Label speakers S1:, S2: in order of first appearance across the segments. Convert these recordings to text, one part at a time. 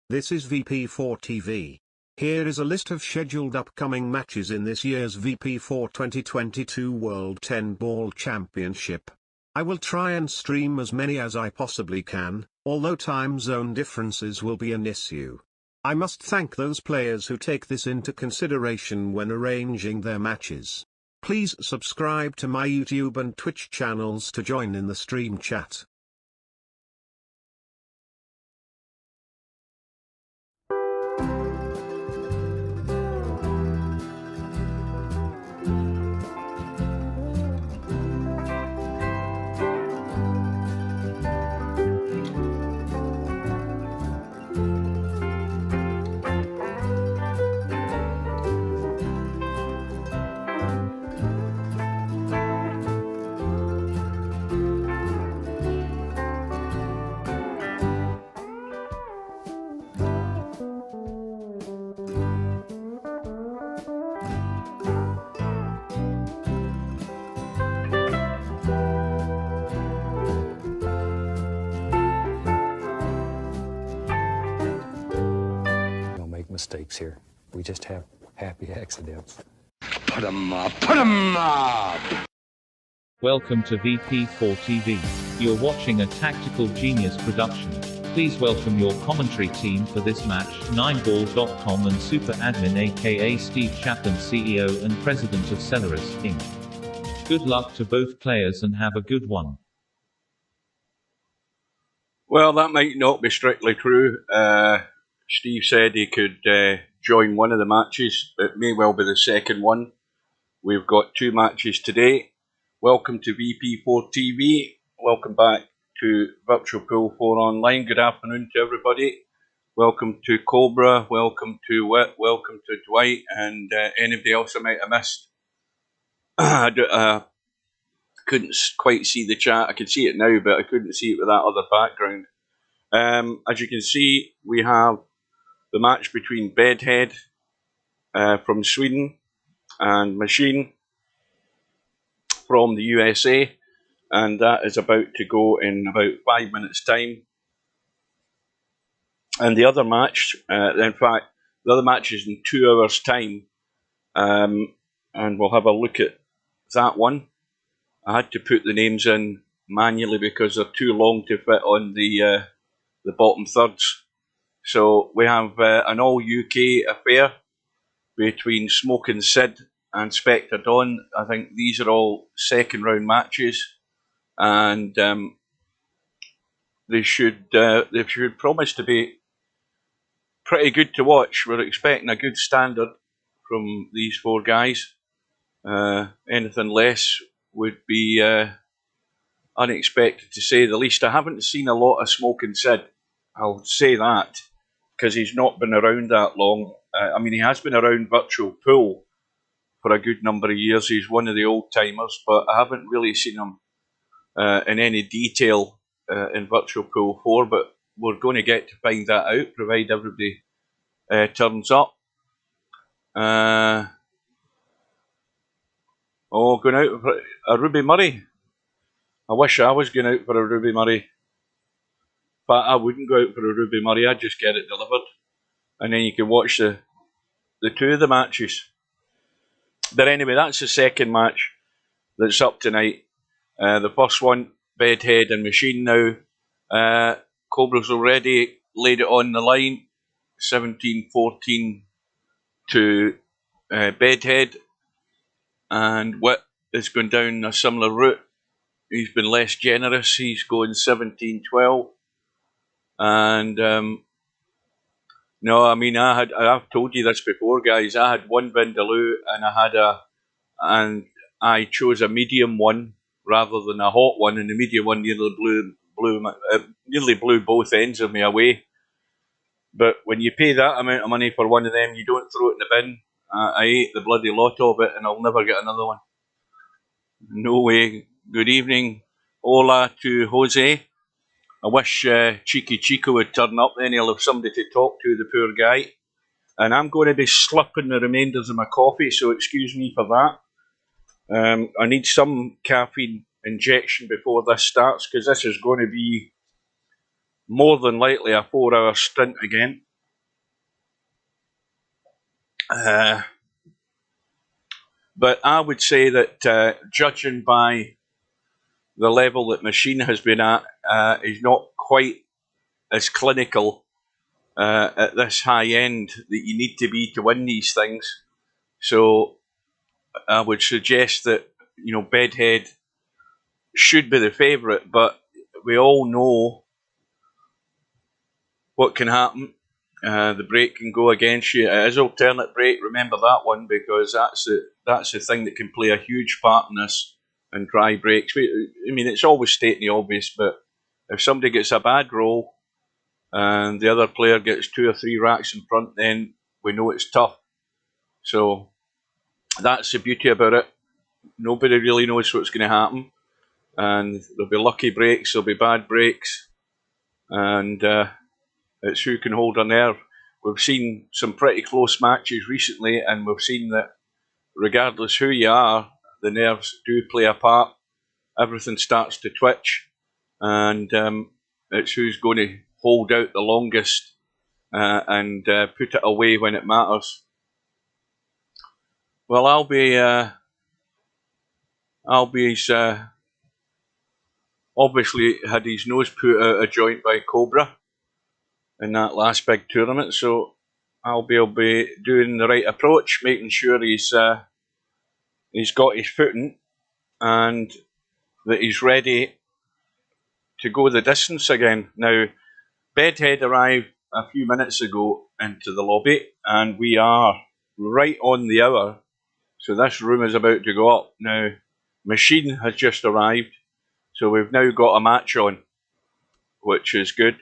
S1: This is VP4 TV. Here is a list of scheduled upcoming matches in this year's VP4 2022 World 10 Ball Championship. I will try and stream as many as I possibly can, although time zone differences will be an issue. I must thank those players who take this into consideration when arranging their matches. Please subscribe to my YouTube and Twitch channels to join in the stream chat.
S2: Mistakes here. We just have happy accidents.
S3: Put 'em up! Put 'em up!
S4: Welcome to VP4 TV. You're watching a Tactical Genius production. Please welcome your commentary team for this match, 9ball.com and Super Admin aka Steve Chapman, CEO and President of Celeris, Inc. Good luck to both players and have a good one.
S5: Well, that might not be strictly true. Steve said he could join one of the matches. It may well be the second one. We've got two matches today. Welcome to VP4 TV. Welcome back to Virtual Pool 4 Online. Good afternoon to everybody. Welcome to Cobra. Welcome to Wit. Welcome to Dwight and anybody else I might have missed. I couldn't quite see the chat. I could see it now, but I couldn't see it with that other background. As you can see, we have the match between BEDHEAD from Sweden and Machine from the USA, and that is about to go in about 5 minutes time. And the other match, in fact, the other match is in 2 hours time, and we'll have a look at that one. I had to put the names in manually because they're too long to fit on the bottom thirds. So we have an all-UK affair between SMOKIN Sid and SPECTREDAWN. I think these are all second round matches, and they should promise to be pretty good to watch. We're expecting a good standard from these 4 guys. Anything less would be unexpected to say the least. I haven't seen a lot of SMOKIN Sid. I'll say that, because he's not been around that long. I mean, he has been around Virtual Pool for a good number of years. He's one of the old timers, but I haven't really seen him in any detail in Virtual Pool 4, but we're going to get to find that out, provided everybody turns up. Oh, going out for a Ruby Murray. I wish I was going out for a Ruby Murray. But I wouldn't go out for a Ruby Murray, I'd just get it delivered. And then you can watch the 2 of the matches. But anyway, that's the second match that's up tonight. The first one, BEDHEAD and Machine now. Cobra's already laid it on the line. 17-14 to BEDHEAD. And Wit is going down a similar route. He's been less generous. He's going 17-12. And no, I mean, I've told you this before, guys. I had one Vindaloo, and I chose a medium one rather than a hot one, and the medium one nearly blew both ends of me away. But when you pay that amount of money for one of them, you don't throw it in the bin. I ate the bloody lot of it, and I'll never get another one. No way. Good evening. Hola to Jose. I wish Cheeky Chico would turn up, then he'll have somebody to talk to, the poor guy. And I'm going to be slurping the remainders of my coffee, so excuse me for that. I need some caffeine injection before this starts, because this is going to be more than likely a 4-hour stint again. But I would say that judging by the level that Machine has been at, is not quite as clinical at this high end that you need to be to win these things. So I would suggest that, you know, Bedhead should be the favourite, but we all know what can happen. The break can go against you. It is alternate break. Remember that one, because that's the thing that can play a huge part in this. And dry breaks. I mean, it's always stating the obvious, but if somebody gets a bad roll and the other player gets 2 or 3 racks in front, then we know it's tough. So that's the beauty about it. Nobody really knows what's going to happen, and there'll be lucky breaks, there'll be bad breaks, and it's who can hold a nerve. We've seen some pretty close matches recently, and we've seen that regardless who you are, the nerves do play a part. Everything starts to twitch, and it's who's going to hold out the longest and put it away when it matters. Well, Albie's obviously had his nose put out a joint by Cobra in that last big tournament, so Albie will be doing the right approach, making sure he's got his footing and that he's ready to go the distance again. Now, Bedhead arrived a few minutes ago into the lobby, and we are right on the hour, so this room is about to go up. Now, Machine has just arrived, so we've now got a match on, which is good,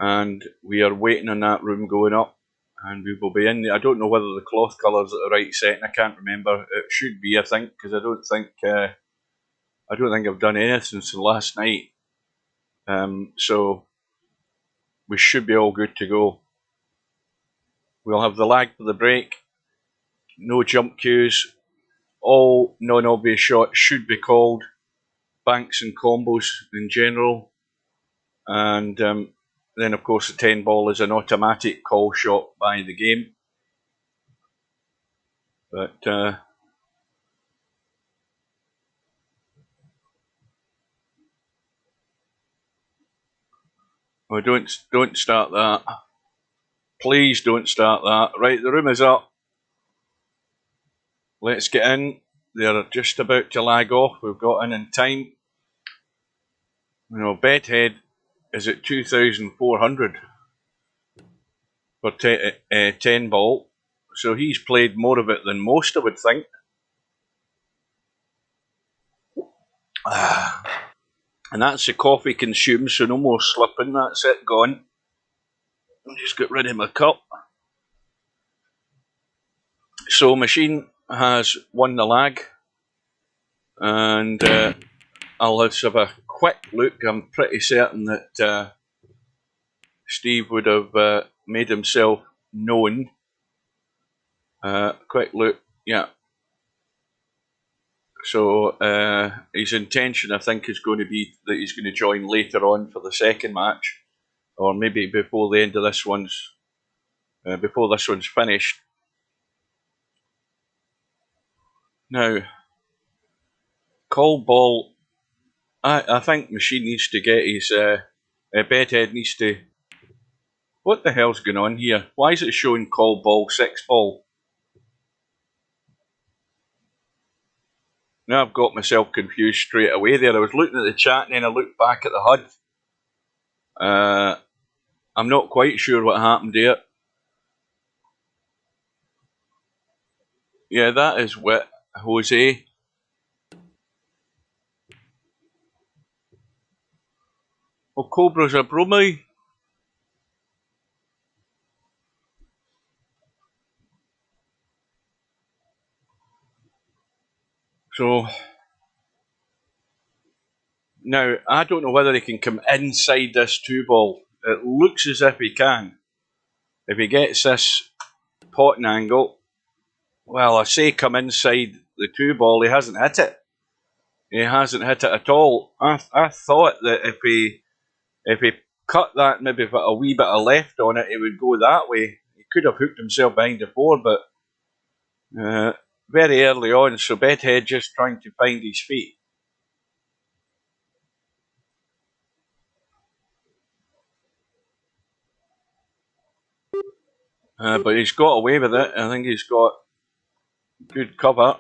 S5: and we are waiting on that room going up, and we will be in there. I don't know whether the cloth colour's at the right setting. I can't remember. It should be, I think, because I don't think I've done anything since last night. So we should be all good to go. We'll have the lag for the break. No jump cues. All non-obvious shots should be called. Banks and combos in general. And then, of course, the 10 ball is an automatic call shot by the game. But don't start that. Please don't start that. Right, the room is up. Let's get in. They're just about to lag off. We've got in time. You know, Bedhead is at 2,400 for 10 ball. So he's played more of it than most, I would think. And that's the coffee consumed, so no more slipping. That's it, gone. I just got rid of my cup. So Machine has won the lag, and I'll have a quick look. I'm pretty certain that Steve would have made himself known. Quick look, yeah. So his intention, I think, is going to be that he's going to join later on for the second match, or maybe before the end of this one's finished. Now, call ball. I think Machine needs to get his Bedhead needs to. What the hell's going on here? Why is it showing call ball 6 ball? Now I've got myself confused straight away there. I was looking at the chat and then I looked back at the HUD. I'm not quite sure what happened here. Yeah, that is what Jose. Well, Cobra's a bromide. So now I don't know whether he can come inside this 2 ball. It looks as if he can. If he gets this potting angle, well, I say come inside the 2 ball, he hasn't hit it. He hasn't hit it at all. I thought that if he cut that, maybe put a wee bit of left on it, it would go that way. He could have hooked himself behind the 4, but very early on, so BEDHEAD just trying to find his feet. But he's got away with it. I think he's got good cover.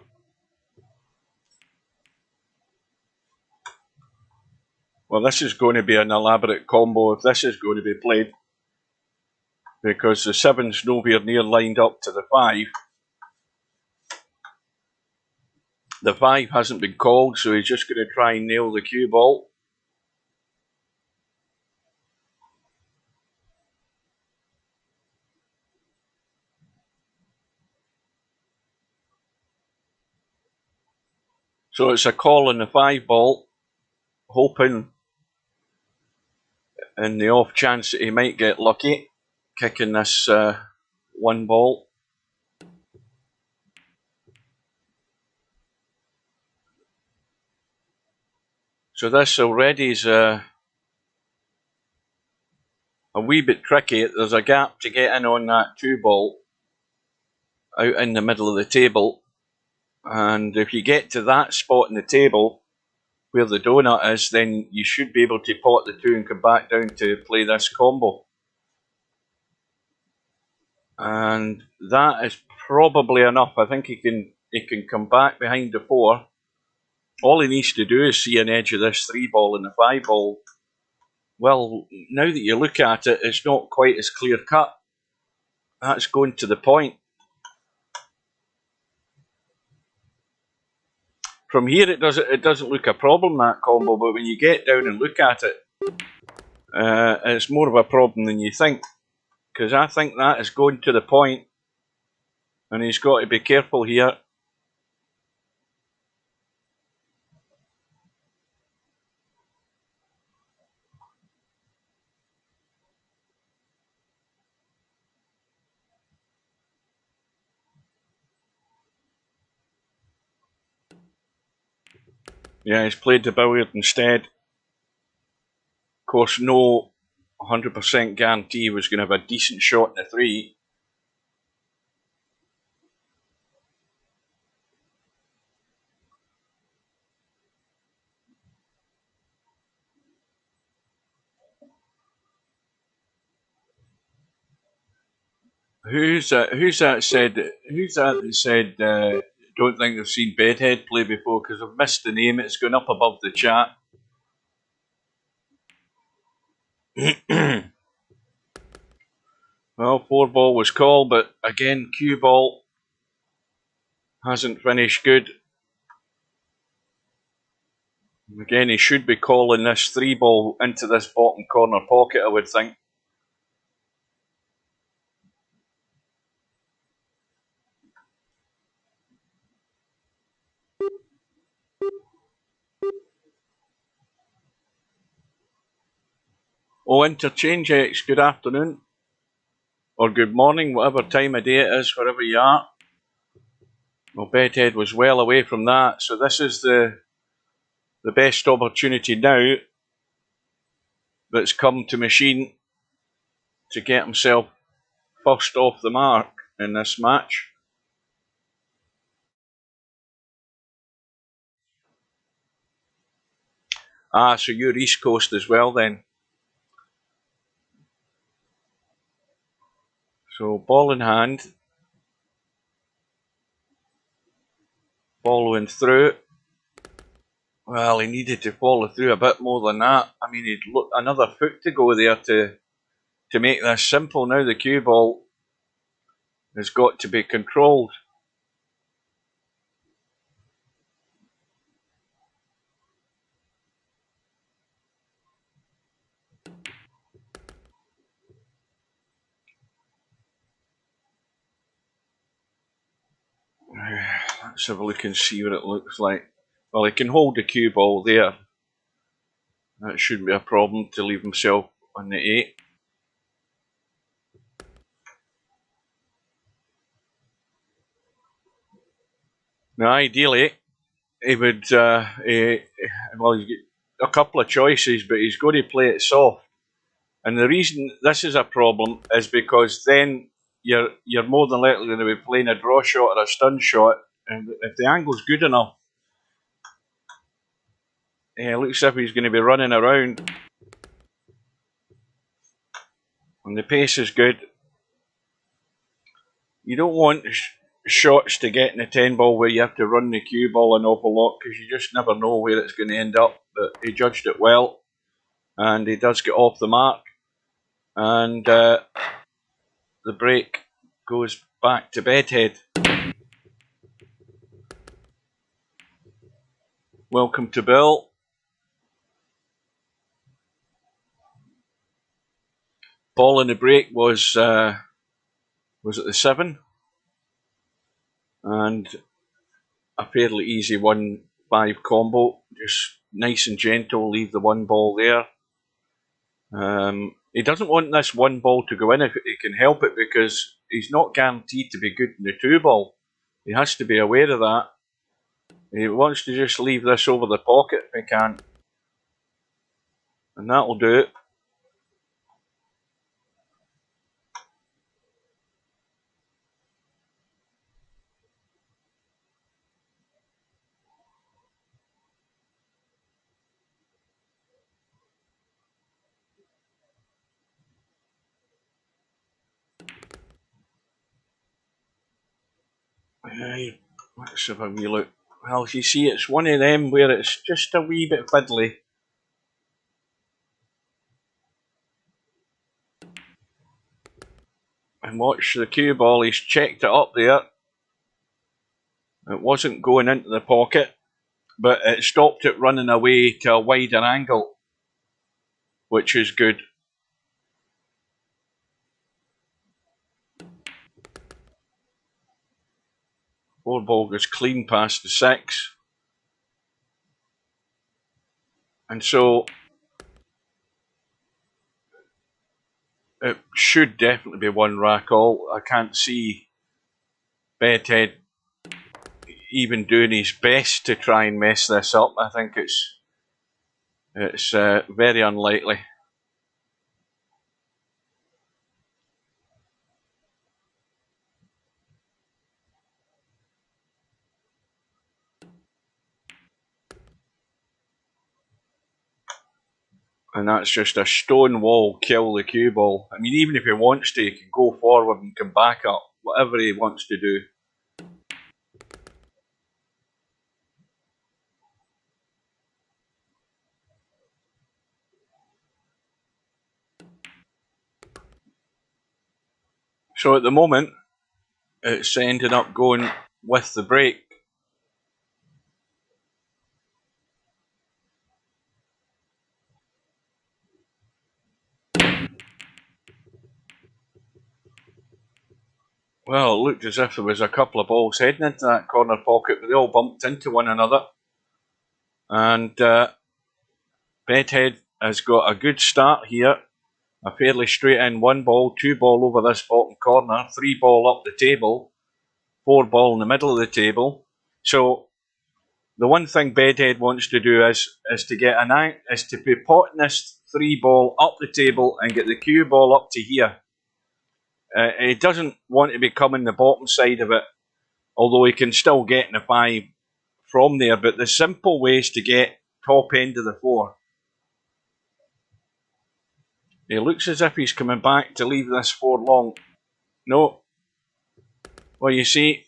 S5: Well, this is going to be an elaborate combo if this is going to be played, because the 7's nowhere near lined up to the 5. The 5 hasn't been called, so he's just going to try and nail the cue ball. So it's a call on the 5 ball, hoping in the off chance that he might get lucky, kicking this 1 ball. So this already is a wee bit tricky. There's a gap to get in on that 2 ball out in the middle of the table, and if you get to that spot in the table where the donut is, then you should be able to pot the 2 and come back down to play this combo. And that is probably enough. I think he can come back behind the 4. All he needs to do is see an edge of this 3 ball and the 5 ball. Well, now that you look at it, it's not quite as clear cut. That's going to the point. From here, it doesn't look a problem, that combo, but when you get down and look at it, it's more of a problem than you think. Because I think that is going to the point, and he's got to be careful here. Yeah, he's played the billiard instead. Of course, no 100% guarantee he was going to have a decent shot in the 3. Who's that said don't think they've seen BEDHEAD play before? Because I've missed the name. It's gone up above the chat. Well, 4 ball was called, but again, cue ball hasn't finished good. Again, he should be calling this 3 ball into this bottom corner pocket, I would think. Oh, Interchange X, good afternoon. Or good morning, whatever time of day it is, wherever you are. Well, BEDHEAD was well away from that, so this is the best opportunity now that's come to Machine to get himself first off the mark in this match. Ah, so you're East Coast as well then. So ball in hand, following through. Well, he needed to follow through a bit more than that. I mean, he'd look another foot to go there to make this simple. Now the cue ball has got to be controlled. Let's have a look and see what it looks like. Well, he can hold the cue ball there. That shouldn't be a problem to leave himself on the 8. Now, ideally, he would, well, he's got a couple of choices, but he's going to play it soft. And the reason this is a problem is because then you're more than likely going to be playing a draw shot or a stun shot, and if the angle's good enough, it looks as if he's going to be running around, and the pace is good. You don't want shots to get in the 10 ball where you have to run the cue ball an awful lot, because you just never know where it's going to end up. But he judged it well, and he does get off the mark, and the break goes back to Bedhead. Welcome to Bill. Ball in the break was at the 7, and a fairly easy 1-5 combo. Just nice and gentle, leave the 1 ball there. He doesn't want this 1 ball to go in if he can help it, because he's not guaranteed to be good in the 2 ball. He has to be aware of that. He wants to just leave this over the pocket if he can, and that'll do it. Let's have a wee look. Well, you see, it's one of them where it's just a wee bit fiddly. And watch the cue ball, he's checked it up there. It wasn't going into the pocket, but it stopped it running away to a wider angle, which is good. Four ball goes clean past the 6. And so it should definitely be 1 rack all. I can't see Bedhead even doing his best to try and mess this up. I think it's very unlikely. And that's just a stone wall kill the cue ball. I mean, even if he wants to, he can go forward and come back up, whatever he wants to do. So at the moment, it's ended up going with the break. Well, it looked as if there was a couple of balls heading into that corner pocket, but they all bumped into one another. And Bedhead has got a good start here. A fairly straight in 1 ball, 2 ball over this bottom corner, 3 ball up the table, 4 ball in the middle of the table. So the one thing Bedhead wants to do is to be potting this 3 ball up the table and get the cue ball up to here. He doesn't want to be coming the bottom side of it, although he can still get in the 5 from there. But the simple way is to get top end of the 4. He looks as if he's coming back to leave this 4 long. No. Well, you see,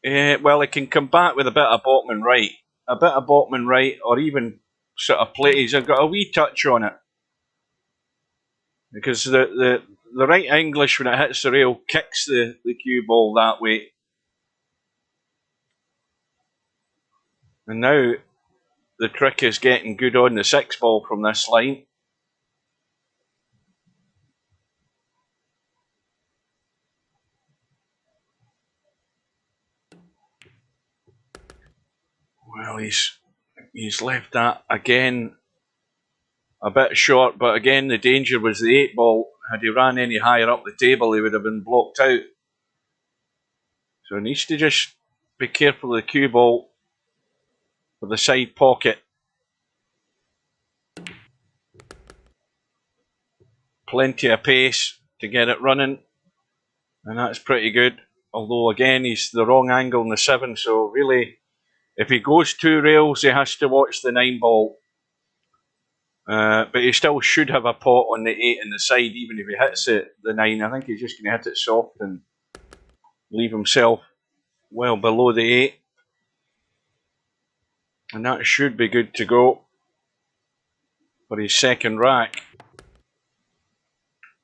S5: well, he can come back with a bit of bottom and right. A bit of bottom and right, or even sort of play. He's got a wee touch on it. Because the right English, when it hits the rail, kicks the cue ball that way. And now the trick is getting good on the 6 ball from this line. Well, he's left that again a bit short, but again the danger was the 8 ball. Had he ran any higher up the table, he would have been blocked out. So he needs to just be careful of the cue ball for the side pocket. Plenty of pace to get it running. and that's pretty good. Although again, he's the wrong angle in the 7, so really, if he goes 2 rails, he has to watch the 9 ball. But he still should have a pot on the 8 in the side, even if he hits it the 9. I think he's just going to hit it soft and leave himself well below the 8. And that should be good to go for his second rack.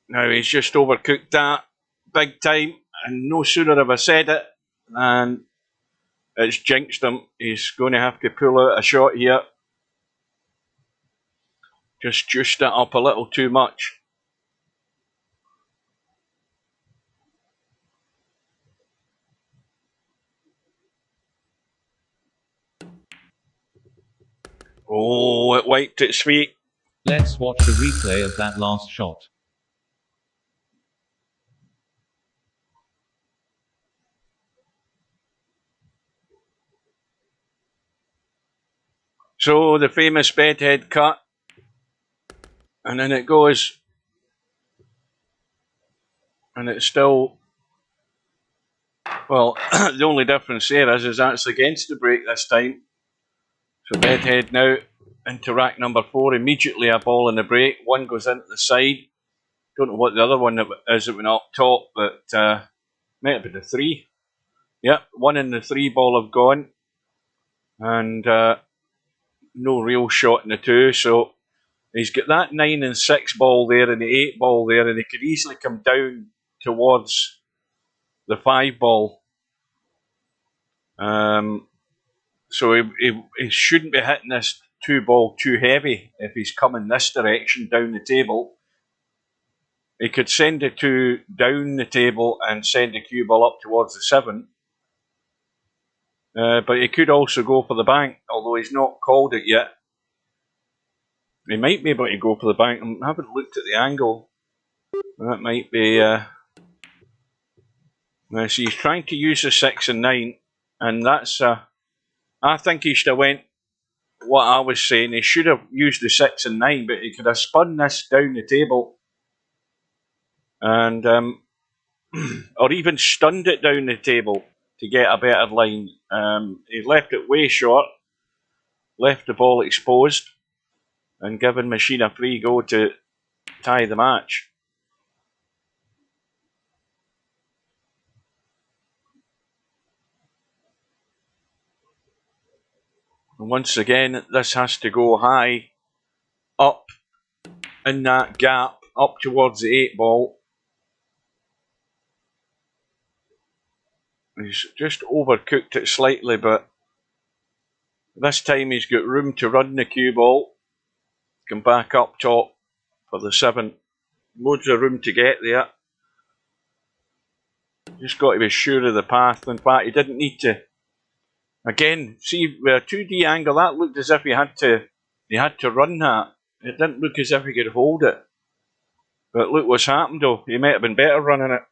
S5: Now he's just overcooked that big time, and no sooner have I said it than it's jinxed him. He's going to have to pull out a shot here. Just juiced it up a little too much. Oh, it wiped its feet.
S4: Let's watch a replay of that last shot.
S5: So the famous bedhead cut, and then it goes, and it's still, well, the only difference there is that's against the break this time. So bedhead now into rack number 4, immediately a ball in the break. One goes into the side. Don't know what the other one is that went up top, but might have been the 3. Yep, 1 and the 3 ball have gone, and no real shot in the 2. So he's got that 9 and 6 ball there and the 8 ball there, and he could easily come down towards the 5 ball. So he shouldn't be hitting this 2 ball too heavy if he's coming this direction down the table. He could send the 2 down the table and send the cue ball up towards the 7. But he could also go for the bank, although he's not called it yet. He might be able to go for the bank. I haven't looked at the angle. That might be... so he's trying to use the 6 and 9, and that's... I think he should have went what I was saying. He should have used the 6 and 9, but he could have spun this down the table and or even stunned it down the table to get a better line. He left it way short, left the ball exposed, and given Machine a free go to tie the match. And once again, this has to go high, up in that gap, up towards the 8 ball. He's just overcooked it slightly, but this time he's got room to run the cue ball. Come back up top for the 7. Loads of room to get there. Just got to be sure of the path. In fact, he didn't need to. Again, see, with a 2D angle, that looked as if he had to run that. It didn't look as if he could hold it. But look what's happened though. He might have been better running it.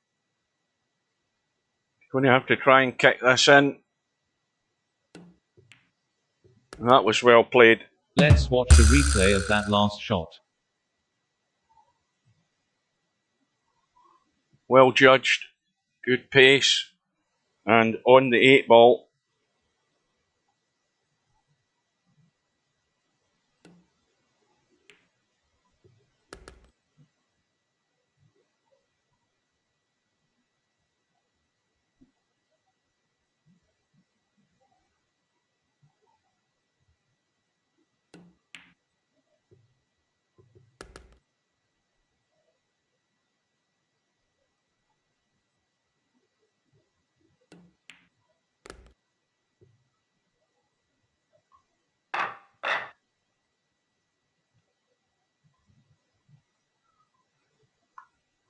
S5: Going to have to try and kick this in. And that was well played.
S4: Let's watch a replay of that last shot.
S5: Well judged. Good pace. And on the 8 ball.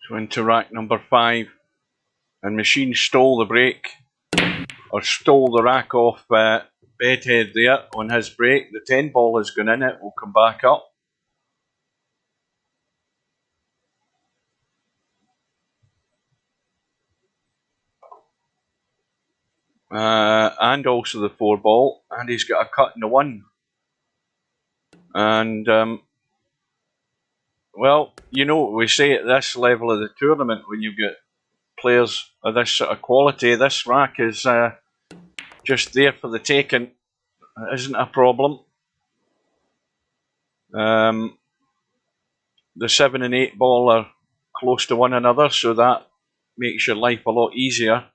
S5: So into rack number 5, and Machine stole the break, or stole the rack off Bedhead there on his break. The 10 ball has gone in, it will come back up. And also the 4 ball, and he's got a cut in the 1. And well, you know what we say at this level of the tournament when you've got players of this sort of quality. This rack is just there for the taking. It isn't a problem. The 7 and 8 ball are close to one another, so that makes your life a lot easier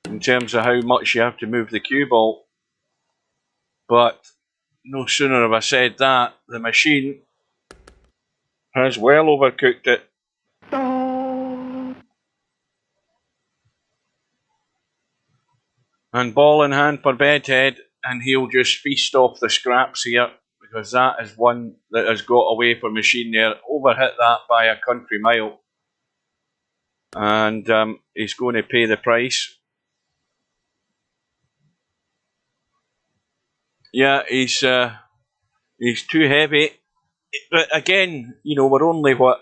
S5: in terms of how much you have to move the cue ball. But no sooner have I said that, the machine has well overcooked it. And ball in hand for Bedhead, and he'll just feast off the scraps here, because that is one that has got away for Machine there. Overhit that by a country mile. And he's going to pay the price. Yeah, he's too heavy. But again, you know, we're only, what,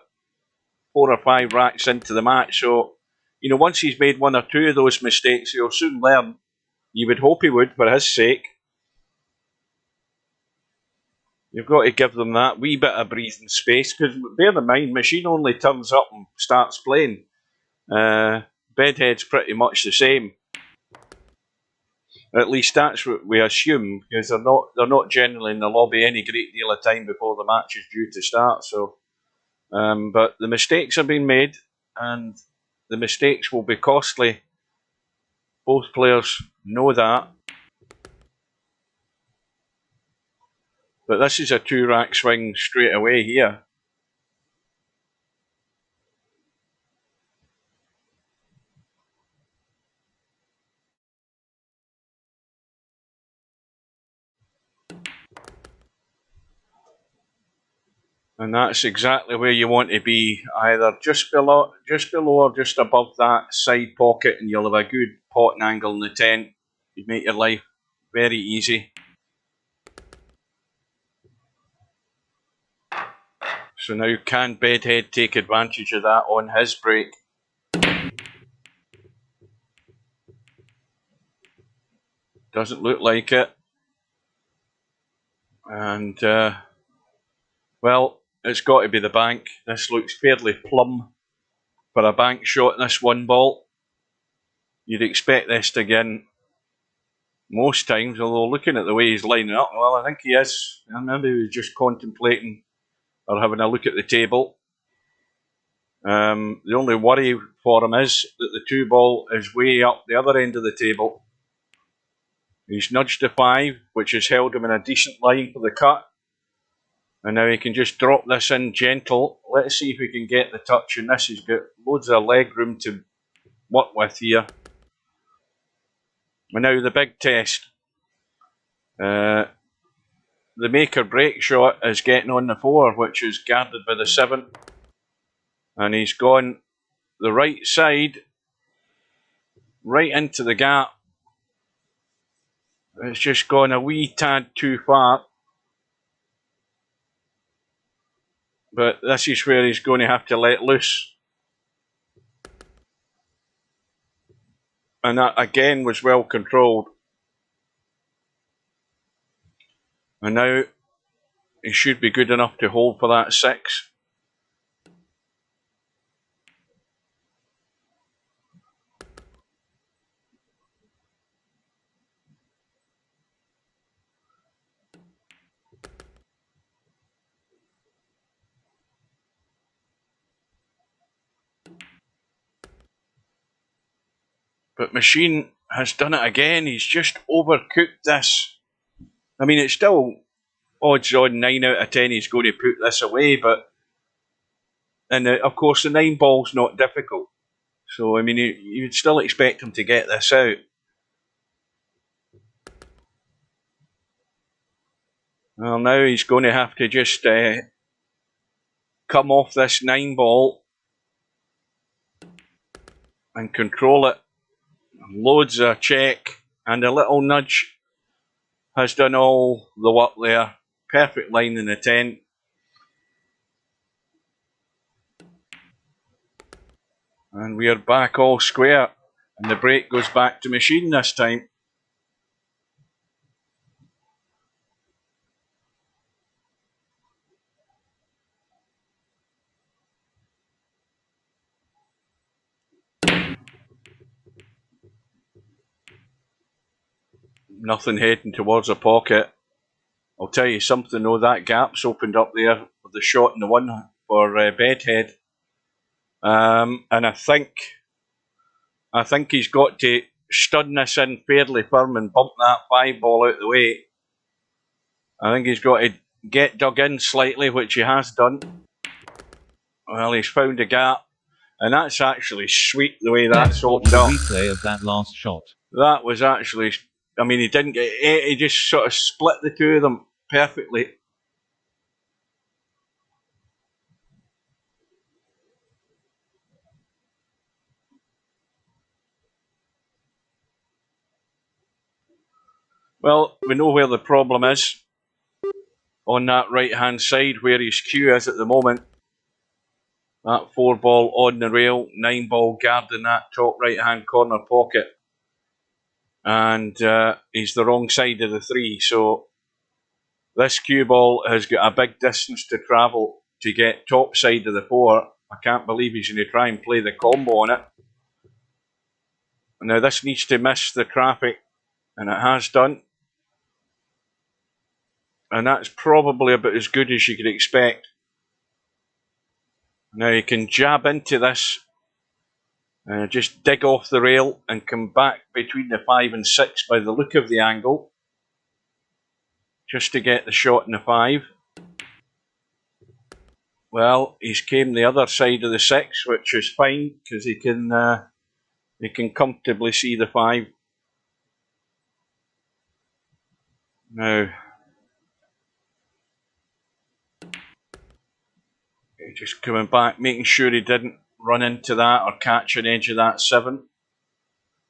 S5: 4 or 5 racks into the match, so, you know, once he's made 1 or 2 of those mistakes, he'll soon learn. You would hope he would, for his sake. You've got to give them that wee bit of breathing space, because bear in mind, Machine only turns up and starts playing. Bedhead's pretty much the same. At least that's what we assume, because they're not generally in the lobby any great deal of time before the match is due to start. So, but the mistakes have been made, and the mistakes will be costly. Both players know that. But this is a 2-rack swing straight away here. And that's exactly where you want to be, either just below or just above that side pocket, and you'll have a good potting angle in the tent. You'd make your life very easy. So now, can Bedhead take advantage of that on his break? Doesn't look like it. And, well, it's got to be the bank. This looks fairly plumb for a bank shot in this 1 ball. You'd expect this to get in most times, although looking at the way he's lining up, well, I think he is. And maybe he was just contemplating or having a look at the table. The only worry for him is that the 2 ball is way up the other end of the table. He's nudged the 5, which has held him in a decent line for the cut. And now he can just drop this in gentle. Let's see if we can get the touch, and this has got loads of leg room to work with here. And now the big test. The make or break shot is getting on the 4, which is guarded by the 7. And he's gone the right side, right into the gap. It's just gone a wee tad too far. But this is where he's going to have to let loose. And that again was well controlled. And now he should be good enough to hold for that 6. But Machine has done it again. He's just overcooked this. I mean, it's still odds on 9 out of 10 he's going to put this away, but and of course the 9 ball's not difficult. So I mean, you'd still expect him to get this out. Well, now he's going to have to just come off this 9 ball and control it. Loads of check, and a little nudge has done all the work there. Perfect line in the tent. And we are back all square, and the break goes back to Machine this time. Nothing heading towards a pocket. I'll tell you something though, that gap's opened up there for the shot and the one for Bedhead. And I think he's got to stun this in fairly firm and bump that 5 ball out of the way. I think he's got to get dug in slightly, which he has done. Well, he's found a gap. And that's actually sweet the way that's opened up.
S4: Replay of that last shot.
S5: That was actually, I mean, he didn't get it, he just sort of split the two of them perfectly. Well, we know where the problem is. On that right-hand side where his cue is at the moment. That 4 ball on the rail, 9 ball guarding that top right-hand corner pocket. And he's the wrong side of the 3, so this cue ball has got a big distance to travel to get top side of the 4. I can't believe he's going to try and play the combo on it. Now this needs to miss the traffic, and it has done. And that's probably about as good as you could expect. Now you can jab into this, just dig off the rail and come back between the 5 and 6 by the look of the angle, just to get the shot in the 5. Well, he's came the other side of the 6, which is fine because he can comfortably see the 5. Now, just coming back, making sure he didn't run into that or catch an edge of that 7.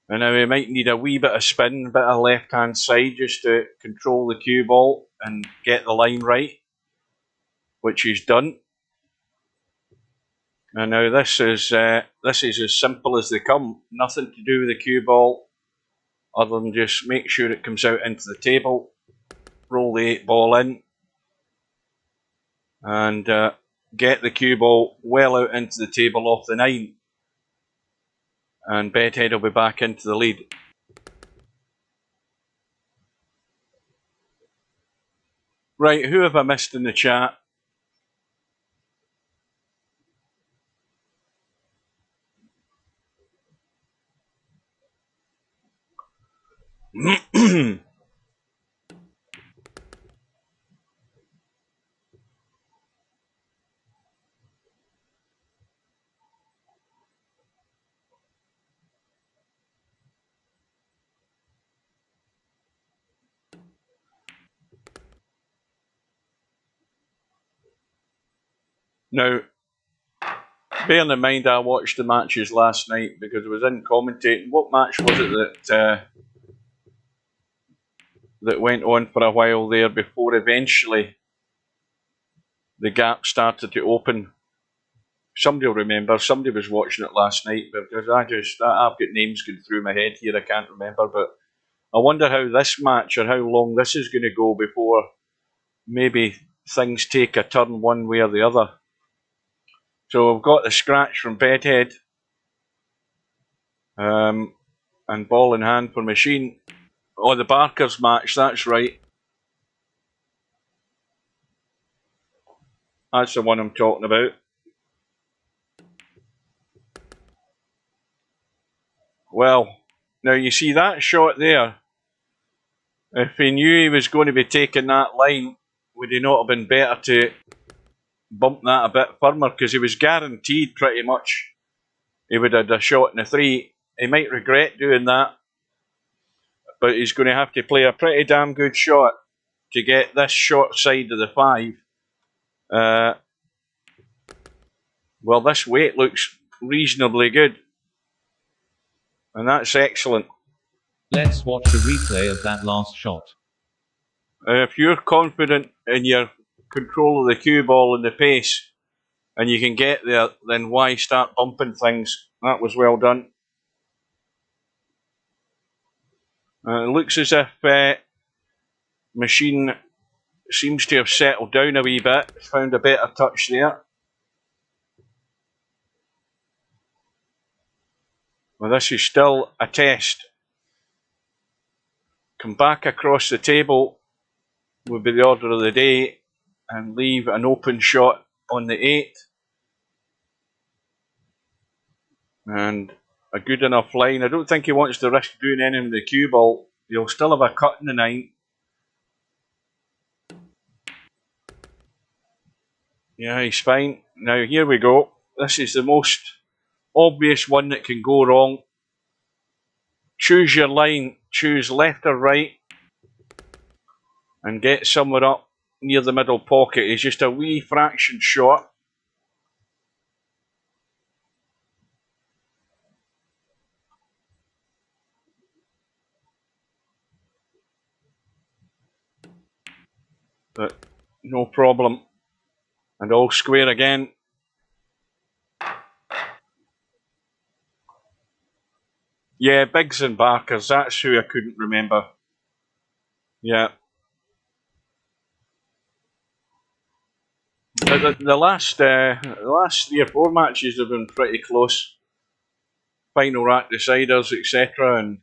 S5: And now he might need a wee bit of spin, a bit of left-hand side just to control the cue ball and get the line right, which he's done. And now this is as simple as they come. Nothing to do with the cue ball other than just make sure it comes out into the table, roll the 8 ball in, and get the cue ball well out into the table off the 9. And Bedhead will be back into the lead. Right, who have I missed in the chat? Now, bearing in mind I watched the matches last night because I was in commentating. What match was it that went on for a while there before eventually the gap started to open? Somebody will remember. Somebody was watching it last night because I've got names going through my head here. I can't remember, but I wonder how this match or how long this is going to go before maybe things take a turn one way or the other. So we've got the scratch from Bedhead, and ball in hand for Machine. Oh, the Barkers match, that's right. That's the one I'm talking about. Well, now you see that shot there. If he knew he was going to be taking that line, would he not have been better to bump that a bit firmer? Because he was guaranteed pretty much he would have had a shot in the 3. He might regret doing that, but he's going to have to play a pretty damn good shot to get this short side of the 5. Well, this weight looks reasonably good, and that's excellent.
S4: Let's watch a replay of that last shot.
S5: If you're confident in your control of the cue ball and the pace, and you can get there, then why start bumping things? That was well done. It looks as if Machine seems to have settled down a wee bit, found a better touch there. Well, this is still a test. come back across the table would be the order of the day and leave an open shot on the 8. And a good enough line. I don't think he wants to risk doing anything with the cue ball. He'll still have a cut in the 9. Yeah, he's fine. Now here we go. This is the most obvious one that can go wrong. Choose your line. Choose left or right. And get somewhere up near the middle pocket. He's just a wee fraction short. But no problem. And all square again. Yeah, Biggs and Barkers, that's who I couldn't remember. Yeah. The last 3 or 4 matches have been pretty close. Final rack deciders, etc. and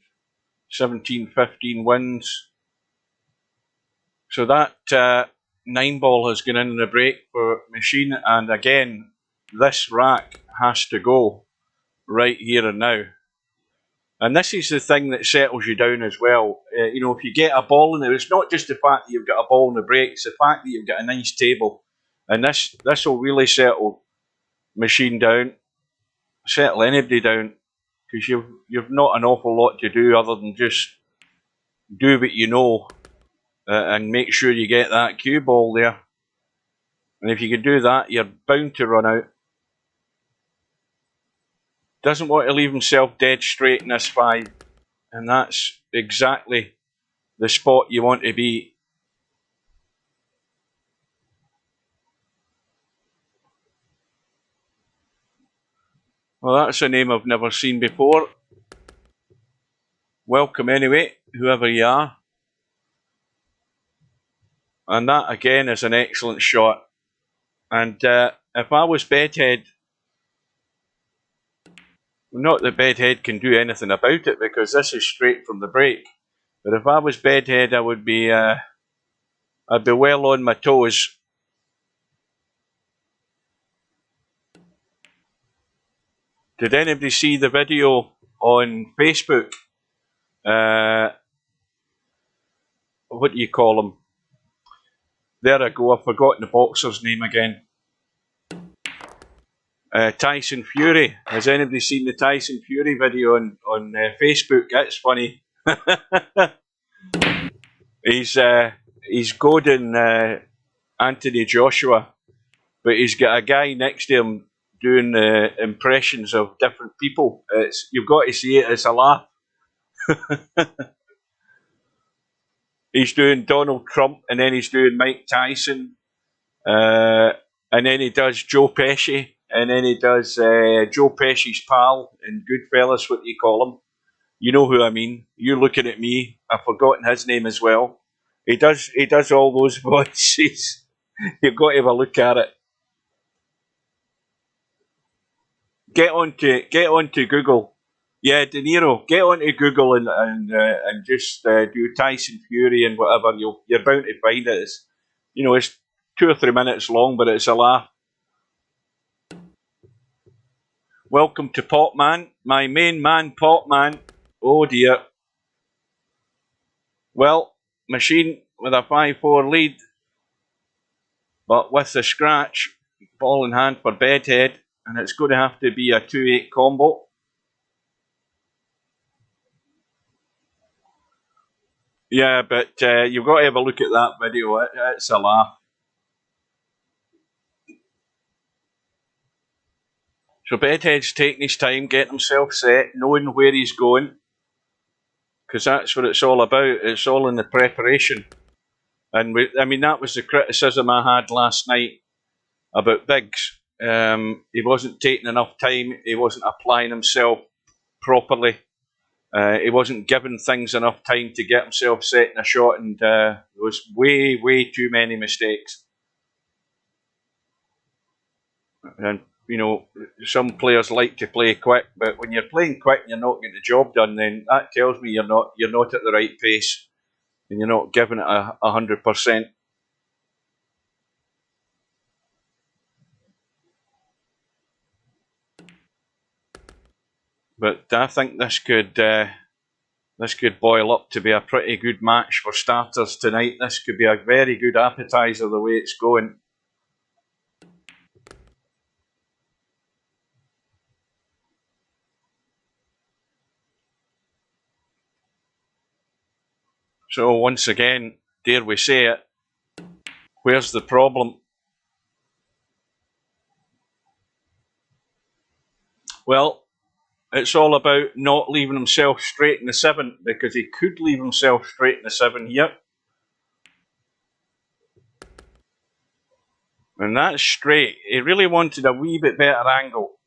S5: 17-15 wins. So that 9 ball has gone in the break for Machine, and again, this rack has to go right here and now. And this is the thing that settles you down as well. You know, if you get a ball in there, it's not just the fact that you've got a ball in the break, it's the fact that you've got a nice table. And this will really settle Machine down, settle anybody down, because you've not an awful lot to do other than just do what you know and make sure you get that cue ball there. And if you can do that, you're bound to run out. Doesn't want to leave himself dead straight in this 5, and that's exactly the spot you want to be. Well, that's a name I've never seen before. Welcome anyway, whoever you are. And that again is an excellent shot. And if I was Bedhead, not that Bedhead can do anything about it because this is straight from the break. But if I was Bedhead, I would be, I'd be well on my toes. Did anybody see the video on Facebook? What do you call him? There I go, I've forgotten the boxer's name again. Tyson Fury. Has anybody seen the Tyson Fury video on Facebook? That's funny. He's goading Anthony Joshua, but he's got a guy next to him doing impressions of different people. You've got to see it, it's a laugh. He's doing Donald Trump, and then he's doing Mike Tyson, and then he does Joe Pesci, and then he does Joe Pesci's pal in Goodfellas, what do you call him? You know who I mean. You're looking at me. I've forgotten his name as well. He does all those voices. You've got to have a look at it. Get onto Google. Yeah, De Niro. Get onto Google and just do Tyson Fury and whatever. You're bound to find it. It's 2 or 3 minutes long, but it's a laugh. Welcome to Popman, my main man, Popman. Oh dear. Well, Machine with a 5-4 lead, but with the scratch, ball in hand for Bedhead, and it's going to have to be a 2-8 combo. Yeah, but you've got to have a look at that video. It's a laugh. So Bedhead's taking his time, getting himself set, knowing where he's going, because that's what it's all about. It's all in the preparation. And that was the criticism I had last night about Biggs. He wasn't taking enough time. He wasn't applying himself properly. He wasn't giving things enough time to get himself set in a shot, and there was way, way too many mistakes. And some players like to play quick, but when you're playing quick and you're not getting the job done, then that tells me you're not at the right pace. and you're not giving it 100%. But I think this could boil up to be a pretty good match for starters tonight. This could be a very good appetizer the way it's going. So once again, dare we say it, where's the problem? Well, it's all about not leaving himself straight in the 7, because he could leave himself straight in the 7 here. And that's straight. He really wanted a wee bit better angle.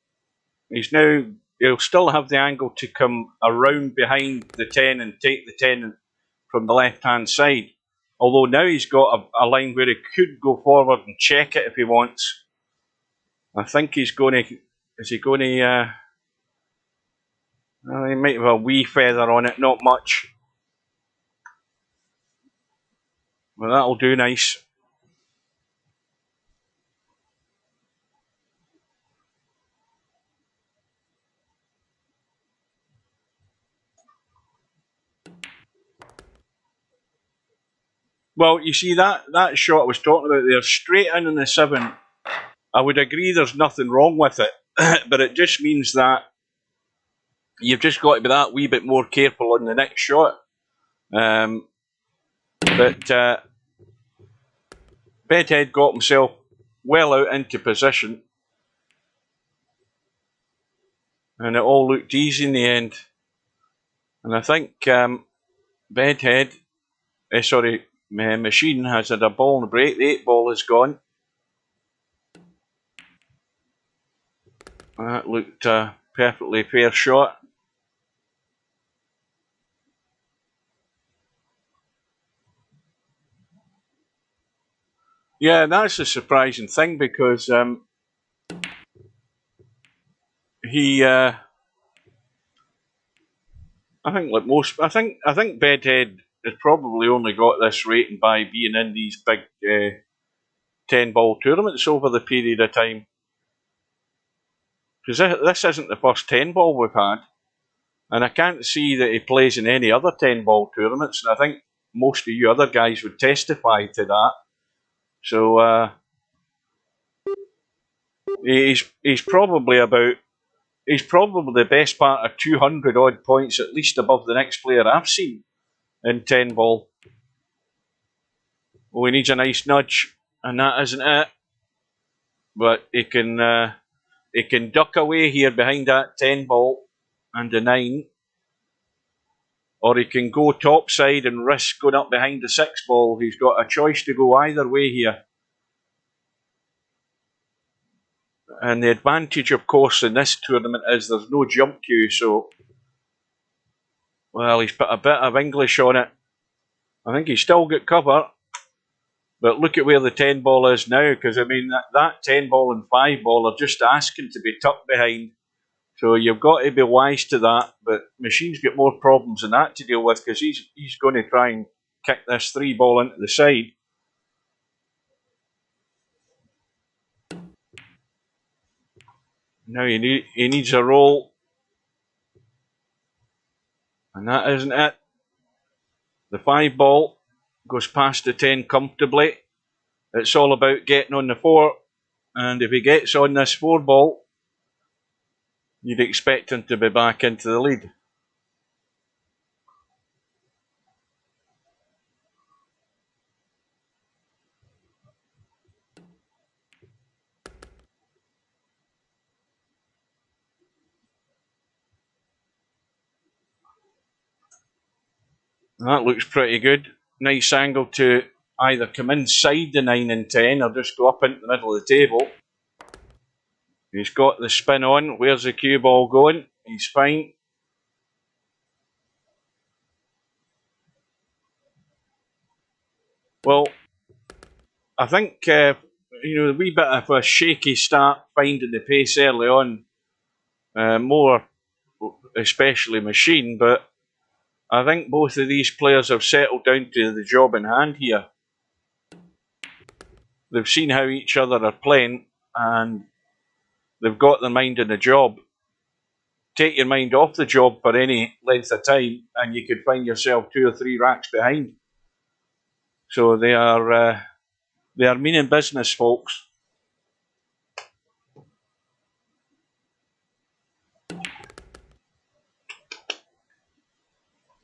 S5: He'll still have the angle to come around behind the 10 and take the 10 from the left-hand side. Although now he's got a line where he could go forward and check it if he wants. I think he's going to... Is he going to... he might have a wee feather on it, not much. Well, that'll do nice. Well, you see, that shot I was talking about there, straight in the 7, I would agree there's nothing wrong with it, but it just means that you've just got to be that wee bit more careful on the next shot. But Bedhead got himself well out into position, and it all looked easy in the end. And I think Machine has had a ball in the break. The 8 ball is gone. That looked a perfectly fair shot. Yeah, that's a surprising thing, because I think Bedhead has probably only got this rating by being in these big 10-ball tournaments over the period of time. Because this isn't the first 10-ball we've had, and I can't see that he plays in any other 10-ball tournaments, and I think most of you other guys would testify to that. So he's probably the best part of 200 odd points, at least above the next player I've seen in 10-ball. Well, he needs a nice nudge, and that isn't it. But he can duck away here behind that 10-ball and a 9, or he can go topside and risk going up behind the 6-ball. He's got a choice to go either way here. And the advantage, of course, in this tournament is there's no jump queue, so... Well, he's put a bit of English on it. I think he's still got cover. But look at where the 10-ball is now, because, I mean, that 10-ball and 5-ball are just asking to be tucked behind. So you've got to be wise to that. But Machine's got more problems than that to deal with, because he's going to try and kick this 3-ball into the side. Now he needs a roll. And that isn't it. The 5-ball goes past the 10 comfortably. It's all about getting on the 4. And if he gets on this 4-ball, you'd expect him to be back into the lead. That looks pretty good. Nice angle to either come inside the 9 and 10 or just go up into the middle of the table. He's got the spin on. Where's the cue ball going? He's fine. Well, I think, a wee bit of a shaky start finding the pace early on. More, especially Machine, but I think both of these players have settled down to the job in hand here. They've seen how each other are playing and they've got their mind on the job. Take your mind off the job for any length of time and you could find yourself 2 or 3 racks behind. So they are meaning business, folks.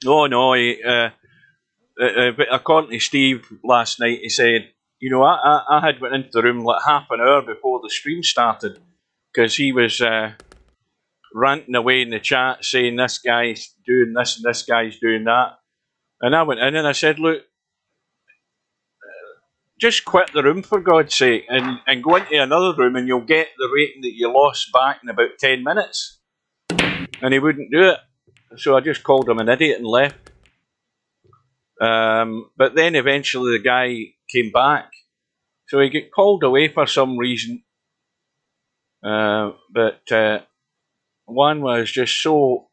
S5: Oh no, according to Steve last night, he said, you know, I had went into the room like half an hour before the stream started because he was ranting away in the chat saying this guy's doing this and this guy's doing that. And I went in and I said, look, just quit the room for God's sake and go into another room and you'll get the rating that you lost back in about 10 minutes. And he wouldn't do it. So I just called him an idiot and left. But then eventually the guy came back. So he got called away for some reason. But one was just so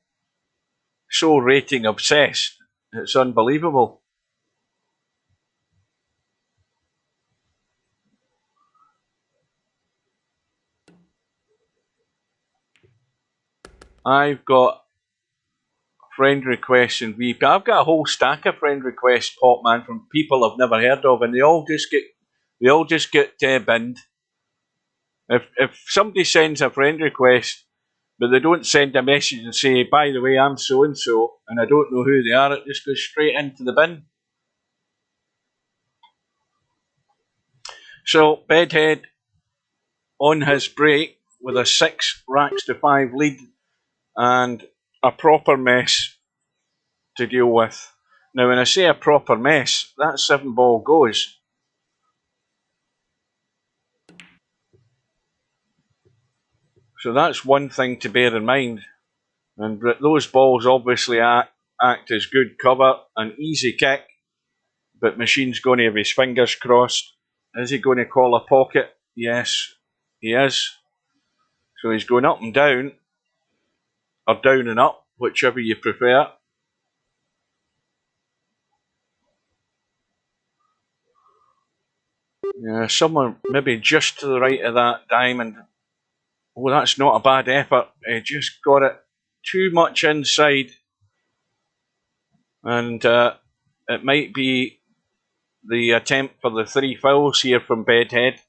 S5: rating obsessed. It's unbelievable. I've got friend requests in VP. I've got a whole stack of friend requests, Popman, from people I've never heard of, and they all just get binned. If somebody sends a friend request, but they don't send a message and say, by the way, I'm so and so, and I don't know who they are, it just goes straight into the bin. So Bedhead on his break with a 6 racks to 5 lead and a proper mess to deal with. Now, when I say a proper mess, that 7 ball goes. So that's one thing to bear in mind. And those balls obviously act as good cover, an easy kick, but Machine's going to have his fingers crossed. Is he going to call a pocket? Yes, he is. So he's going up and down, or down and up, whichever you prefer. Yeah, someone maybe just to the right of that diamond. Oh, that's not a bad effort. He just got it too much inside. And it might be the attempt for the 3 fouls here from Bedhead.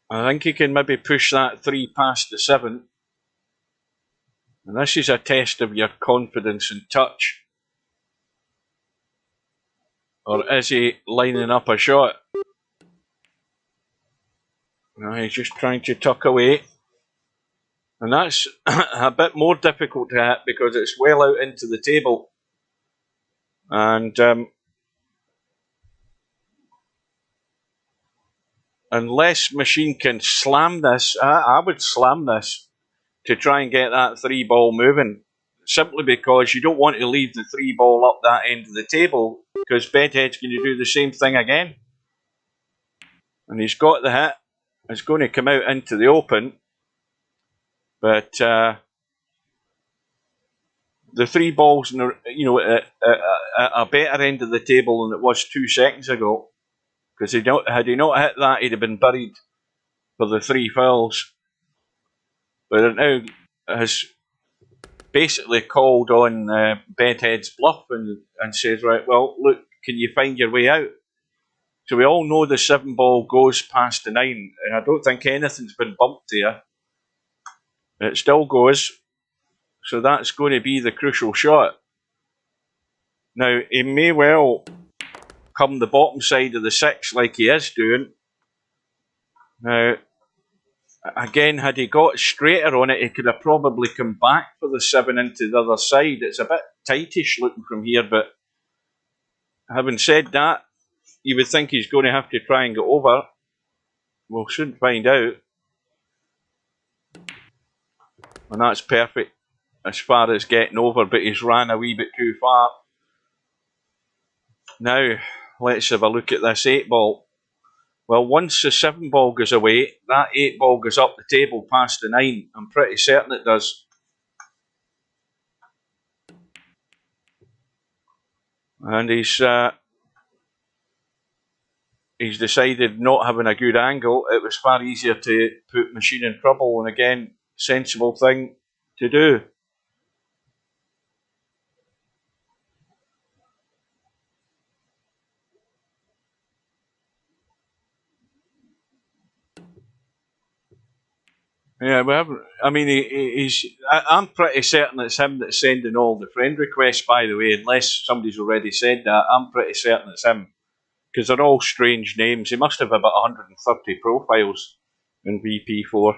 S5: I think he can maybe push that 3 past the 7. And this is a test of your confidence and touch. Or is he lining up a shot? No, he's just trying to tuck away. And that's a bit more difficult to hit because it's well out into the table. And unless Machine can slam this, I would slam this to try and get that 3 ball moving. Simply because you don't want to leave the 3 ball up that end of the table because Bedhead's going to do the same thing again. And he's got the hit. It's going to come out into the open. But the 3 balls, you know, at a better end of the table than it was 2 seconds ago. Because had he not hit that, he'd have been buried for the 3 fouls. But it now has basically called on Bedhead's bluff and says, right, well, look, can you find your way out? So we all know the 7 ball goes past the 9, and I don't think anything's been bumped there. It still goes, so that's going to be the crucial shot. Now, he may well come the bottom side of the 6 like he is doing. Now, again, had he got straighter on it, he could have probably come back for the 7 into the other side. It's a bit tightish looking from here, but having said that, you would think he's going to have to try and get over. We'll soon find out. And that's perfect as far as getting over, but he's ran a wee bit too far. Now, let's have a look at this 8 ball. Well, once the 7 ball goes away, that 8 ball goes up the table past the 9. I'm pretty certain it does. And he's decided, not having a good angle, it was far easier to put machine in trouble, and again, sensible thing to do. Yeah, we haven't. I mean, I'm pretty certain it's him that's sending all the friend requests, by the way, unless somebody's already said that. I'm pretty certain it's him, because they're all strange names. He must have about 130 profiles in VP4.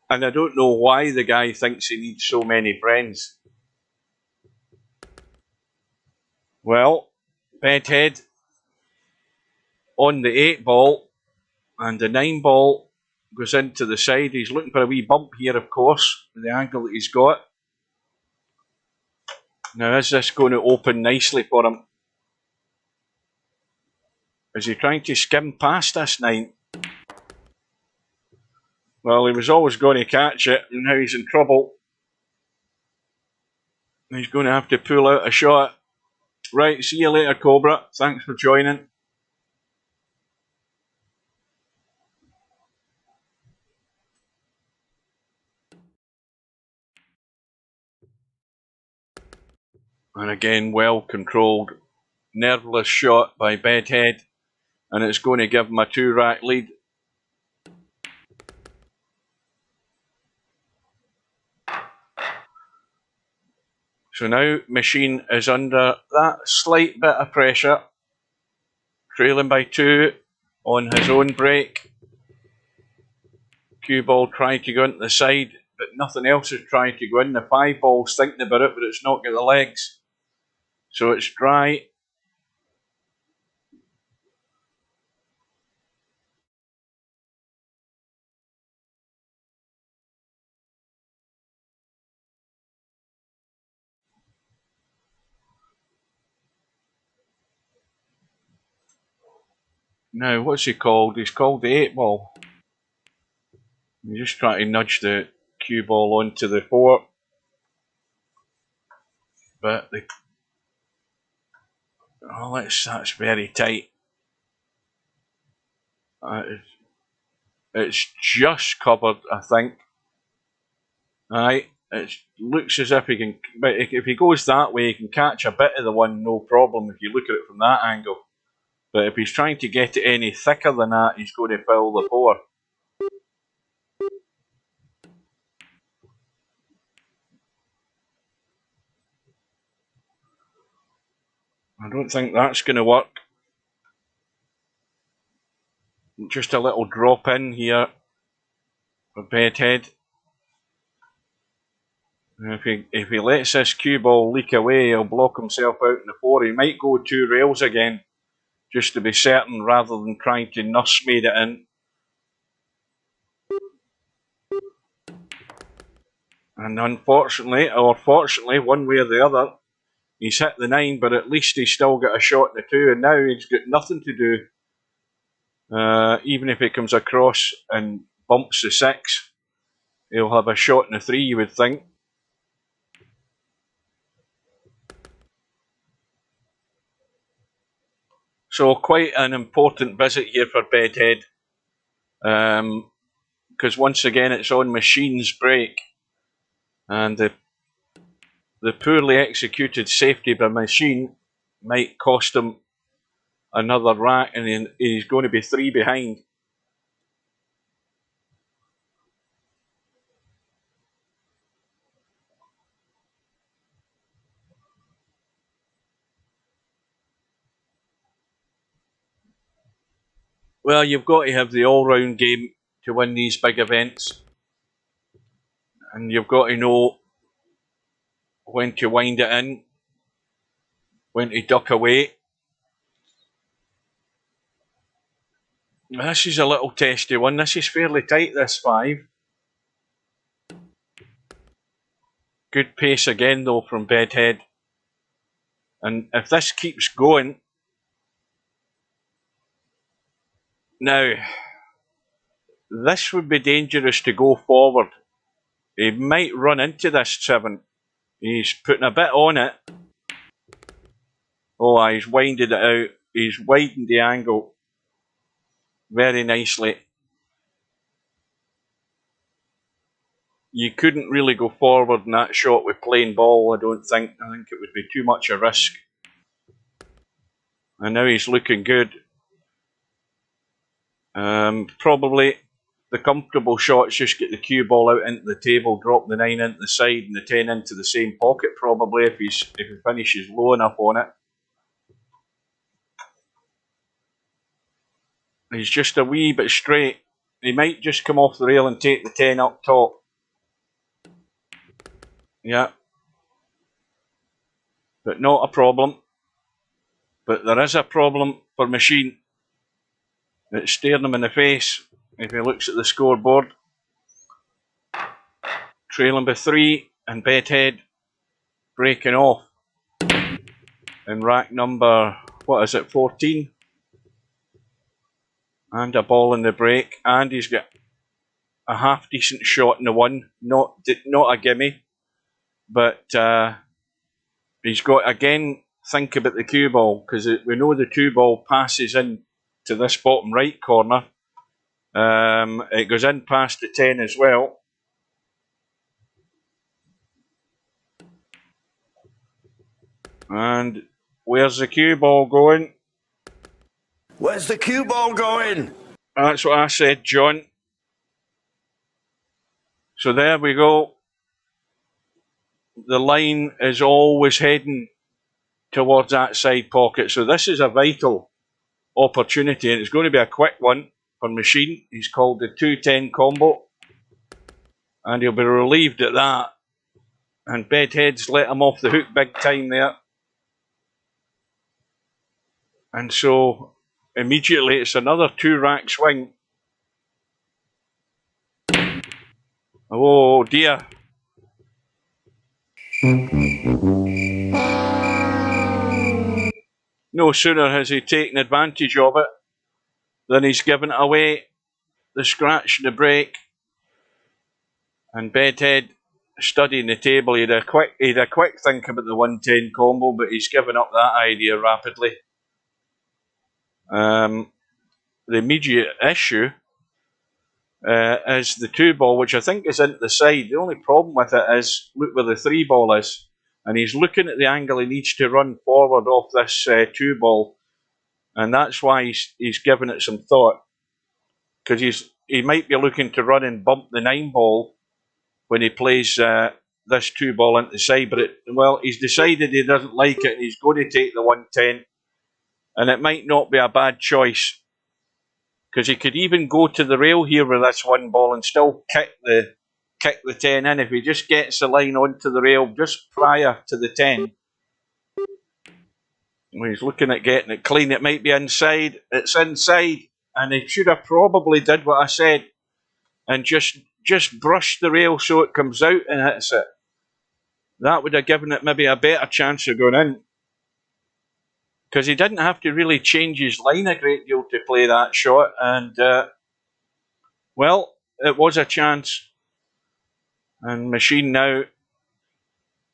S5: And I don't know why the guy thinks he needs so many friends. Well, Bedhead on the 8 ball, and the 9 ball goes into the side. He's looking for a wee bump here, of course, with the angle that he's got. Now, is this going to open nicely for him? Is he trying to skim past this 9? Well, he was always going to catch it, and now he's in trouble. He's going to have to pull out a shot. Right, see you later, Cobra. Thanks for joining. And again, well controlled, nerveless shot by Bedhead, and it's going to give him a 2-rack lead. So now Machine is under that slight bit of pressure, trailing by 2 on his own break. Cue ball trying to go into the side, but nothing else is trying to go in. The 5 ball's thinking about it, but it's not got the legs. So it's dry. Now, what's he called? He's called the 8 ball. He's just trying to nudge the cue ball onto the 4. But that's very tight. It's just covered, I think. Aye, it looks as if he can, but if he goes that way, he can catch a bit of the one, no problem, if you look at it from that angle. But if he's trying to get it any thicker than that, he's going to foul the 4. I don't think that's going to work. Just a little drop in here for Bedhead. If he lets this cue ball leak away, he'll block himself out in the 4. He might go 2 rails again, just to be certain, rather than trying to nursemaid it in. And unfortunately, or fortunately, one way or the other, he's hit the 9, but at least he's still got a shot in the 2, and now he's got nothing to do. Even if he comes across and bumps the 6, he'll have a shot in the 3, you would think. So quite an important visit here for Bedhead, because once again it's on Machine's break, and the poorly executed safety by Machine might cost him another rack, and he's going to be 3 behind. Well, you've got to have the all-round game to win these big events, and you've got to know when to wind it in, when to duck away. This is a little testy one. This is fairly tight, this 5. Good pace again, though, from Bedhead. And if this keeps going, now, this would be dangerous to go forward. He might run into this 7. He's putting a bit on it. Oh, he's winded it out. He's widened the angle very nicely. You couldn't really go forward in that shot with plain ball, I don't think. I think it would be too much a risk. And now he's looking good. Probably the comfortable shots, just get the cue ball out into the table, drop the 9 into the side and the 10 into the same pocket probably if he finishes low enough on it. He's just a wee bit straight. He might just come off the rail and take the 10 up top. Yeah. But not a problem. But there is a problem for Machine. It's staring him in the face if he looks at the scoreboard. Trailing by 3 and BEDHEAD breaking off. In rack number, what is it, 14? And a ball in the break. And he's got a half decent shot in the 1. Not a gimme. But he's got, again, think about the cue ball, because we know the 2 ball passes in to this bottom right corner. It goes in past the 10 as well. And where's the cue ball going?
S3: Where's the cue ball going?
S5: That's what I said, John. So there we go. The line is always heading towards that side pocket. So this is a vital opportunity, and it's going to be a quick one for Machine. He's called the 2-10 combo, and he'll be relieved at that. And BEDHEAD's let him off the hook big time there. And so immediately it's another 2-rack swing. Oh dear. No sooner has he taken advantage of it than he's given it away. The scratch and the break. And BEDHEAD studying the table. He had a quick think about the 110 combo, but he's given up that idea rapidly. The immediate issue is the 2 ball, which I think is into the side. The only problem with it is, look where the 3 ball is. And he's looking at the angle he needs to run forward off this 2 ball. And that's why he's given it some thought. Because he might be looking to run and bump the 9 ball when he plays this 2 ball into the side. But he's decided he doesn't like it and he's going to take the 110. And it might not be a bad choice. Because he could even go to the rail here with this 1 ball and still kick the 10 in if he just gets the line onto the rail just prior to the 10. He's looking at getting it clean. It might be inside. It's inside. And he should have probably did what I said and just brushed the rail so it comes out and hits it. That would have given it maybe a better chance of going in. Because he didn't have to really change his line a great deal to play that shot. And, well, it was a chance. And Machine now,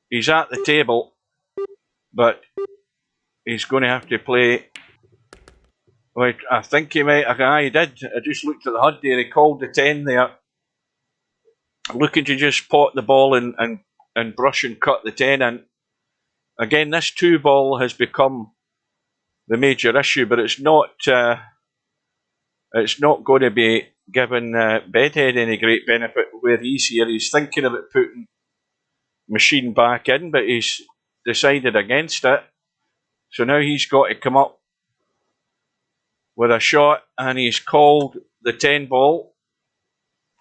S5: he's at the table, but he's going to have to play. Wait, I think he might. He did. I just looked at the HUD there. He called the 10 there, looking to just pot the ball and brush and cut the 10 in. Again, this 2 ball has become the major issue, but it's not going to be giving BEDHEAD any great benefit where he's here. He's thinking about putting Machine back in, but he's decided against it. So now he's got to come up with a shot, and he's called the 10 ball.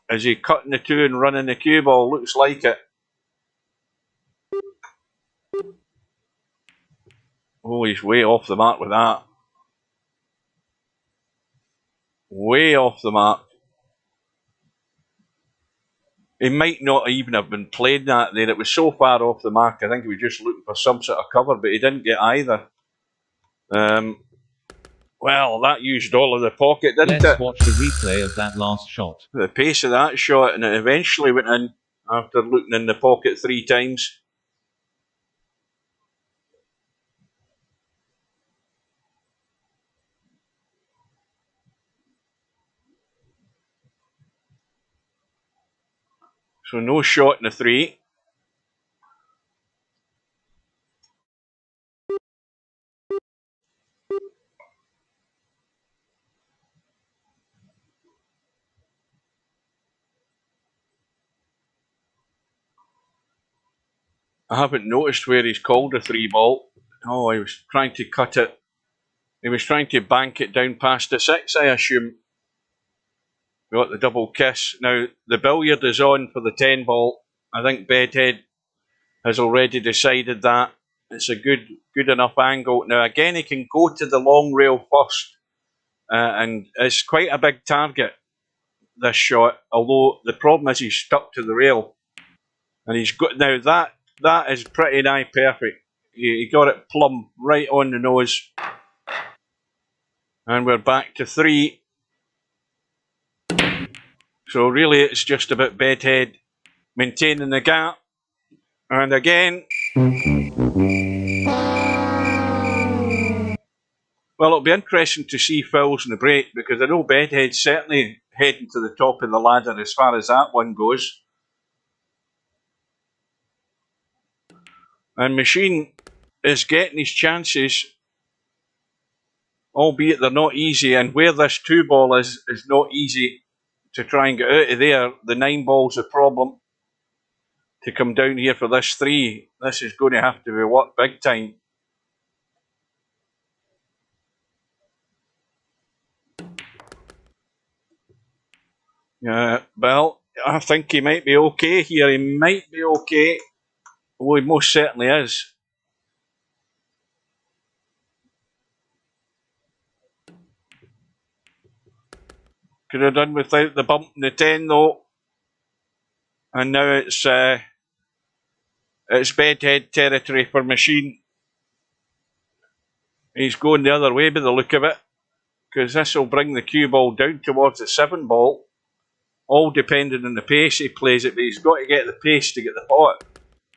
S5: Is he cutting the 2 and running the cue ball? Looks like it. Oh, he's way off the mark with that. Way off the mark. He might not even have been playing that there. It was so far off the mark. I think he was just looking for some sort of cover, but he didn't get either. Well, that used all of the pocket, didn't it?
S4: Let's watch the replay of that last shot.
S5: The pace of that shot, and it eventually went in after looking in the pocket 3 times. So no shot in the 3. I haven't noticed where he's called a 3 ball. Oh, he was trying to cut it. He was trying to bank it down past the 6, I assume. Got the double kiss. Now, the billiard is on for the 10 ball. I think Bedhead has already decided that. It's a good enough angle. Now, again, he can go to the long rail first. And it's quite a big target, this shot. Although, the problem is he's stuck to the rail. And he's got... Now, that is pretty nigh perfect. He got it plumb right on the nose. And we're back to 3. So really it's just about Bedhead maintaining the gap. And again... Well, it'll be interesting to see fouls in the break, because I know Bedhead's certainly heading to the top of the ladder as far as that one goes. And Machine is getting his chances, albeit they're not easy. And where this 2 ball is not easy to try and get out of there. The 9 ball's a problem to come down here for this 3. This is going to have to be worked big time. Well, I think he might be okay here. He might be okay. Well, he most certainly is. Could have done without the bump in the 10 though. And now it's Bedhead territory for Machine. He's going the other way by the look of it, because this will bring the cue ball down towards the 7 ball. All depending on the pace he plays it, but he's got to get the pace to get the pot.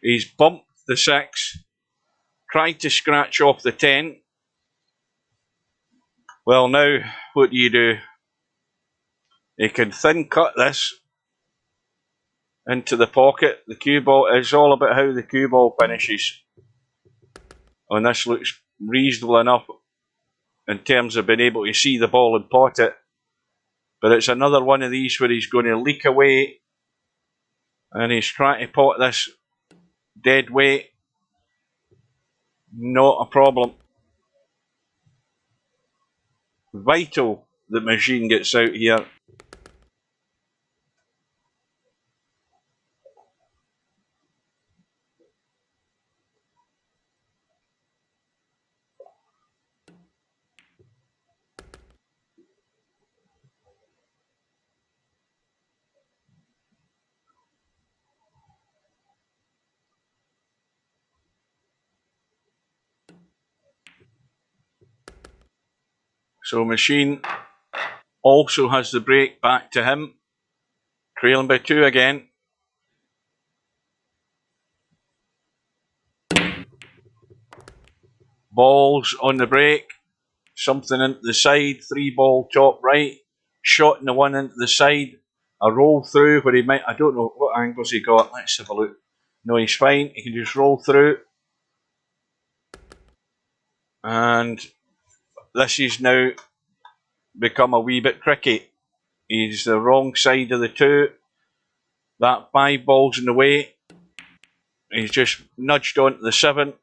S5: He's bumped the 6, tried to scratch off the 10. Well, now what do you do? He can thin cut this into the pocket. The cue ball is all about how the cue ball finishes. And this looks reasonable enough in terms of being able to see the ball and pot it. But it's another one of these where he's going to leak away and he's trying to pot this dead weight. Not a problem. Vital that Machine gets out here. So Machine also has the break back to him. Trailing by 2 again. Balls on the break. Something into the side. 3 ball top right. Shot in the one into the side. A roll through where he might... I don't know what angles he got. Let's have a look. No, he's fine. He can just roll through. And this is now become a wee bit tricky. He's the wrong side of the 2. That 5 ball's in the way. He's just nudged onto the 7.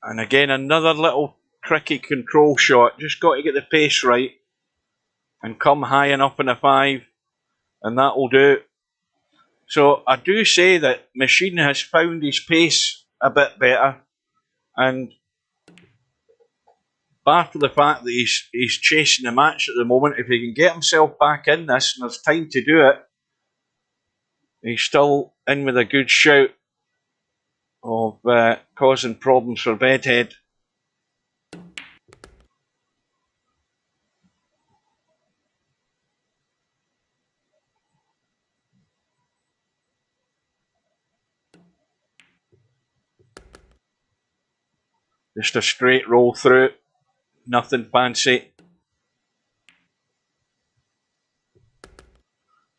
S5: And again, another little tricky control shot. Just got to get the pace right and come high enough in a 5, and that will do. So I do say that Machine has found his pace a bit better, and bar for the fact that he's chasing the match at the moment, if he can get himself back in this and there's time to do it, he's still in with a good shout of causing problems for Bedhead. Just a straight roll through, nothing fancy.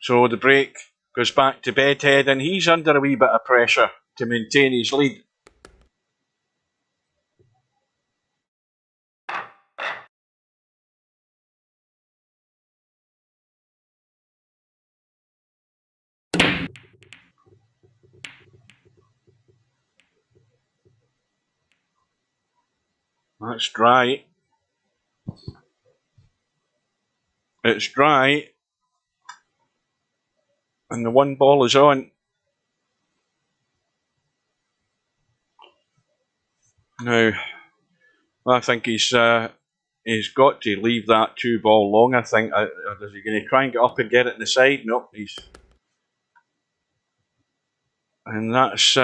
S5: So the break goes back to Bedhead, and he's under a wee bit of pressure to maintain his lead. That's dry. It's dry. And the one ball is on. Now, I think he's got to leave that 2 ball long, I think. Is he going to try and get up and get it in the side? Nope. And that's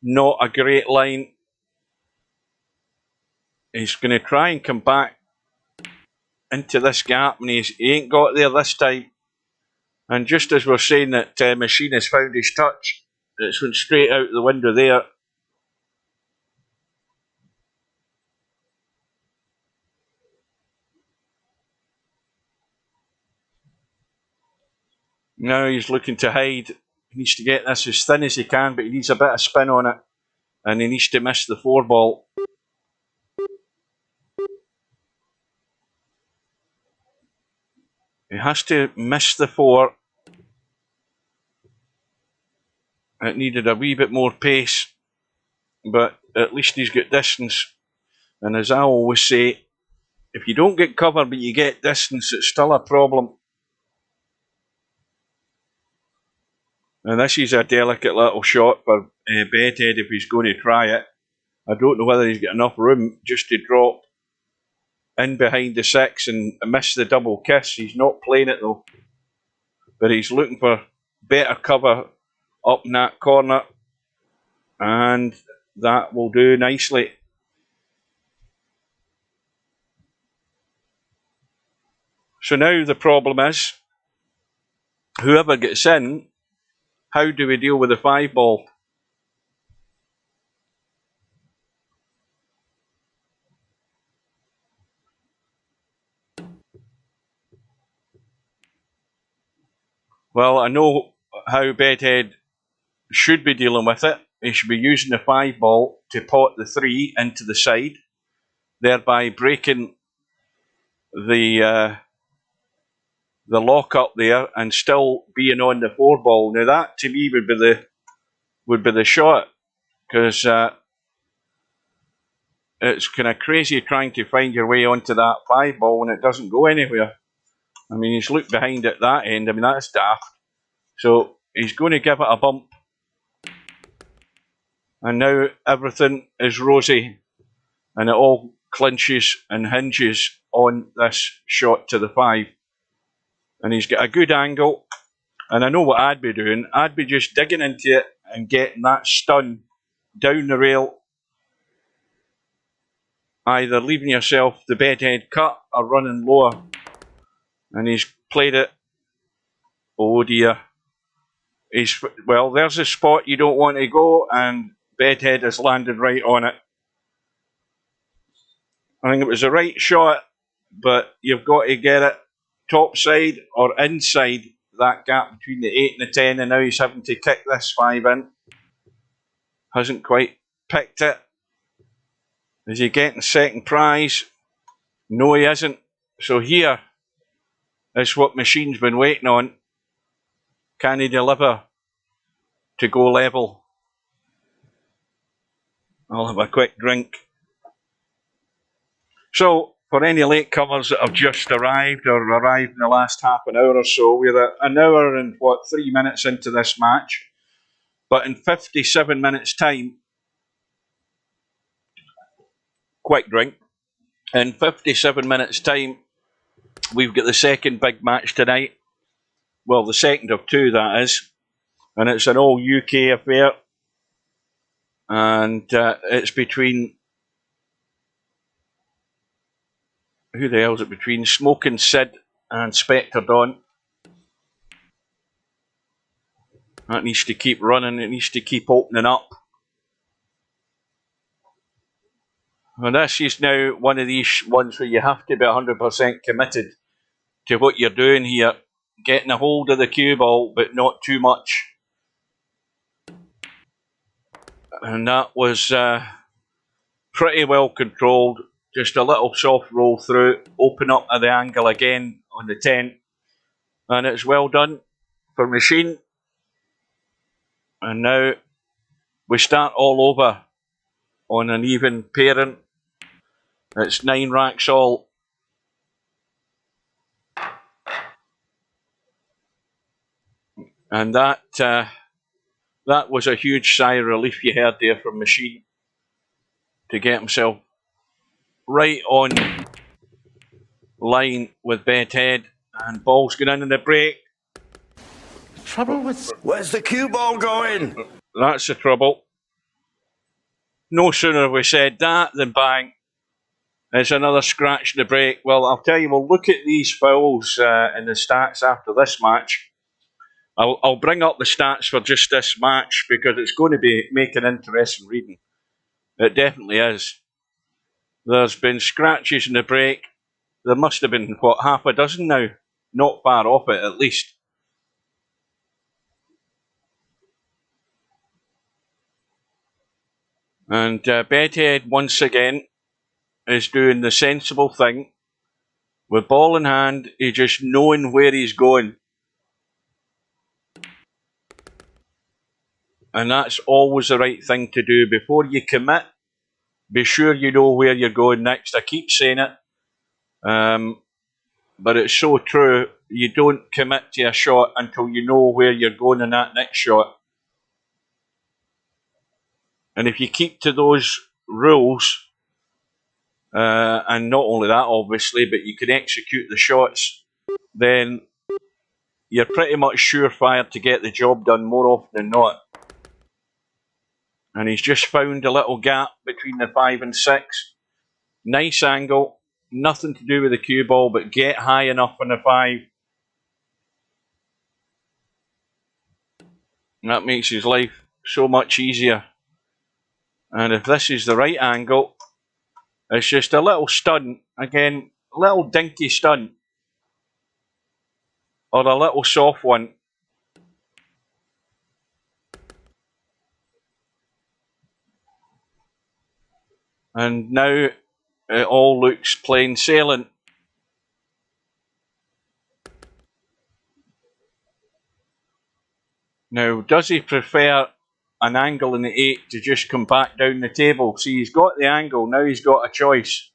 S5: not a great line. He's going to try and come back into this gap, and he ain't got there this time. And just as we're saying that Machine has found his touch, it's went straight out the window there. Now he's looking to hide. He needs to get this as thin as he can, but he needs a bit of spin on it. And he needs to miss the 4 ball. He has to miss the 4. It needed a wee bit more pace, but at least he's got distance. And as I always say, if you don't get cover but you get distance, it's still a problem. And this is a delicate little shot for Bedhead if he's going to try it. I don't know whether he's got enough room just to drop in behind the 6 and miss the double kiss. He's not playing it though, but he's looking for better cover up in that corner, and that will do nicely. So now the problem is, whoever gets in, how do we deal with the 5 ball? Well, I know how Bedhead should be dealing with it. He should be using the 5 ball to pot the 3 into the side, thereby breaking the lock up there and still being on the 4 ball. Now that to me would be the shot, because it's kind of crazy trying to find your way onto that 5 ball when it doesn't go anywhere. I mean, he's looked behind at that end. I mean, that's daft. So he's going to give it a bump. And now everything is rosy. And it all clinches and hinges on this shot to the 5. And he's got a good angle. And I know what I'd be doing. I'd be just digging into it and getting that stun down the rail. Either leaving yourself the Bedhead cut or running lower. And he's played it. Oh dear. Well, there's a spot you don't want to go, and Bedhead has landed right on it. I think it was the right shot, but you've got to get it top side or inside that gap between the 8 and the 10, and now he's having to kick this 5 in. Hasn't quite picked it. Is he getting second prize? No, he isn't. So here is what Machine's been waiting on. Can he deliver to go level? I'll have a quick drink. So, for any latecomers that have just arrived or arrived in the last half an hour or so, we're an hour and 3 minutes into this match. But in 57 minutes' time, quick drink. In 57 minutes' time, we've got the second big match tonight. Well, the second of 2, that is. And it's an all UK affair. And it's between... Who the hell is it between? SMOKIN, Sid and SPECTREDAWN. That needs to keep running. It needs to keep opening up. And this is now one of these ones where you have to be 100% committed to what you're doing here. getting a hold of the cue ball, but not too much. And that was pretty well controlled. Just a little soft roll through, open up at the angle again on the 10. And it's well done for Machine. And now we start all over on an even pairing. It's 9 racks all. And that was a huge sigh of relief you heard there from Machine to get himself right on line with BEDHEAD. And ball's going in the break.
S3: Trouble with... Where's the cue ball going?
S5: That's the trouble. No sooner have we said that than bang, it's another scratch in the break. Well, I'll tell you, we'll look at these fouls in the stats after this match. I'll bring up the stats for just this match because it's going to be making interesting reading. It definitely is. There's been scratches in the break. There must have been, what, half a dozen now? Not far off it, at least. And BEDHEAD, once again, is doing the sensible thing. With ball in hand, he's just knowing where he's going. And that's always the right thing to do. Before you commit, be sure you know where you're going next. I keep saying it. But it's so true. You don't commit to a shot until you know where you're going in that next shot. And if you keep to those rules, and not only that, obviously, but you can execute the shots, then you're pretty much surefire to get the job done more often than not. And he's just found a little gap between the 5 and 6. Nice angle, nothing to do with the cue ball, but get high enough on the 5. And that makes his life so much easier. And if this is the right angle, it's just a little stunt. Again, a little dinky stunt. Or a little soft one. And now it all looks plain sailing. Now, does he prefer an angle in the 8 to just come back down the table? See, he's got the angle, now he's got a choice.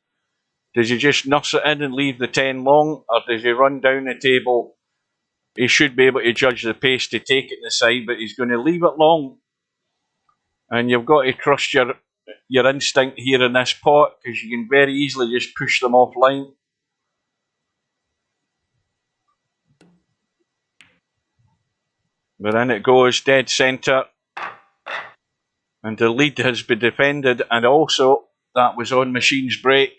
S5: Does he just nurse it in and leave the 10 long, or does he run down the table? He should be able to judge the pace to take it in the side, but he's going to leave it long. And you've got to trust your instinct here in this pot, because you can very easily just push them offline. But in it goes, dead centre. And the lead has been defended, and also that was on Machine's break.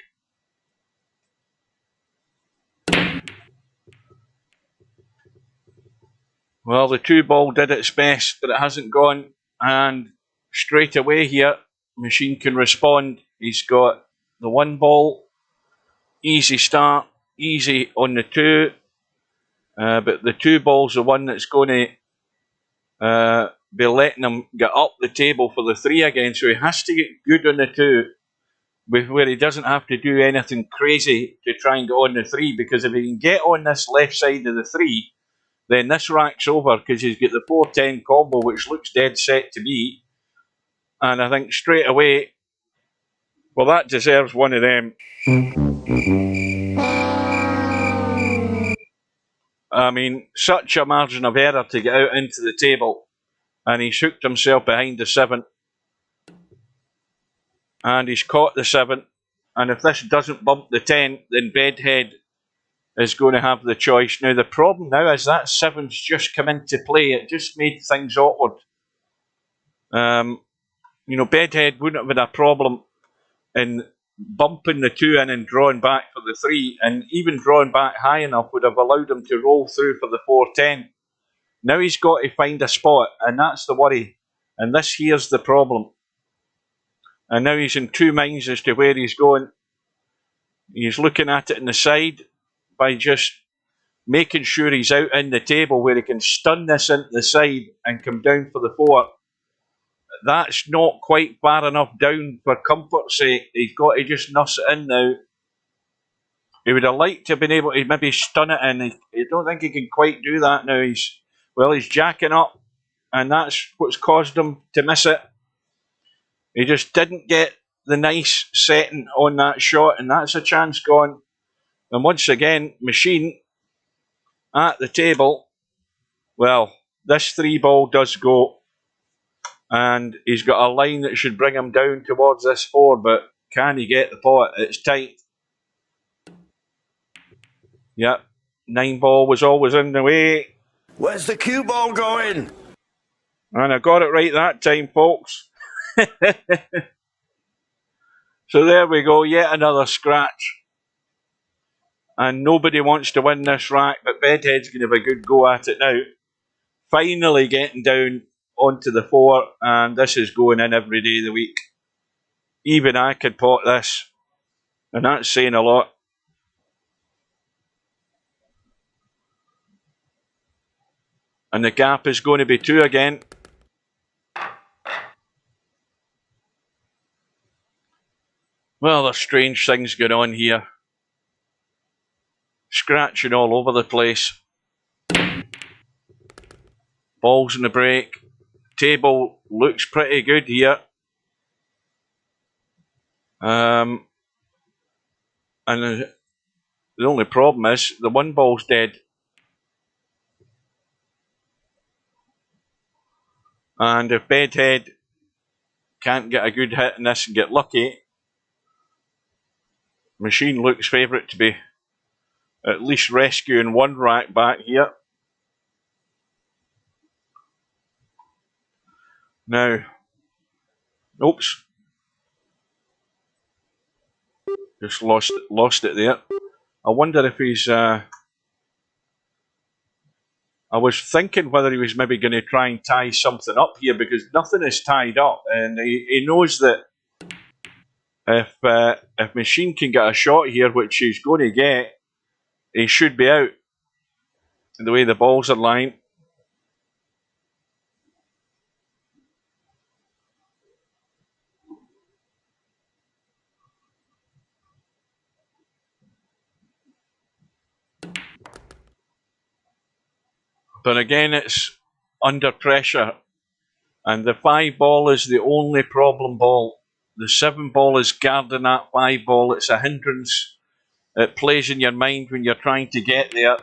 S5: Well, the 2 ball did its best, but it hasn't gone. And straight away here, Machine can respond. He's got the 1 ball, easy start, easy on the 2. But the 2 ball's the one that's going to be letting him get up the table for the 3 again. So he has to get good on the 2, where he doesn't have to do anything crazy to try and get on the 3. Because if he can get on this left side of the 3, then this rack's over, because he's got the 4-10 combo, which looks dead set to me. And I think straight away, well, that deserves one of them. I mean, such a margin of error to get out into the table. And he's hooked himself behind the 7. And he's caught the 7. And if this doesn't bump the 10, then BEDHEAD is going to have the choice. Now, the problem now is that 7's just come into play. It just made things awkward. You know, BEDHEAD wouldn't have had a problem in bumping the 2 in and drawing back for the 3, and even drawing back high enough would have allowed him to roll through for the 4-10. Now he's got to find a spot, and that's the worry. And this here's the problem. And now he's in 2 minds as to where he's going. He's looking at it in the side by just making sure he's out in the table where he can stun this into the side and come down for the 4. That's not quite far enough down for comfort's sake. He's got to just nurse it in now. He would have liked to have been able to maybe stun it in. I don't think he can quite do that now. He's jacking up, and that's what's caused him to miss it. He just didn't get the nice setting on that shot, and that's a chance gone. And once again, Machine at the table. Well, this 3-ball does go, and he's got a line that should bring him down towards this 4, but can he get the pot? It's tight. Yep, 9-ball was always in the way.
S3: Where's the cue ball going?
S5: And I got it right that time, folks. So there we go, yet another scratch. And nobody wants to win this rack, but Bedhead's going to have a good go at it now. Finally getting down onto the 4, and this is going in every day of the week. Even I could pot this, and that's saying a lot. And the gap is going to be 2 again. Well, there's strange things going on here. Scratching all over the place. Balls in the break. Table looks pretty good here. And the only problem is the 1-ball's dead. And if Bedhead can't get a good hit in this and get lucky, Machine looks favourite to be at least rescuing 1 rack back here. Now, oops, just lost it there. I wonder if he's. I was thinking whether he was maybe going to try and tie something up here, because nothing is tied up, and he knows that if Machine can get a shot here, which he's going to get, he should be out. The way the balls are lying. But again, it's under pressure. And the 5-ball is the only problem ball. The 7-ball is guarding that 5-ball. It's a hindrance. It plays in your mind when you're trying to get there.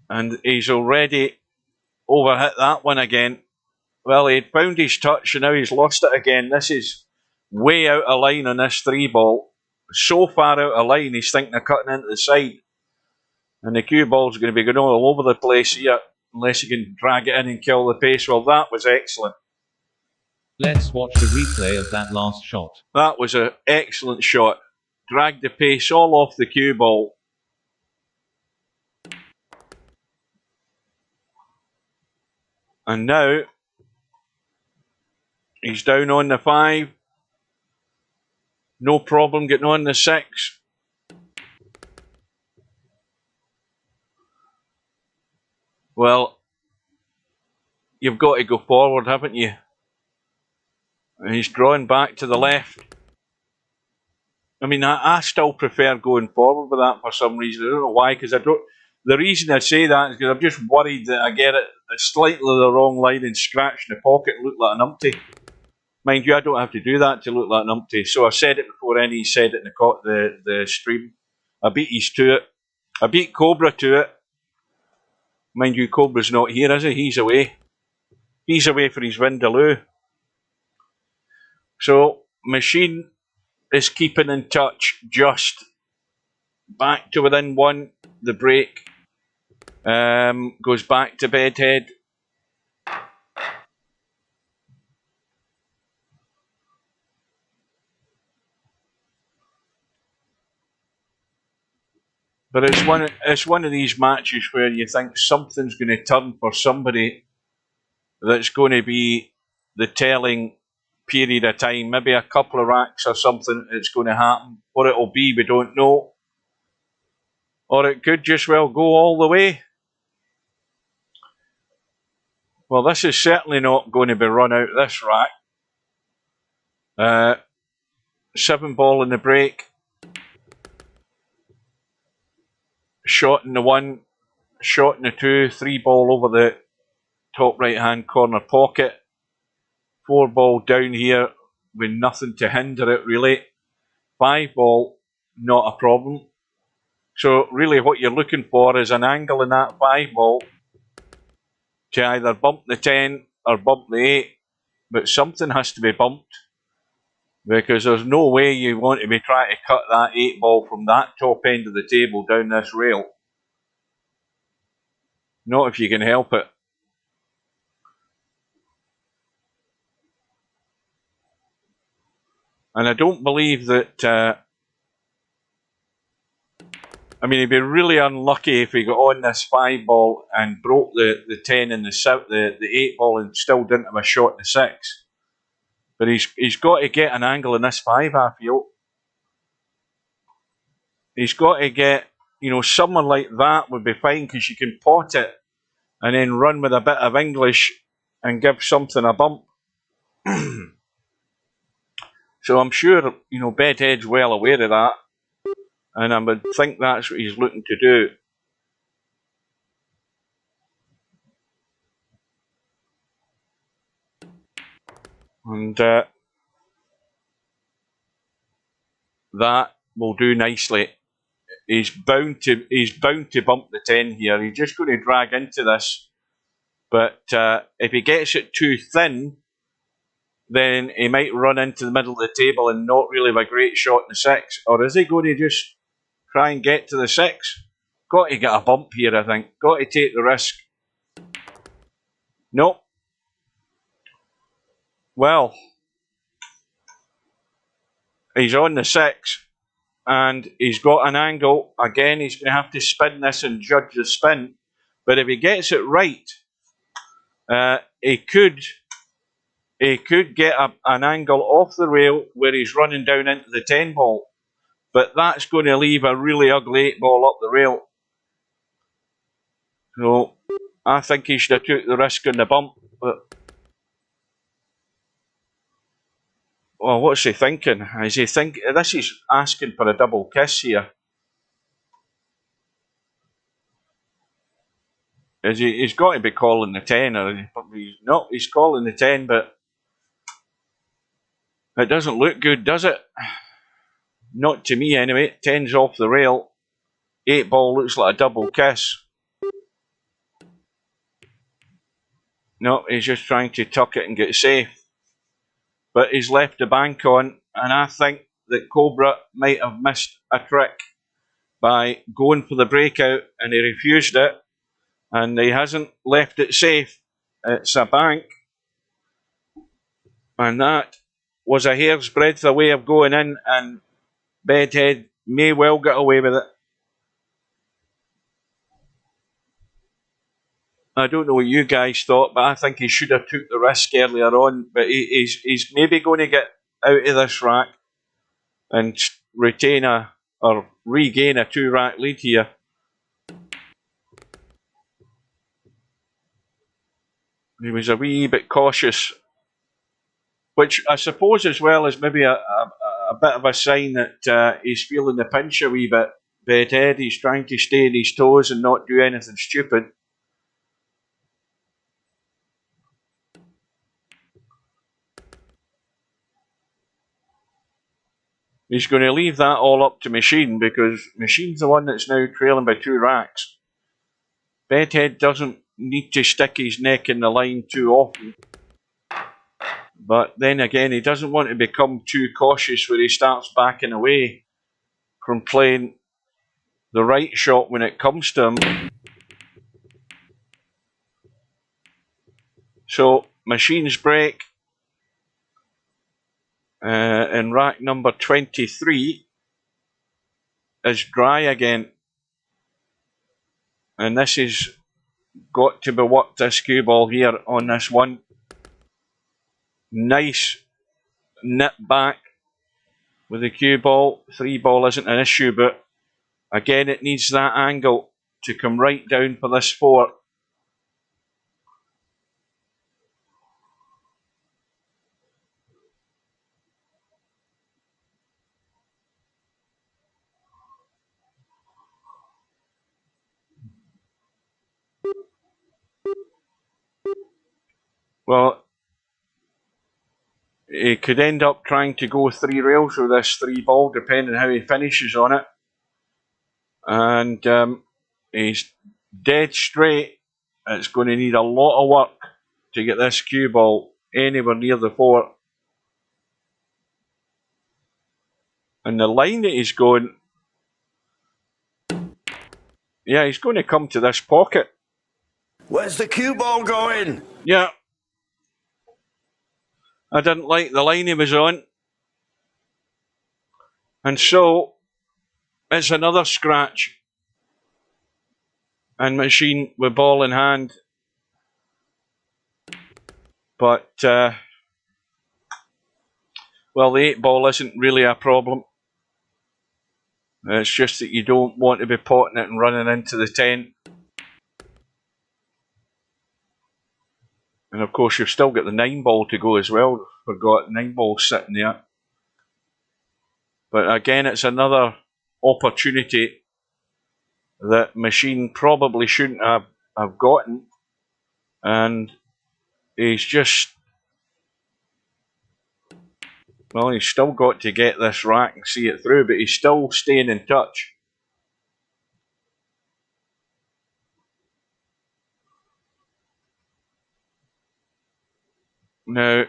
S5: And he's already overhit that one again. Well, he'd found his touch and now he's lost it again. This is way out of line on this 3-ball. So far out of line, he's thinking of cutting into the side. And the cue ball's going to be going all over the place here, unless he can drag it in and kill the pace. Well, that was excellent.
S4: Let's watch the replay of that last shot.
S5: That was an excellent shot. Dragged the pace all off the cue ball. And now, he's down on the 5. No problem getting on the 6. Well, you've got to go forward, haven't you? And he's drawing back to the left. I mean, I still prefer going forward with that for some reason. I don't know why, because the reason I say that is because I'm just worried that I get it slightly the wrong line and scratch in the pocket and look like an umpty. Mind you, I don't have to do that to look like an umpty. So I said it before any said it in the stream. I beat his to it. I beat Cobra to it. Mind you, Cobra's not here, is he? He's away. He's away for his Vindaloo. So, Machine is keeping in touch, just back to within 1. The break goes back to Bedhead. But it's one of these matches where you think something's going to turn for somebody that's going to be the telling period of time. Maybe a couple of racks or something it's going to happen. What it'll be, we don't know. or it could just well go all the way. Well, this is certainly not going to be run out of this rack. 7 ball in the break. Shot in the 1, shot in the 2, 3 ball over the top right hand corner pocket. 4 ball down here with nothing to hinder it really. 5 ball, not a problem. So really what you're looking for is an angle in that 5 ball to either bump the 10 or bump the 8, but something has to be bumped, because there's no way you want to be trying to cut that 8 ball from that top end of the table down this rail. Not if you can help it. And I don't believe that, I mean, he'd be really unlucky if he got on this 5 ball and broke the 10 and the 8 ball and still didn't have a shot in the 6. But he's got to get an angle in this 5, I feel. He's got to get, you know, someone like that would be fine, because you can pot it and then run with a bit of English and give something a bump. So I'm sure, you know, Bedhead's well aware of that, and I would think that's what he's looking to do. And that will do nicely. He's bound to bump the 10 here. He's just going to drag into this, but if he gets it too thin, then he might run into the middle of the table and not really have a great shot in the 6. Or is he going to just try and get to the 6? Got to get a bump here, I think. Got to take the risk. Nope. Well, he's on the 6, and he's got an angle. Again, he's going to have to spin this and judge the spin. But if he gets it right, he could get an angle off the rail where he's running down into the 10 ball. But that's going to leave a really ugly 8 ball up the rail. So I think he should have took the risk on the bump. But, well, what's he thinking? Is he think this is asking for a double kiss here? He's got to be calling the 10, or he's calling the 10, but it doesn't look good, does it? Not to me anyway. 10's off the rail. 8 ball looks like a double kiss. No, he's just trying to tuck it and get safe. But he's left the bank on, and I think that Cobra might have missed a trick by going for the breakout, and he refused it, and he hasn't left it safe. It's a bank, and that was a hair's breadth away of going in, and Bedhead may well get away with it. I don't know what you guys thought, but I think he should have took the risk earlier on. But he's maybe going to get out of this rack and regain a 2-rack lead here. He was a wee bit cautious, which I suppose as well is maybe a bit of a sign that he's feeling the pinch a wee bit. Bedhead, he's trying to stay on his toes and not do anything stupid. He's going to leave that all up to Machine, because Machine's the one that's now trailing by 2 racks. Bedhead doesn't need to stick his neck in the line too often. But then again, he doesn't want to become too cautious where he starts backing away from playing the right shot when it comes to him. So, Machine's break in rack number 23 is dry again. And this has got to be worked, this cue ball here on this one. Nice nip back with the cue ball. 3 ball isn't an issue, but Again, it needs that angle to come right down for this 4. Well, he could end up trying to go 3 rails with this 3 ball, depending how he finishes on it. And he's dead straight. It's going to need a lot of work to get this cue ball anywhere near the 4. And the line that he's going, yeah, he's going to come to this pocket.
S3: Where's the cue ball going?
S5: Yeah. I didn't like the line he was on. And so, it's another scratch. And Machine with ball in hand. But, well, the 8 ball isn't really a problem. It's just that you don't want to be potting it and running into the 10. And of course, you've still got the 9 ball to go as well. Forgot 9 ball sitting there. But again, it's another opportunity that Machine probably shouldn't have gotten. And he's just, well, he's still got to get this rack and see it through, but he's still staying in touch. Now,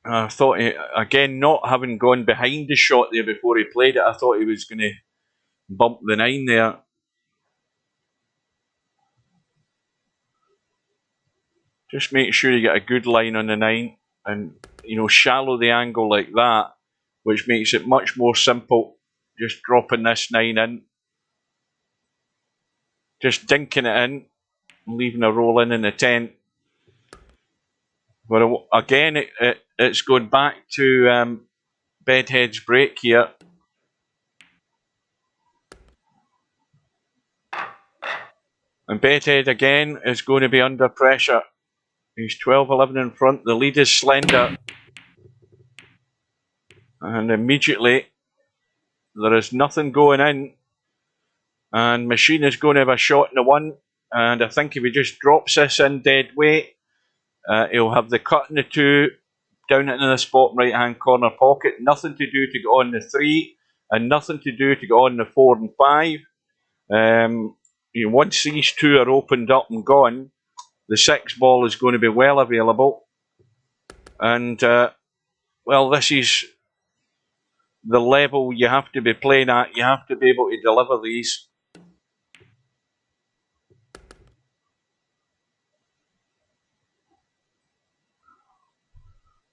S5: I thought, again, not having gone behind the shot there before he played it, I thought he was going to bump the 9 there. Just make sure you get a good line on the 9 and, you know, shallow the angle like that, which makes it much more simple. Just dropping this 9 in. Just dinking it in and leaving a roll in the 10. But again, it's going back to Bedhead's break here. And Bedhead again is going to be under pressure. He's 12-11 in front. The lead is slender. And immediately there is nothing going in. And Machine is going to have a shot in the 1. And I think if he just drops this in dead weight, he'll have the cut in the 2 down into the bottom right hand corner pocket. Nothing to do to go on the 3 and nothing to do to go on the 4 and 5. Once these 2 are opened up and gone, the 6 ball is going to be well available. And well, this is the level you have to be playing at. You have to be able to deliver these.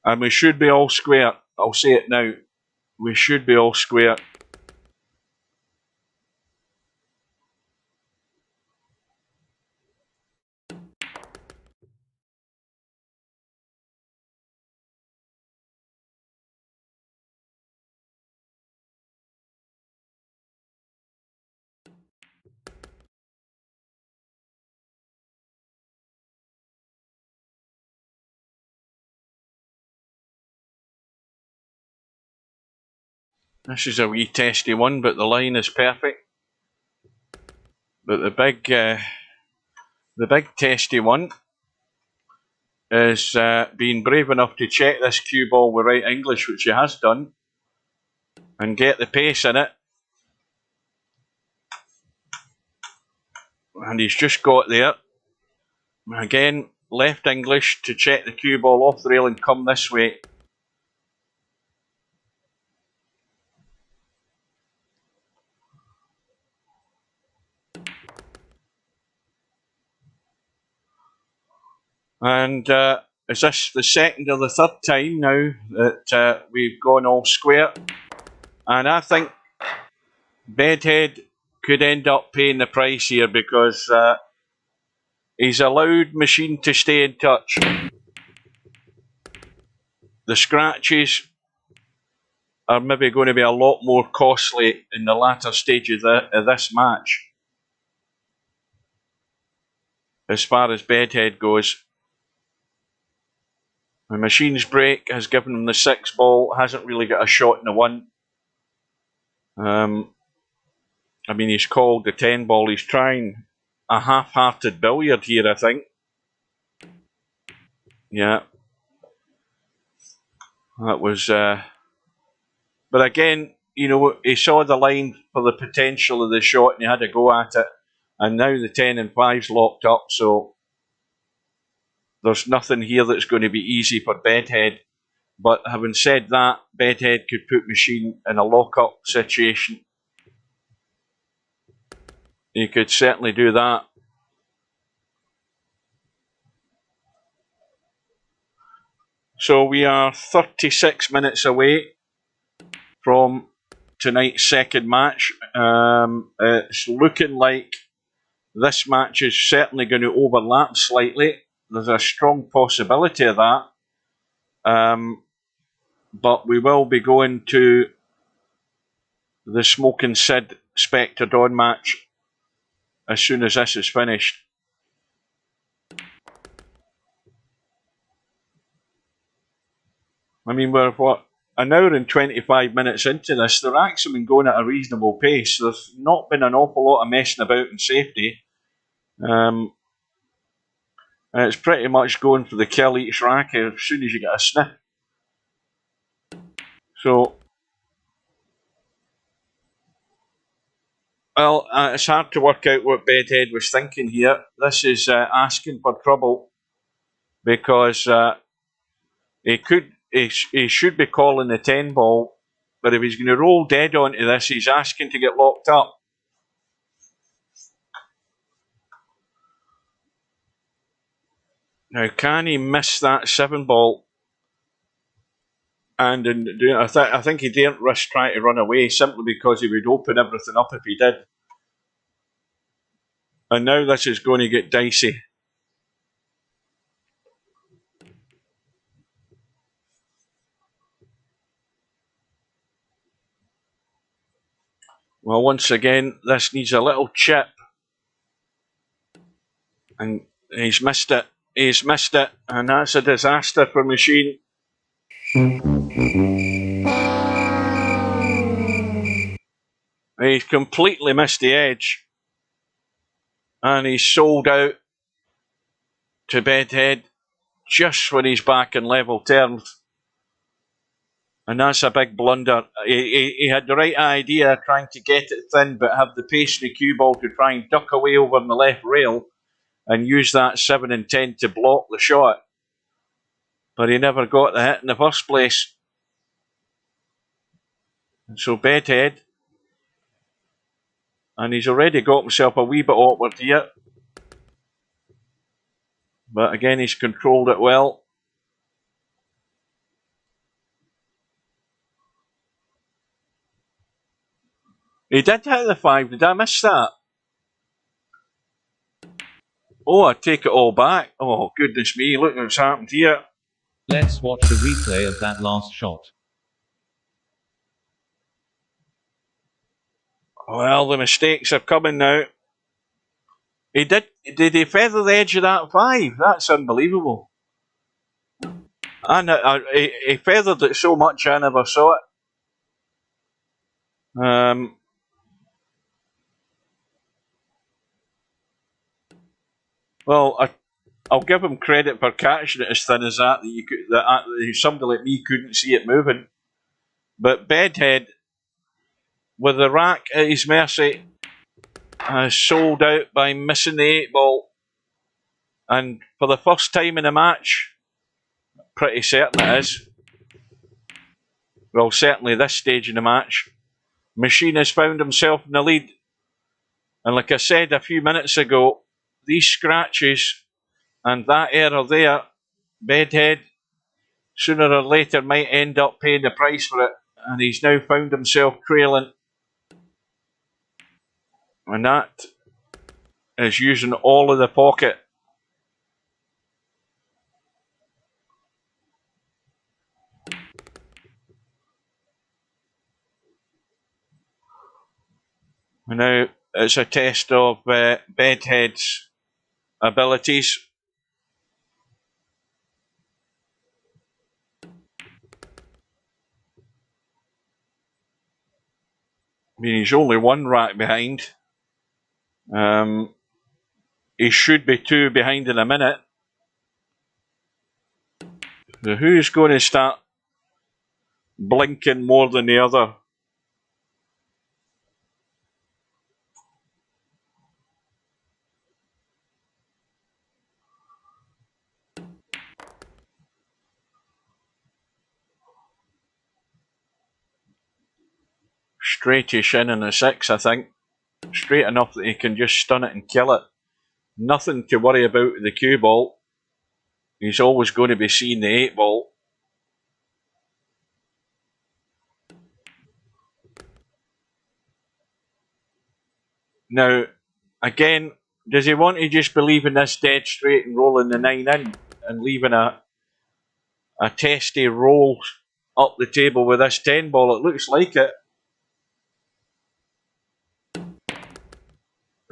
S5: And we should be all square. I'll say it now. We should be all square. This is a wee testy one, but the line is perfect. But the big testy one is being brave enough to check this cue ball with right English, which he has done, and get the pace in it. And he's just got there. Again, left English to check the cue ball off the rail and come this way. And is this the second or the third time now that we've gone all square? And I think Bedhead could end up paying the price here because he's allowed Machine to stay in touch. The scratches are maybe going to be a lot more costly in the latter stage of this match. As far as Bedhead goes. The Machine's break has given him the 6 ball, hasn't really got a shot in the 1. I mean, he's called the 10 ball. He's trying a half-hearted billiard here, I think. Yeah. That was... but again, you know, he saw the line for the potential of the shot and he had to go at it. And now the 10 and 5's locked up, so there's nothing here that's going to be easy for Bedhead. But having said that, Bedhead could put Machine in a lock-up situation. He could certainly do that. So we are 36 minutes away from tonight's second match. It's looking like this match is certainly going to overlap slightly. There's a strong possibility of that. But we will be going to the SMOKIN Sid SPECTREDAWN match as soon as this is finished. I mean, we're what, an hour and 25 minutes into this. They're actually been going at a reasonable pace. There's not been an awful lot of messing about in safety. And it's pretty much going for the kill each rack as soon as you get a sniff. So, well, it's hard to work out what Bedhead was thinking here. This is asking for trouble because he should be calling the 10 ball, but if he's going to roll dead onto this, he's asking to get locked up. Now, can he miss that 7 ball? And I think he didn't risk trying to run away simply because he would open everything up if he did. And now this is going to get dicey. Well, once again, this needs a little chip. And he's missed it. He's missed it. And that's a disaster for Machine. He's completely missed the edge. And he's sold out to Bedhead just when he's back in level terms. And that's a big blunder. He had the right idea trying to get it thin but have the pace in the cue ball to try and duck away over on the left rail and use that 7 and 10 to block the shot. But he never got the hit in the first place. And so Bedhead, and he's already got himself a wee bit awkward here. But again, he's controlled it well. He did hit the 5. Did I miss that? Oh, I take it all back. Oh, goodness me. Look what's happened here.
S4: Let's watch a replay of that last shot.
S5: Well, the mistakes are coming now. Did he feather the edge of that 5? That's unbelievable. And he feathered it so much I never saw it. Well, I'll give him credit for catching it as thin as that. That somebody like me couldn't see it moving. But Bedhead, with the rack at his mercy, has sold out by missing the 8 ball. And for the first time in a match, pretty certain it is. Well, certainly this stage in the match, Machine has found himself in the lead. And like I said a few minutes ago, these scratches and that error there, Bedhead, sooner or later might end up paying the price for it. And he's now found himself trailing. And that is using all of the pocket. And now it's a test of Bedhead's abilities. I mean, he's only one rack behind. He should be two behind in a minute. So who's going to start blinking more than the other? Straightish in a 6, I think. Straight enough that he can just stun it and kill it. Nothing to worry about with the cue ball. He's always going to be seeing the 8 ball. Now, again, does he want to just be leaving this dead straight and rolling the 9 in and leaving a testy roll up the table with this 10 ball? It looks like it.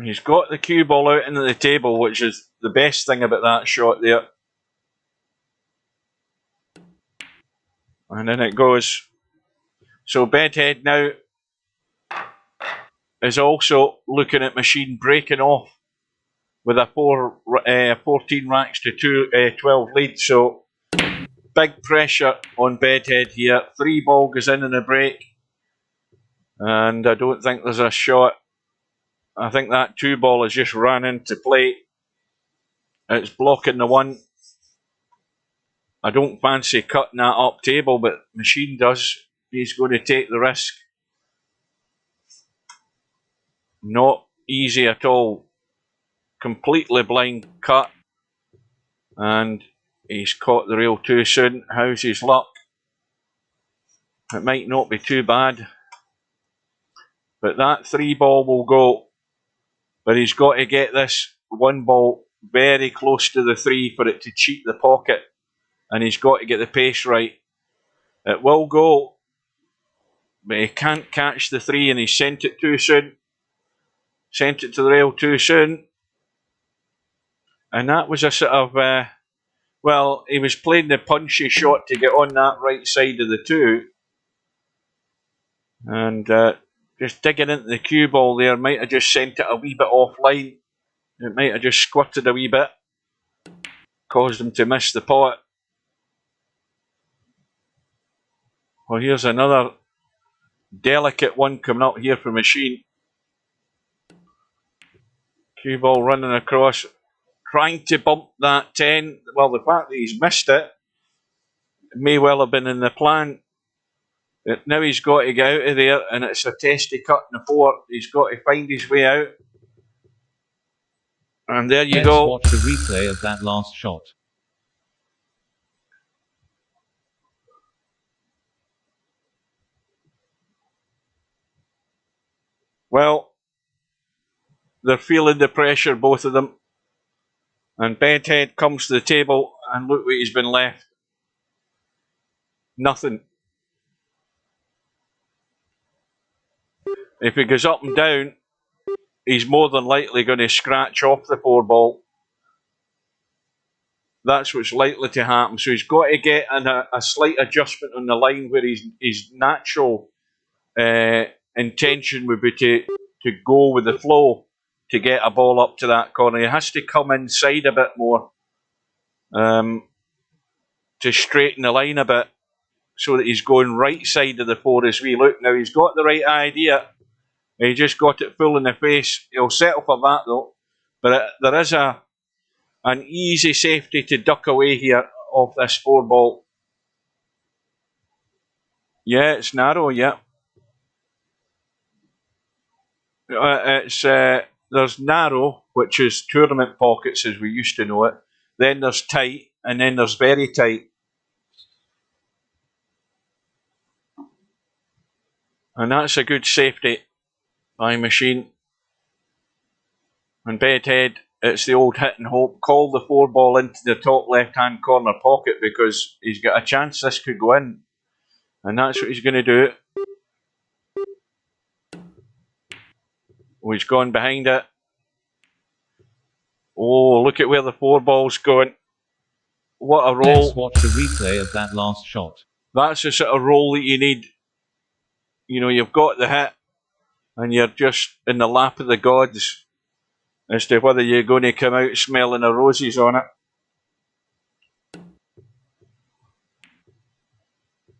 S5: He's got the cue ball out into the table, which is the best thing about that shot there. And then it goes. So Bedhead now is also looking at machine breaking off with a 14 racks to 12 lead. So big pressure on Bedhead here. 3 ball goes in the break. And I don't think there's a shot. I think that 2 ball has just ran into play. It's blocking the 1. I don't fancy cutting that up table, but Machine does. He's going to take the risk. Not easy at all. Completely blind cut. And he's caught the rail too soon. How's his luck? It might not be too bad. But that 3 ball will go. But he's got to get this 1 ball very close to the 3 for it to cheat the pocket. And he's got to get the pace right. It will go. But he can't catch the 3 and he sent it too soon. Sent it to the rail too soon. And that was a sort of, well, he was playing the punchy shot to get on that right side of the 2. And just digging into the cue ball there might have just sent it a wee bit offline. It might have just squirted a wee bit. Caused him to miss the pot. Well, here's another delicate one coming up here for Machine. Cue ball running across. Trying to bump that 10. Well, the fact that he's missed it may well have been in the plan. Now he's got to get out of there, and it's a testy cut in the 4. He's got to find his way out. And there you go.
S4: Let's watch a replay of that last shot.
S5: Well, they're feeling the pressure, both of them. And Bedhead comes to the table, and look what he's been left. Nothing. If he goes up and down, he's more than likely going to scratch off the 4 ball. That's what's likely to happen. So he's got to get a slight adjustment on the line where his natural intention would be to go with the flow to get a ball up to that corner. He has to come inside a bit more to straighten the line a bit so that he's going right side of the 4 as we look. Now he's got the right idea. He just got it full in the face. He'll settle for that though. But there is an easy safety to duck away here off this 4 ball. Yeah, it's narrow, yeah. There's narrow, which is tournament pockets as we used to know it. Then there's tight, and then there's very tight. And that's a good safety by Machine. And Bedhead, it's the old hit and hope. Call the 4 ball into the top left-hand corner pocket because he's got a chance this could go in. And that's what he's going to do. Oh, he's gone behind it. Oh, look at where the 4 ball's going. What a roll.
S4: Let's watch a replay of that last shot.
S5: That's the sort of roll that you need. You know, you've got the hit and you're just in the lap of the gods as to whether you're going to come out smelling the roses on it.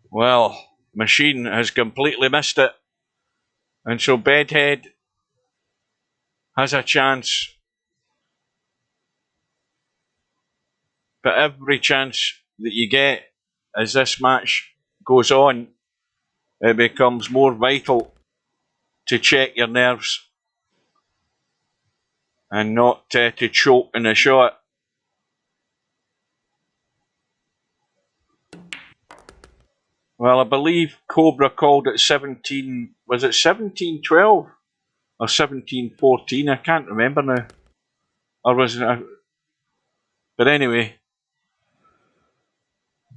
S5: Well, Machine has completely missed it. And so Bedhead has a chance. But every chance that you get as this match goes on, it becomes more vital to check your nerves and not to choke in a shot. Well, I believe Cobra called it 17, was it 17-12 or 17-14? I can't remember now. Or was it? But anyway,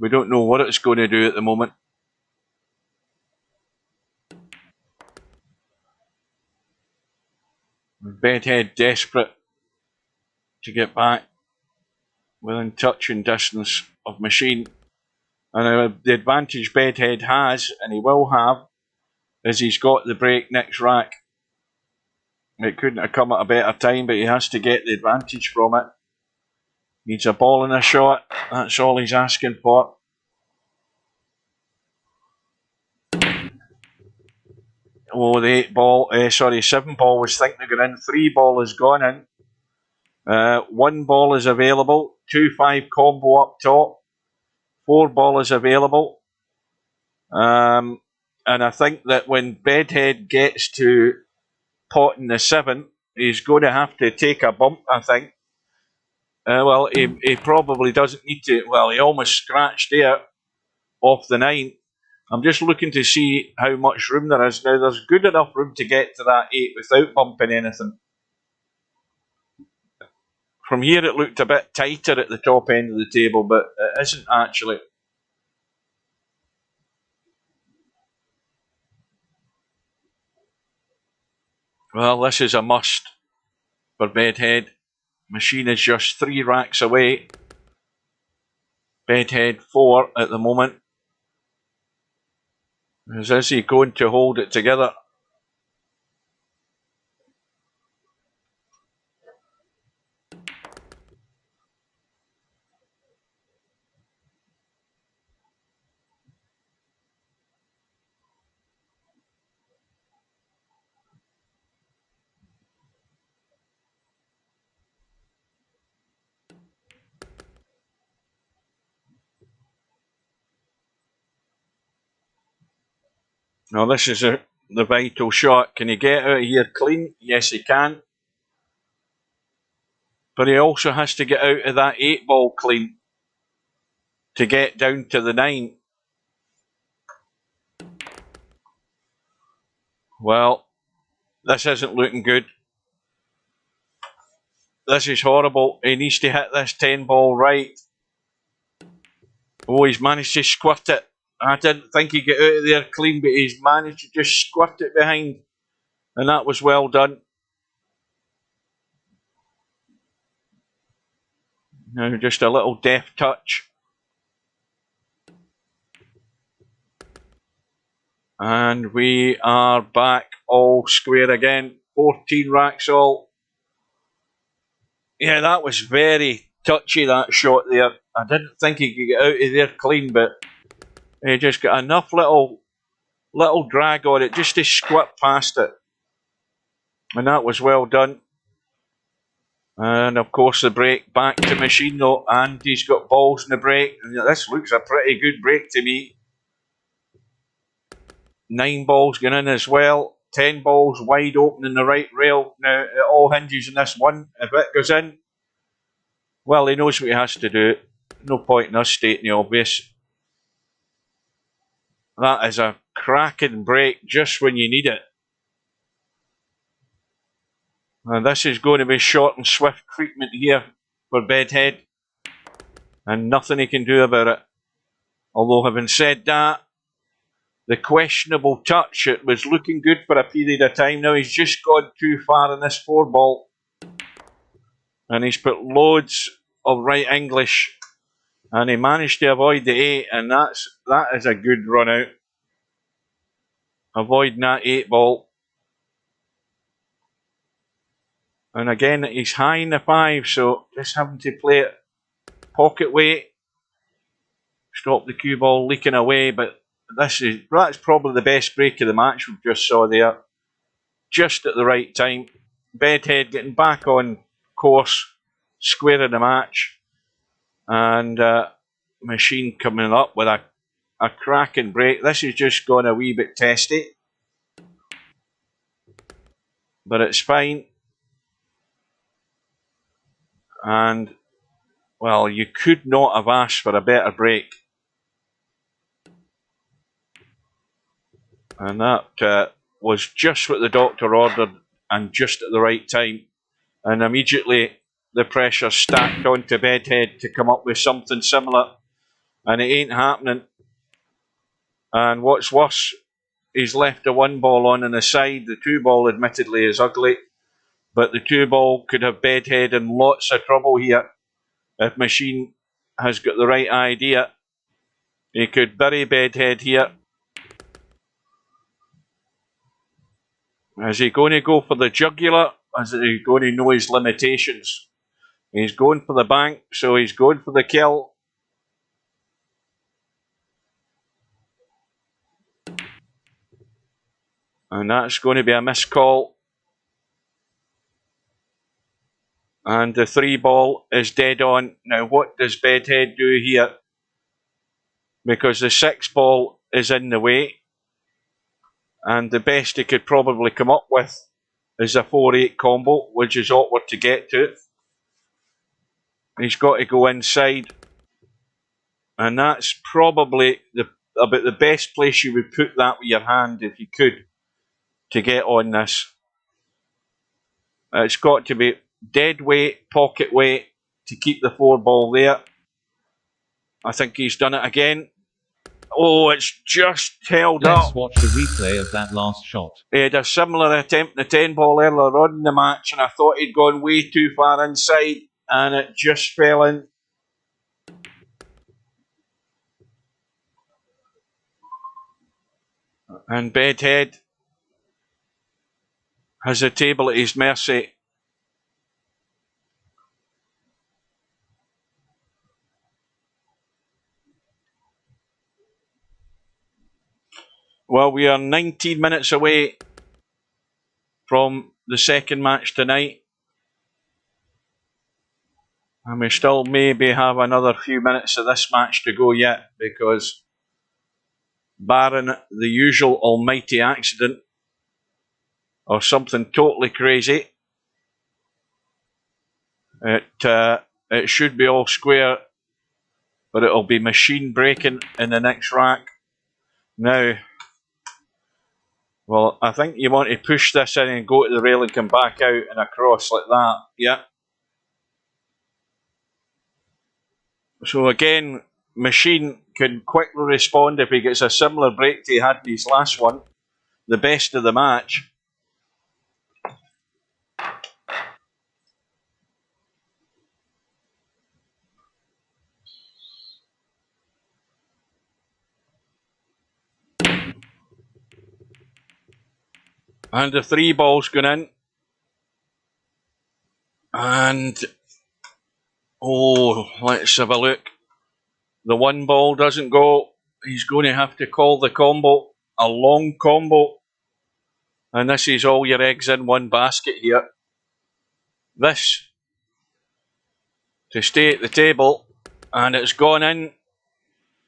S5: we don't know what it's going to do at the moment. Bedhead desperate to get back within touch and distance of Machine. And the advantage Bedhead has, and he will have, is he's got the breakneck's rack. It couldn't have come at a better time, but he has to get the advantage from it. Needs a ball and a shot. That's all he's asking for. Oh, the 7 ball was thinking of going in. 3 ball has gone in. 1 ball is available. 2-5 combo up top. 4 ball is available. And I think that when Bedhead gets to potting the 7, he's going to have to take a bump, I think. Well, he probably doesn't need to. Well, he almost scratched there off the 9. I'm just looking to see how much room there is. Now, there's good enough room to get to that 8 without bumping anything. From here, it looked a bit tighter at the top end of the table, but it isn't actually. Well, this is a must for Bedhead. Machine is just 3 racks away. Bedhead 4 at the moment. Is he going to hold it together? Now this is the vital shot. Can he get out of here clean? Yes, he can. But he also has to get out of that 8 ball clean to get down to the 9. Well, this isn't looking good. This is horrible. He needs to hit this 10 ball right. Oh, he's managed to squirt it. I didn't think he'd get out of there clean, but he's managed to just squirt it behind. And that was well done. Now just a little deft touch. And we are back all square again. 14 racks all. Yeah, that was very touchy, that shot there. I didn't think he could get out of there clean, but he just got enough little drag on it just to squat past it. And that was well done. And of course the break back to Machine though, and he's got balls in the break. And this looks a pretty good break to me. 9 balls going in as well. 10 balls wide open in the right rail. Now it all hinges on this one. If it goes in, well, he knows what he has to do. No point in us stating the obvious. That is a cracking break just when you need it. And this is going to be short and swift treatment here for Bedhead. And nothing he can do about it. Although having said that, the questionable touch. It was looking good for a period of time. Now he's just gone too far in this 4 ball. And he's put loads of right English. And he managed to avoid the 8. And that is a good run out. Avoiding that 8 ball. And again, he's high in the 5. So just having to play it pocket weight. Stop the cue ball leaking away. But that's probably the best break of the match we've just saw there. Just at the right time. Bedhead getting back on course, squaring the match, and Machine coming up with a cracking break. This is just gone a wee bit testy, but it's fine. And well, you could not have asked for a better break. And that was just what the doctor ordered and just at the right time. And immediately the pressure stacked onto Bedhead to come up with something similar. And it ain't happening. And what's worse, he's left the 1 ball on the side. The 2 ball admittedly is ugly. But the 2 ball could have Bedhead in lots of trouble here. If Machine has got the right idea. He could bury Bedhead here. Is he going to go for the jugular? Is he going to know his limitations? He's going for the bank, so he's going for the kill. And that's going to be a missed call. And the 3 ball is dead on. Now what does Bedhead do here? Because the 6 ball is in the way. And the best he could probably come up with is a 4-8 combo, which is awkward to get to. He's got to go inside. And that's probably about the best place you would put that with your hand if you could to get on this. It's got to be dead weight, pocket weight to keep the 4 ball there. I think he's done it again. Oh, it's just held up.
S4: Let's watch the replay of that last shot.
S5: He had a similar attempt in the 10 ball earlier on in the match, and I thought he'd gone way too far inside, and it just fell in. And Bedhead has the table at his mercy. Well, we are 19 minutes away from the second match tonight. And we still maybe have another few minutes of this match to go yet, because barring the usual almighty accident or something totally crazy, it should be all square, but it'll be Machine breaking in the next rack. Now, well, I think you want to push this in and go to the rail and come back out and across like that. Yeah. So again, Machine can quickly respond if he gets a similar break to he had in his last one. The best of the match. And the 3 ball's gone in. And, oh, let's have a look. The 1 ball doesn't go. He's going to have to call the combo a long combo. And this is all your eggs in one basket here. This to stay at the table. And it's gone in.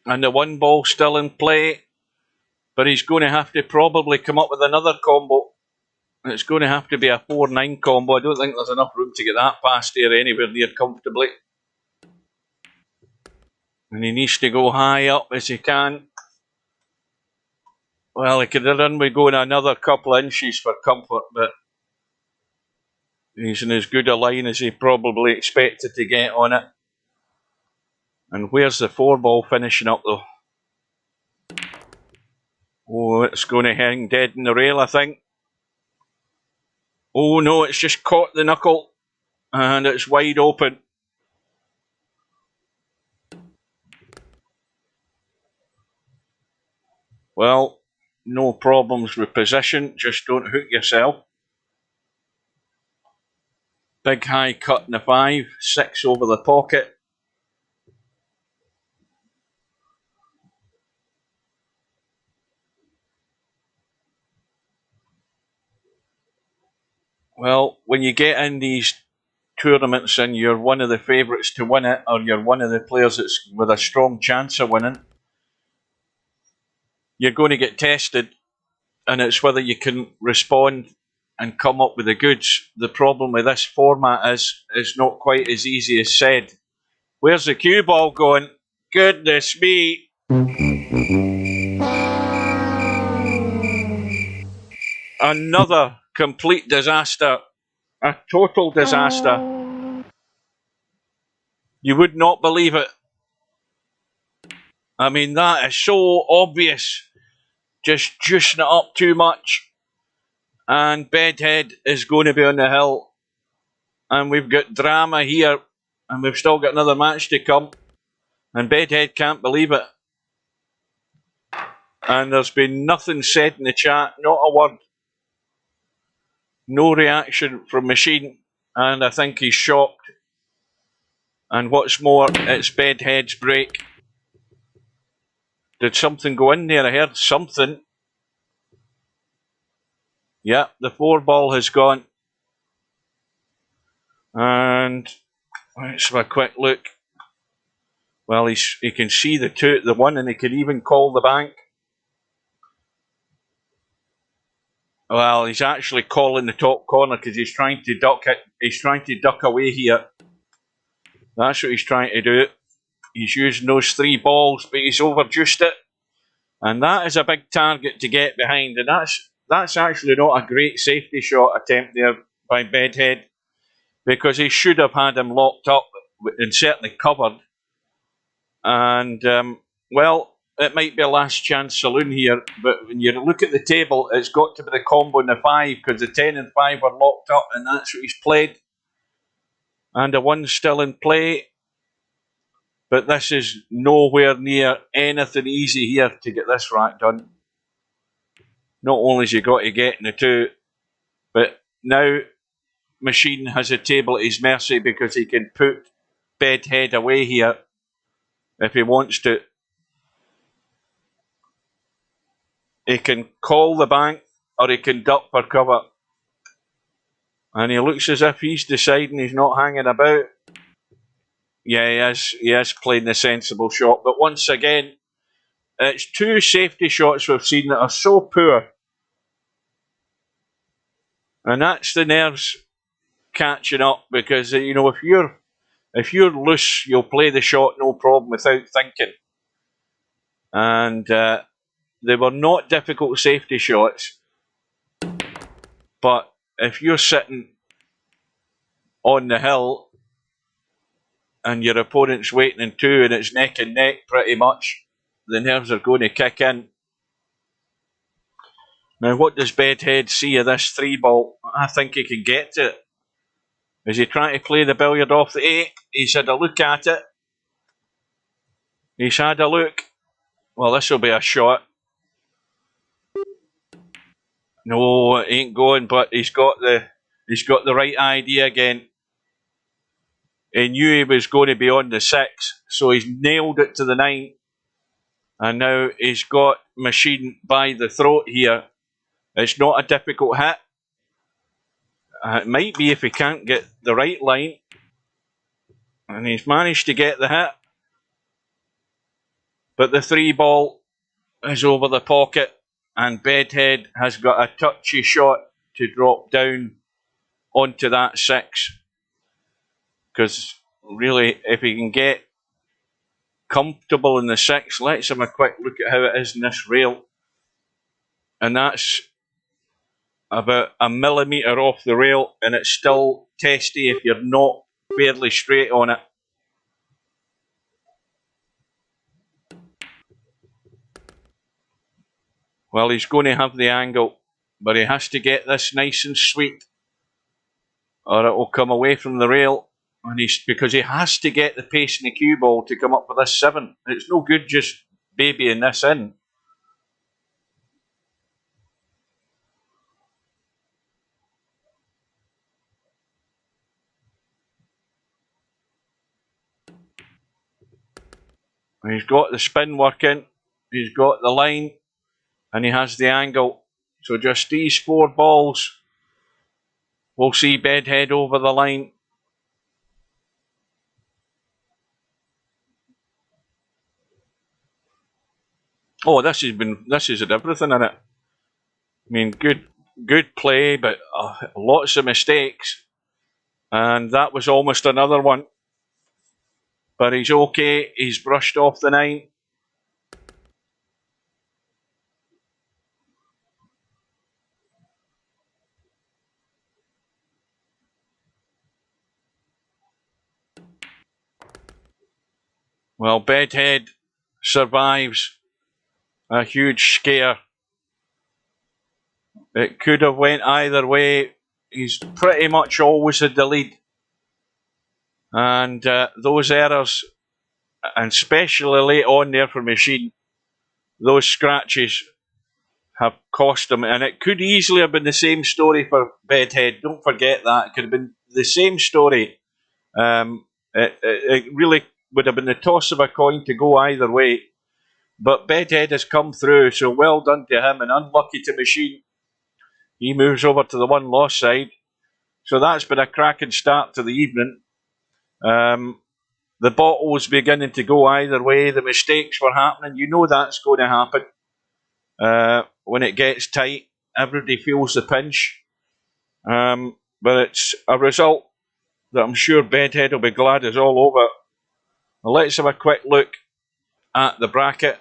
S5: And the 1 ball still in play. But he's going to have to probably come up with another combo. It's going to have to be a 4-9 combo. I don't think there's enough room to get that past there anywhere near comfortably. And he needs to go high up as he can. Well, he could have done with going another couple of inches for comfort, but he's in as good a line as he probably expected to get on it. And where's the 4 ball finishing up though? Oh, it's going to hang dead in the rail, I think. Oh no, it's just caught the knuckle and it's wide open. Well, no problems with position, just don't hook yourself. Big high cut in the 5, 6 over the pocket. Well, when you get in these tournaments and you're one of the favourites to win it, or you're one of the players that's with a strong chance of winning, you're going to get tested, and it's whether you can respond and come up with the goods. The problem with this format is it's not quite as easy as said. Where's the cue ball going? Goodness me! Another complete disaster. A total disaster. You would not believe it. I mean, that is so obvious. Just juicing it up too much. And Bedhead is going to be on the hill. And we've got drama here. And we've still got another match to come. And Bedhead can't believe it. And there's been nothing said in the chat. Not a word. No reaction from Machine. And I think he's shocked. And what's more, it's Bedhead's break. Did something go in there? I heard something. Yeah, the 4 ball has gone. And let's have a quick look. Well, he can see the 1, and he can even call the bank. Well, he's actually calling the top corner because he's trying to duck it. He's trying to duck away here. That's what he's trying to do. He's using those 3 balls, but he's overjuiced it. And that is a big target to get behind. And that's actually not a great safety shot attempt there by Bedhead, because he should have had him locked up and certainly covered. And, well, it might be a last chance saloon here, but when you look at the table, it's got to be the combo in the 5, because the 10 and 5 are locked up, and that's what he's played. And the 1's still in play. But this is nowhere near anything easy here to get this rack done. Not only has he got to get in the 2, but now Machine has a table at his mercy, because he can put Bedhead away here if he wants to. He can call the bank, or he can duck for cover. And he looks as if he's deciding he's not hanging about. Yeah, he is playing the sensible shot. But once again, it's 2 safety shots we've seen that are so poor. And that's the nerves catching up, because, you know, if you're loose, you'll play the shot no problem without thinking. And they were not difficult safety shots. But if you're sitting on the hill and your opponent's waiting in 2 and it's neck and neck pretty much, the nerves are going to kick in. Now, what does Bedhead see of this 3 ball? I think he can get to it. Is he trying to play the billiard off the 8? He's had a look at it. He's had a look. Well, this will be a shot. No, it ain't going, but he's got the right idea again. He knew he was going to be on the 6, so he's nailed it to the 9. And now he's got Machine by the throat here. It's not a difficult hit. It might be if he can't get the right line. And he's managed to get the hit. But the 3 ball is over the pocket, and Bedhead has got a touchy shot to drop down onto that 6. Because really, if he can get comfortable in the 6, let's have a quick look at how it is in this rail. And that's about a millimetre off the rail, and it's still testy if you're not fairly straight on it. Well, he's going to have the angle, but he has to get this nice and sweet, or it will come away from the rail. And because he has to get the pace in the cue ball to come up with this 7. It's no good just babying this in. He's got the spin working, he's got the line, and he has the angle. So just these 4 balls will see Bedhead over the line. Oh, this has had everything in it. I mean, good play, but lots of mistakes. And that was almost another one. But he's okay, he's brushed off the 9. Well, Bedhead survives a huge scare. It could have went either way. He's pretty much always had the lead. And those errors, and especially late on there for Machine, those scratches have cost him. And it could easily have been the same story for Bedhead. Don't forget that. It could have been the same story. It really would have been the toss of a coin to go either way. But Bedhead has come through, so well done to him, and unlucky to Machine. He moves over to the 1 loss side. So that's been a cracking start to the evening. The bottle was beginning to go either way. The mistakes were happening. You know that's going to happen. When it gets tight, everybody feels the pinch. But it's a result that I'm sure Bedhead will be glad is all over. Now let's have a quick look at the bracket.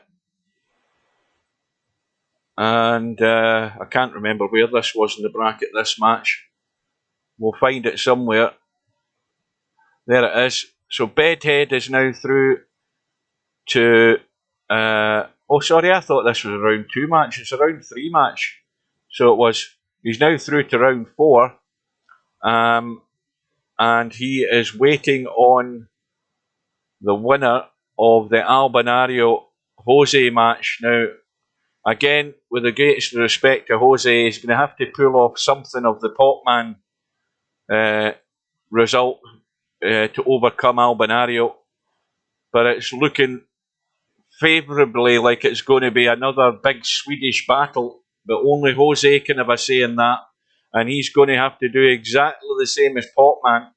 S5: And I can't remember where this was in the bracket, this match. We'll find it somewhere. There it is. So Bedhead is now through to... oh, sorry, I thought this was a round 2 match. It's a round 3 match. So it was... He's now through to round 4. And he is waiting on the winner of the Albinario Jose match. Now, again, with the greatest respect to Jose, he's going to have to pull off something of the Popman result to overcome Albinario. But it's looking favourably like it's going to be another big Swedish battle. But only Jose can have a say in that. And he's going to have to do exactly the same as Popman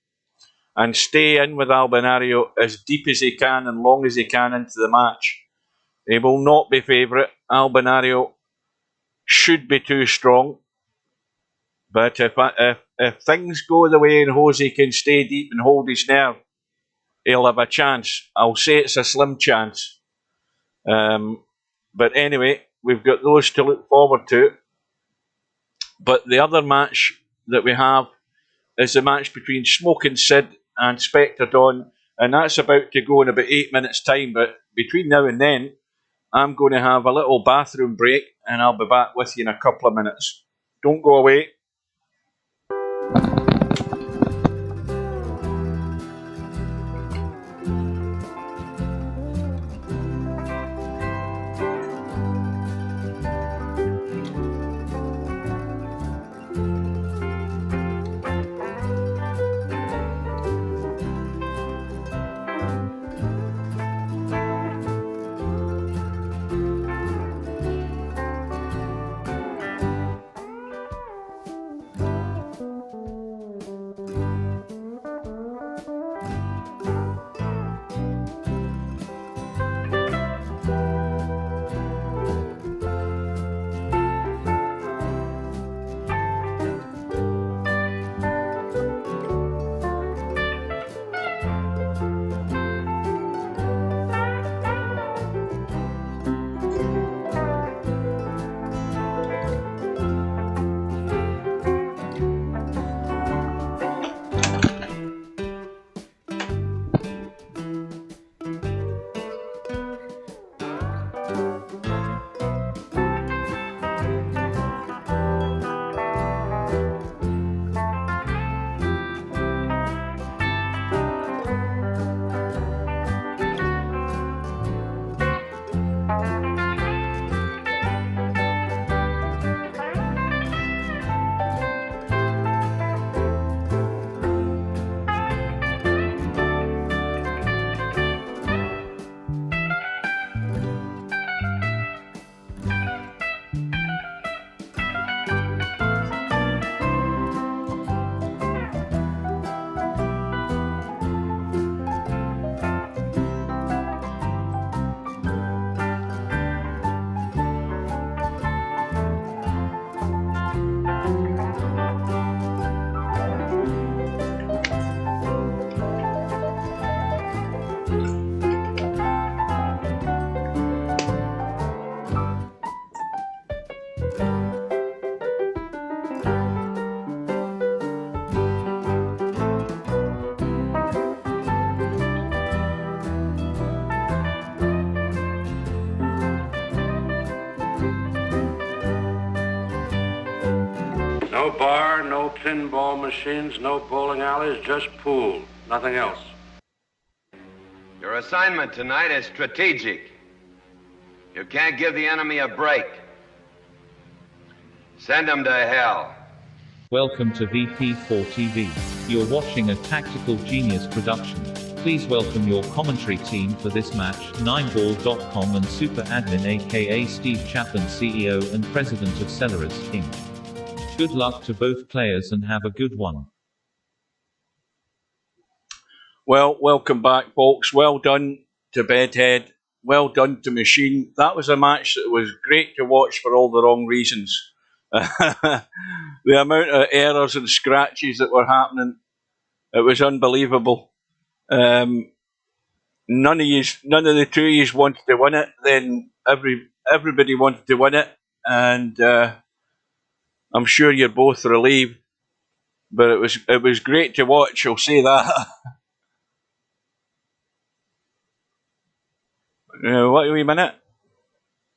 S5: and stay in with Albinario as deep as he can and long as he can into the match. He will not be favourite. Albinario should be too strong. But if things go the way and Jose can stay deep and hold his nerve, he'll have a chance. I'll say it's a slim chance. But anyway, we've got those to look forward to. But the other match that we have is the match between SMOKIN Sid and SPECTREDAWN, and that's about to go in about 8 minutes' time. But between now and then, I'm going to have a little bathroom break, and I'll be back with you in a couple of minutes. Don't go away.
S6: No bar, no pinball machines, no bowling alleys, just pool. Nothing else.
S7: Your assignment tonight is strategic. You can't give the enemy a break. Send them to hell.
S4: Welcome to VP4 TV. You're watching a Tactical Genius production. Please welcome your commentary team for this match, 9ball.com and Super Admin aka Steve Chapman, CEO and President of Celeris, Inc. Good luck to both players and have a good one.
S5: Well, welcome back, folks. Well done to Bedhead. Well done to Machine. That was a match that was great to watch for all the wrong reasons. The amount of errors and scratches that were happening, it was unbelievable. None of the two of you wanted to win it. Then everybody wanted to win it, and I'm sure you're both relieved. But it was great to watch. I'll say that. Wait a wee minute.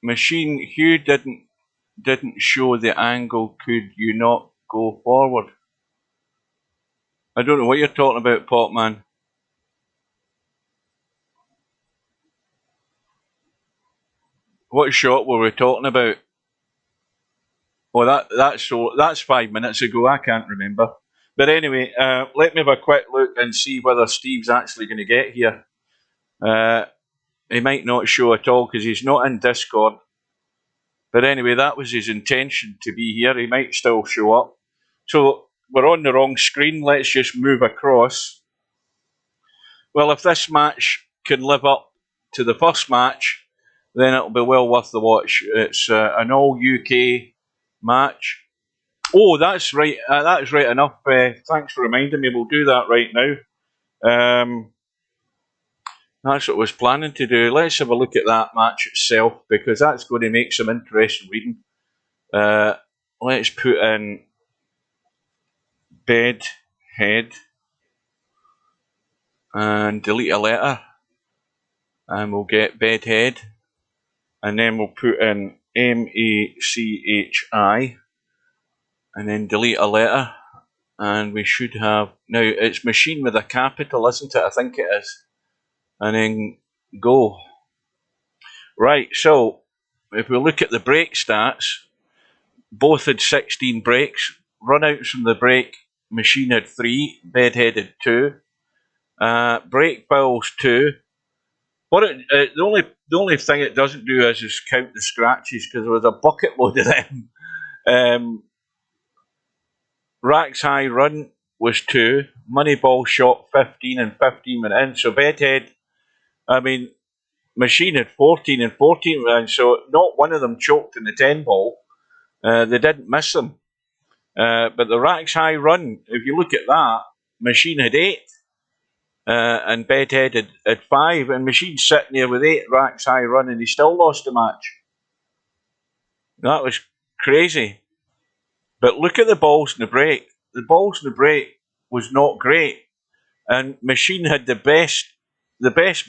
S5: Machine, Hugh didn't show the angle. Could you not go forward? I don't know what you're talking about, Popman. What shot were we talking about? Oh, that's 5 minutes ago. I can't remember. But anyway, let me have a quick look and see whether Steve's actually going to get here. He might not show at all because he's not in Discord. But anyway, that was his intention to be here. He might still show up. So we're on the wrong screen. Let's just move across. Well, if this match can live up to the first match, then it'll be well worth the watch. It's an all-UK match. Oh, that's right. That is right enough. Thanks for reminding me. We'll do that right now. That's what I was planning to do. Let's have a look at that match itself, because that's going to make some interesting reading. Let's put in Bedhead and delete a letter, and we'll get Bedhead, and then we'll put in MACHI, and then delete a letter, and we should have, now it's Machine with a capital, isn't it? I think it is. And then go. Right, so if we look at the break stats, both had 16 breaks. Runouts from the break, Machine had 3, Bedhead had 2. Break bills 2. The only thing it doesn't do is count the scratches, because there was a bucket load of them. Racks high run was 2. Moneyball shot 15 and 15 went in. So Bedhead, I mean, Machine had 14 and 14 went in, so not one of them choked in the 10 ball. They didn't miss them. But the racks high run, if you look at that, Machine had 8. And Bedhead had 5. And Machine's sitting there with 8 racks high run, and he still lost the match. That was crazy. But look at the balls in the break. The balls in the break was not great. And Machine had the best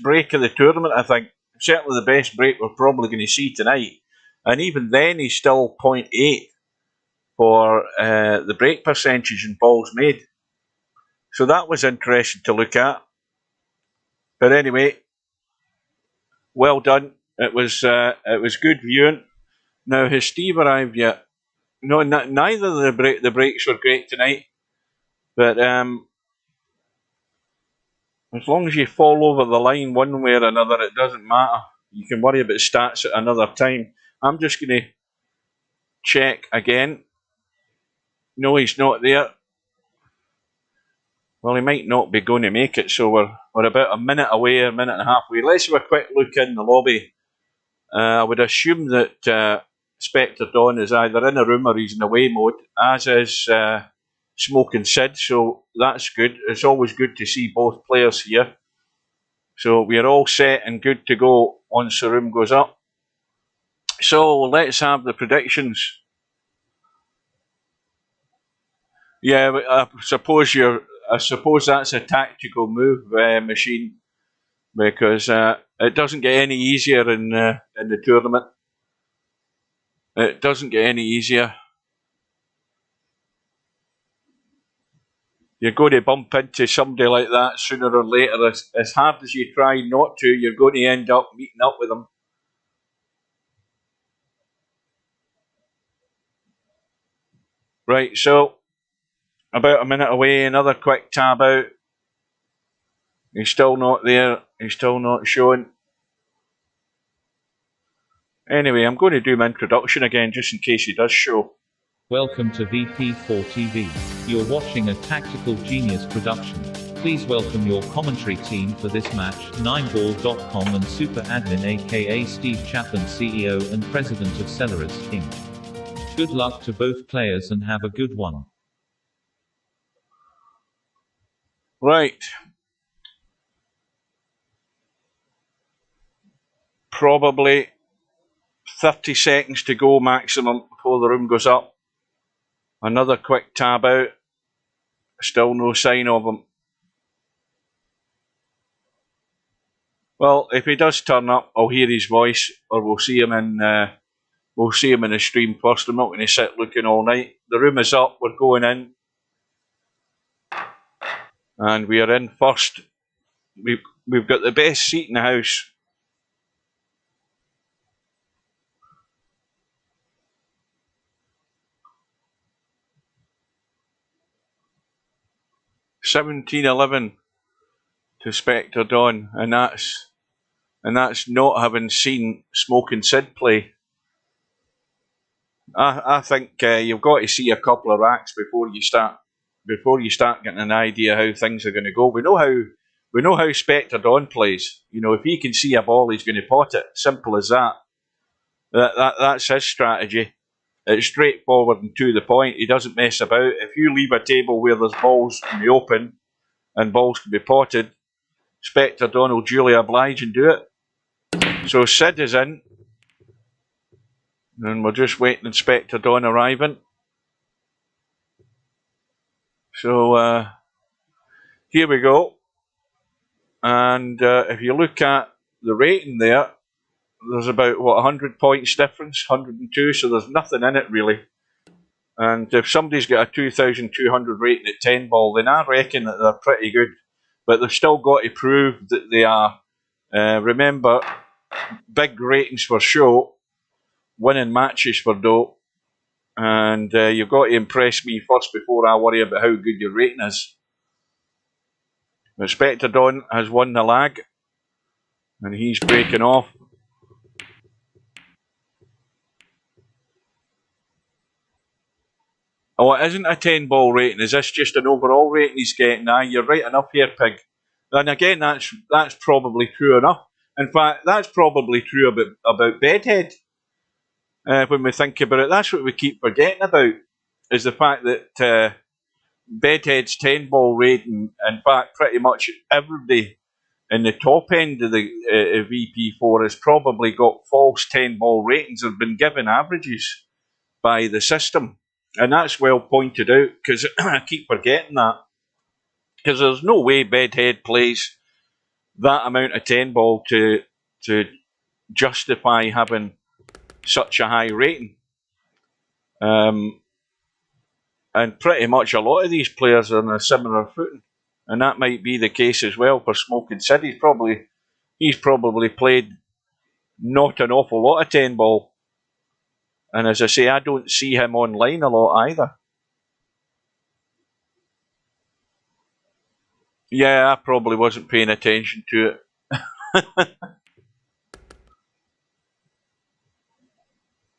S5: break of the tournament, I think. Certainly the best break we're probably going to see tonight. And even then, he's still 0.8 for the break percentage in balls made. So that was interesting to look at. But anyway, well done. It was good viewing. Now, has Steve arrived yet? No, neither of the breaks were great tonight. But as long as you fall over the line one way or another, it doesn't matter. You can worry about stats at another time. I'm just going to check again. No, he's not there. Well, he might not be going to make it, so we're about a minute away, a minute and a half away. Let's have a quick look in the lobby. I would assume that SPECTREDAWN is either in a room or he's in away mode, as is SMOKIN Sid, so that's good. It's always good to see both players here. So we're all set and good to go once the room goes up. So let's have the predictions. Yeah, I suppose that's a tactical move, Machine, because it doesn't get any easier in the tournament. It doesn't get any easier. You're going to bump into somebody like that sooner or later. As hard as you try not to, you're going to end up meeting up with them. Right, so about a minute away, another quick tab out. He's still not there. He's still not showing. Anyway, I'm going to do my introduction again just in case he does show.
S4: Welcome to VP4 TV. You're watching a Tactical Genius production. Please welcome your commentary team for this match, 9ball.com and Super Admin aka Steve Chapman, CEO and President of Celeris, Inc. Good luck to both players and have a good one.
S5: Right. Probably 30 seconds to go maximum before the room goes up. Another quick tab out. Still no sign of him. Well, if he does turn up, I'll hear his voice, or we'll see him in the stream first. I'm not going to sit looking all night. The room is up. We're going in, and we are in first. We've got the best seat in the house. $17.11 to SPECTREDAWN, and that's not having seen SMOKIN Sid play. I think you've got to see a couple of racks before you start getting an idea how things are going to go. We know how SPECTREDAWN plays. You know, if he can see a ball, he's going to pot it. Simple as that. That's his strategy. It's straightforward and to the point. He doesn't mess about. If you leave a table where there's balls in the open and balls can be potted, SPECTREDAWN will duly oblige and do it. So Sid is in. And we're just waiting on SPECTREDAWN arriving. So here we go. And if you look at the rating there, there's about, 100 points difference, 102, so there's nothing in it really. And if somebody's got a 2,200 rating at 10 ball, then I reckon that they're pretty good. But they've still got to prove that they are. Remember, big ratings for show, winning matches for dough. And you've got to impress me first before I worry about how good your rating is. But SPECTREDAWN has won the lag, and he's breaking off. Oh, it isn't a 10 ball rating. Is this just an overall rating he's getting? Nah, you're right enough here, Pig. And again, that's probably true enough. In fact, that's probably true about BEDHEAD. When we think about it, that's what we keep forgetting about, is the fact that BEDHEAD's 10 ball rating, in fact, pretty much everybody in the top end of the VP4 has probably got false 10 ball ratings. They've been given averages by the system. And that's well pointed out, because I keep forgetting that. Because there's no way BEDHEAD plays that amount of 10 ball to justify having such a high rating. And pretty much a lot of these players are on a similar footing. And that might be the case as well for SMOKIN Sid. He's probably played not an awful lot of 10 ball. And as I say, I don't see him online a lot either. Yeah, I probably wasn't paying attention to it.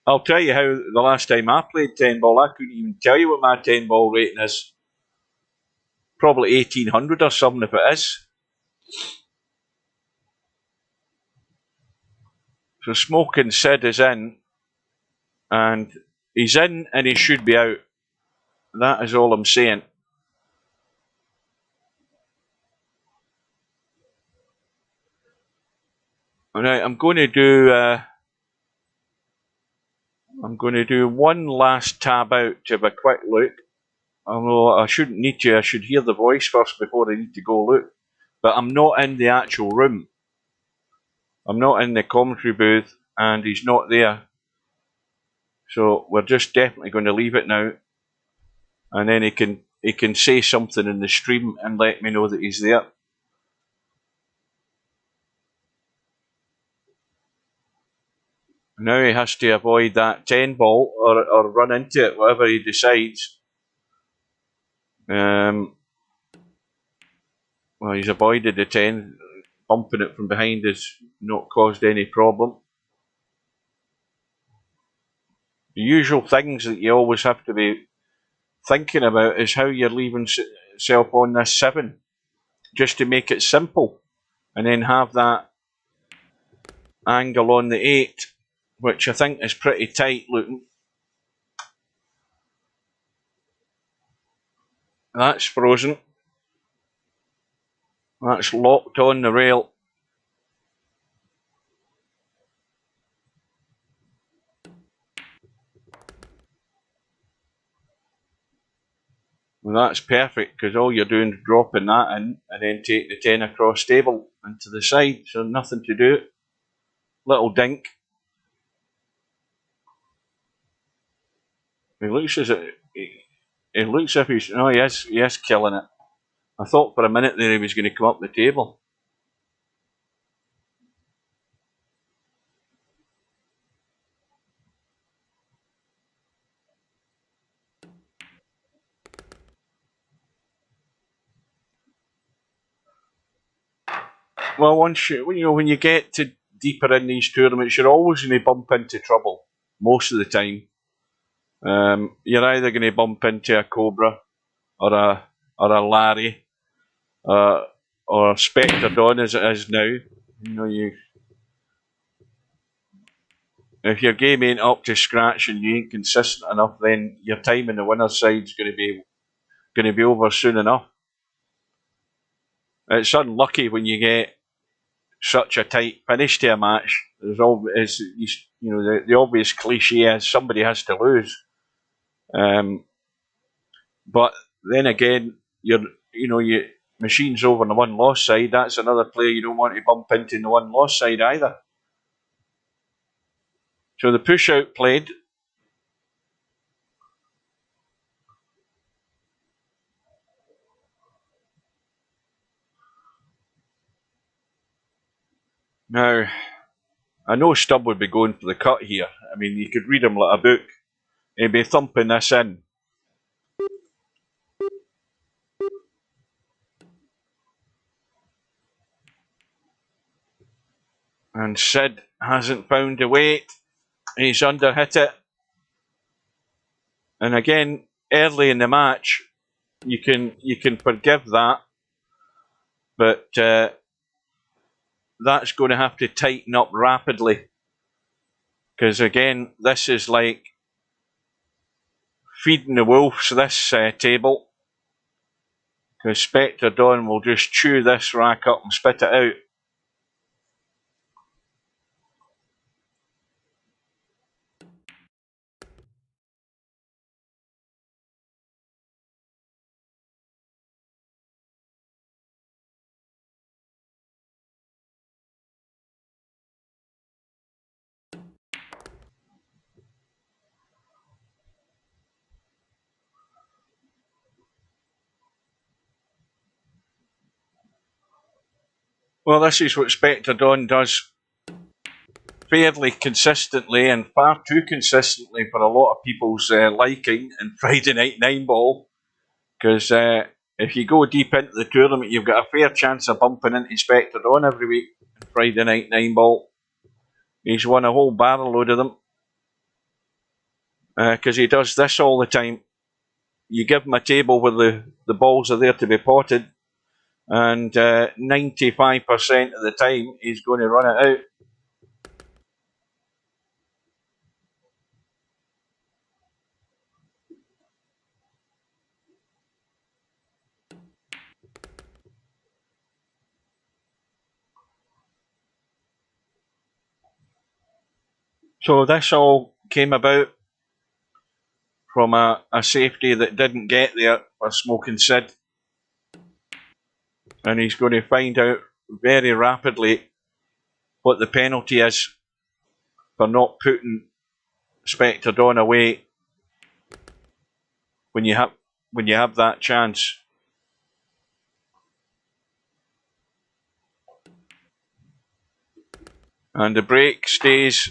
S5: I'll tell you how the last time I played 10 ball, I couldn't even tell you what my 10 ball rating is. Probably 1800 or something if it is. So Smoking Sid is in, and he's in and he should be out. That is all I'm saying. Alright, I'm going to do one last tab out to have a quick look. Although I shouldn't need to, I should hear the voice first before I need to go look. But I'm not in the actual room. I'm not in the commentary booth, and he's not there. So we're just definitely going to leave it now. And then he can say something in the stream and let me know that he's there. Now he has to avoid that 10 ball or run into it, whatever he decides. Well, he's avoided the 10. Bumping it from behind has not caused any problem. The usual things that you always have to be thinking about is how you're leaving yourself on this 7, just to make it simple, and then have that angle on the 8, which I think is pretty tight looking. That's frozen. That's locked on the rail. Well, that's perfect, because all you're doing is dropping that in and then take the 10 across table into the side, so nothing to do. Little dink. He looks as if he's, oh yes, killing it. I thought for a minute there he was going to come up the table. Well, when you get to deeper in these tournaments, you're always going to bump into trouble most of the time. You're either going to bump into a Cobra or a Larry or SPECTREDAWN as it is now. If your game ain't up to scratch and you ain't consistent enough, then your time in the winner's side's going to be over soon enough. It's unlucky when you get such a tight finish to a match. There's always, the obvious cliche is somebody has to lose. But then again, Machine's over on the one-loss side. That's another player you don't want to bump into in the one-loss side either. So the push-out played. Now, I know Stubb would be going for the cut here. I mean, you could read him like a book. He'd be thumping this in. And Sid hasn't found a weight. He's underhit it. And again, early in the match, you can forgive that. But that's going to have to tighten up rapidly. Because again, this is like feeding the wolves, this table. Because SPECTREDAWN will just chew this rack up and spit it out. Well, this is what SPECTREDAWN does fairly consistently, and far too consistently for a lot of people's liking in Friday Night 9 Ball. Because if you go deep into the tournament, you've got a fair chance of bumping into SPECTREDAWN every week in Friday Night 9 Ball. He's won a whole barrel load of them. because he does this all the time. You give him a table where the balls are there to be potted, and 95% of the time he's going to run it out. So this all came about from a safety that didn't get there for Smokin' Sid. And he's going to find out very rapidly what the penalty is for not putting SPECTREDAWN away when you have that chance. And the break stays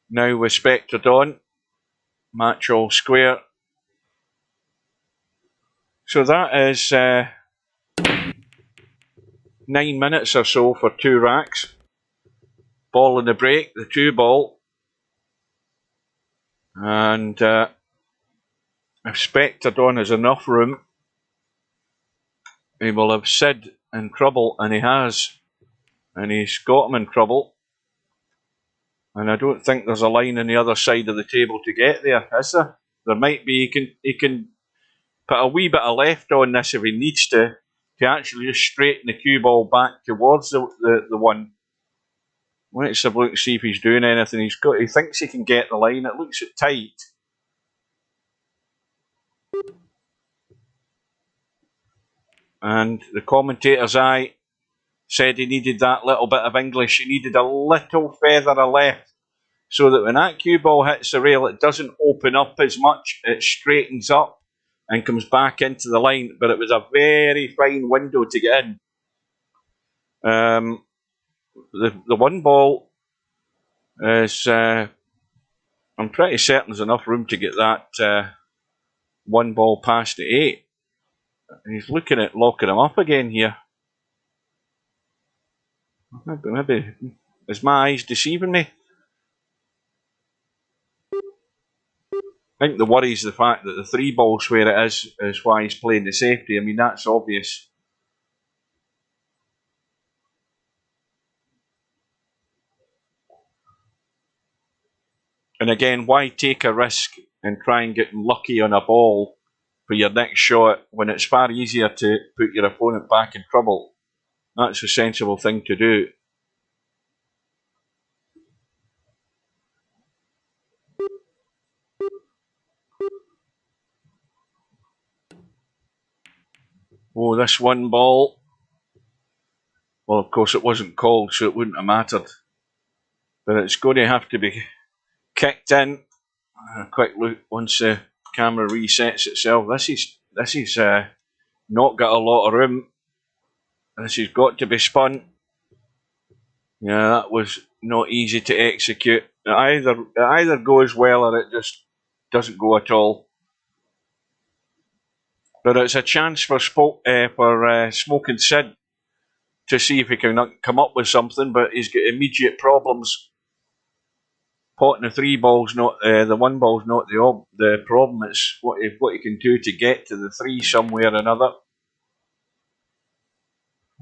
S5: now with SPECTREDAWN. Match all square. So that is 9 minutes or so for 2 racks. Ball in the break, the 2 ball. And if SPECTREDAWN has enough room, he will have Sid in trouble, and he has. And he's got him in trouble. And I don't think there's a line on the other side of the table to get there, is there? There might be. He can put a wee bit of left on this if he needs to actually just straighten the cue ball back towards the one. Let's have a look and see if he's doing anything. He thinks he can get the line. It looks tight. And the commentator's eye said he needed that little bit of English. He needed a little feather of left so that when that cue ball hits the rail, it doesn't open up as much. It straightens up and comes back into the line. But it was a very fine window to get in. The 1 ball is, I'm pretty certain there's enough room to get that 1 ball past the 8. And he's looking at locking him up again here. Maybe is my eyes deceiving me? I think the worry is the fact that the 3 ball's where it is why he's playing the safety. I mean, that's obvious. And again, why take a risk and try and get lucky on a ball for your next shot when it's far easier to put your opponent back in trouble? That's a sensible thing to do. Oh, this 1 ball. Well, of course, it wasn't called, so it wouldn't have mattered. But it's going to have to be kicked in. A quick look once the camera resets itself. This is not got a lot of room. This has got to be spun. Yeah, that was not easy to execute. It either goes well or it just doesn't go at all. But it's a chance for Smokin' Sid to see if he can come up with something. But he's got immediate problems. Potting the 3 balls, not the 1 ball's not the problem. It's what he can do to get to the 3 somewhere or another.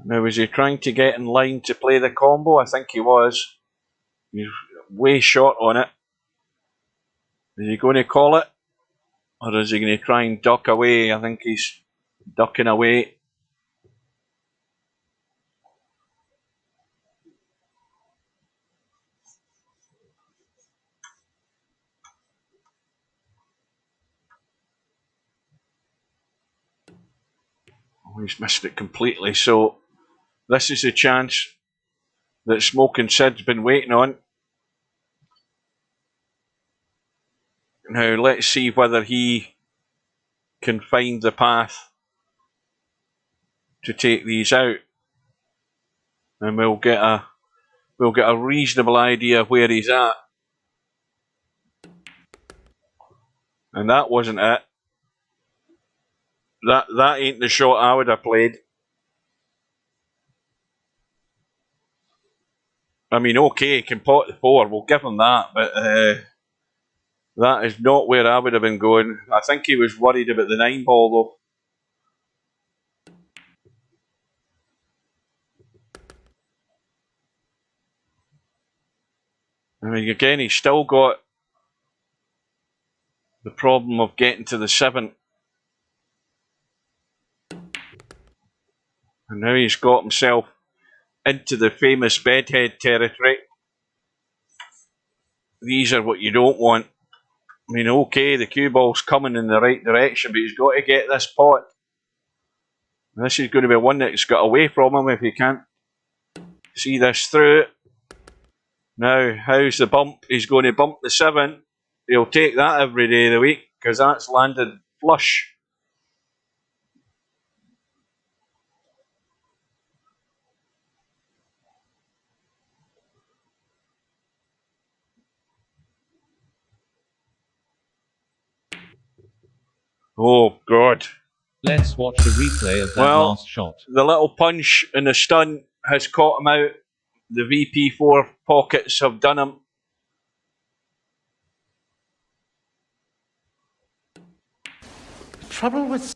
S5: Now, was he trying to get in line to play the combo? I think he was. He's way short on it. Is he going to call it? Or is he going to try and duck away? I think he's ducking away. Oh, he's missed it completely. So this is the chance that Smokin' Sid's been waiting on. Now let's see whether he can find the path to take these out, and we'll get a reasonable idea of where he's at. And that wasn't it. That ain't the shot I would have played. I mean, okay, he can pot the 4, we'll give him that, but That is not where I would have been going. I think he was worried about the 9 ball though. I mean, again, he's still got the problem of getting to the 7. And now he's got himself into the famous bedhead territory. These are what you don't want. I mean, okay, the cue ball's coming in the right direction, but he's got to get this pot. This is going to be one that's got away from him if he can't see this through. Now, how's the bump? He's going to bump the 7. He'll take that every day of the week because that's landed flush. Oh, God.
S4: Let's watch a replay of that last shot.
S5: The little punch and the stun has caught him out. The VP4 pockets have done him.
S3: Trouble with...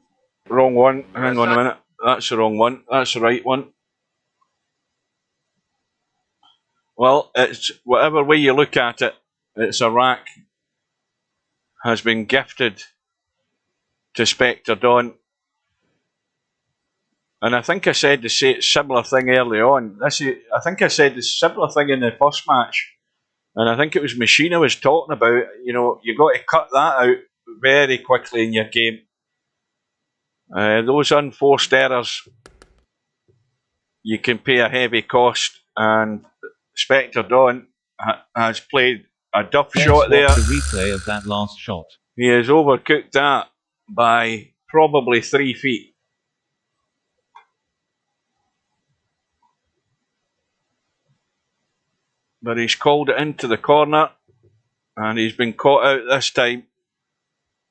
S5: Wrong one. Hang on a minute. That's the wrong one. That's the right one. Well, it's whatever way you look at it, it's Iraq has been gifted to SPECTREDAWN. And I think I said the similar thing early on. I think I said the similar thing in the first match. And I think it was Machina was talking about, you know, you got to cut that out very quickly in your game. Those unforced errors, you can pay a heavy cost. And SPECTREDAWN has played a duff shot there.
S4: Let's watch a replay of that last shot.
S5: He has overcooked that by probably 3 feet. But he's called it into the corner and he's been caught out this time.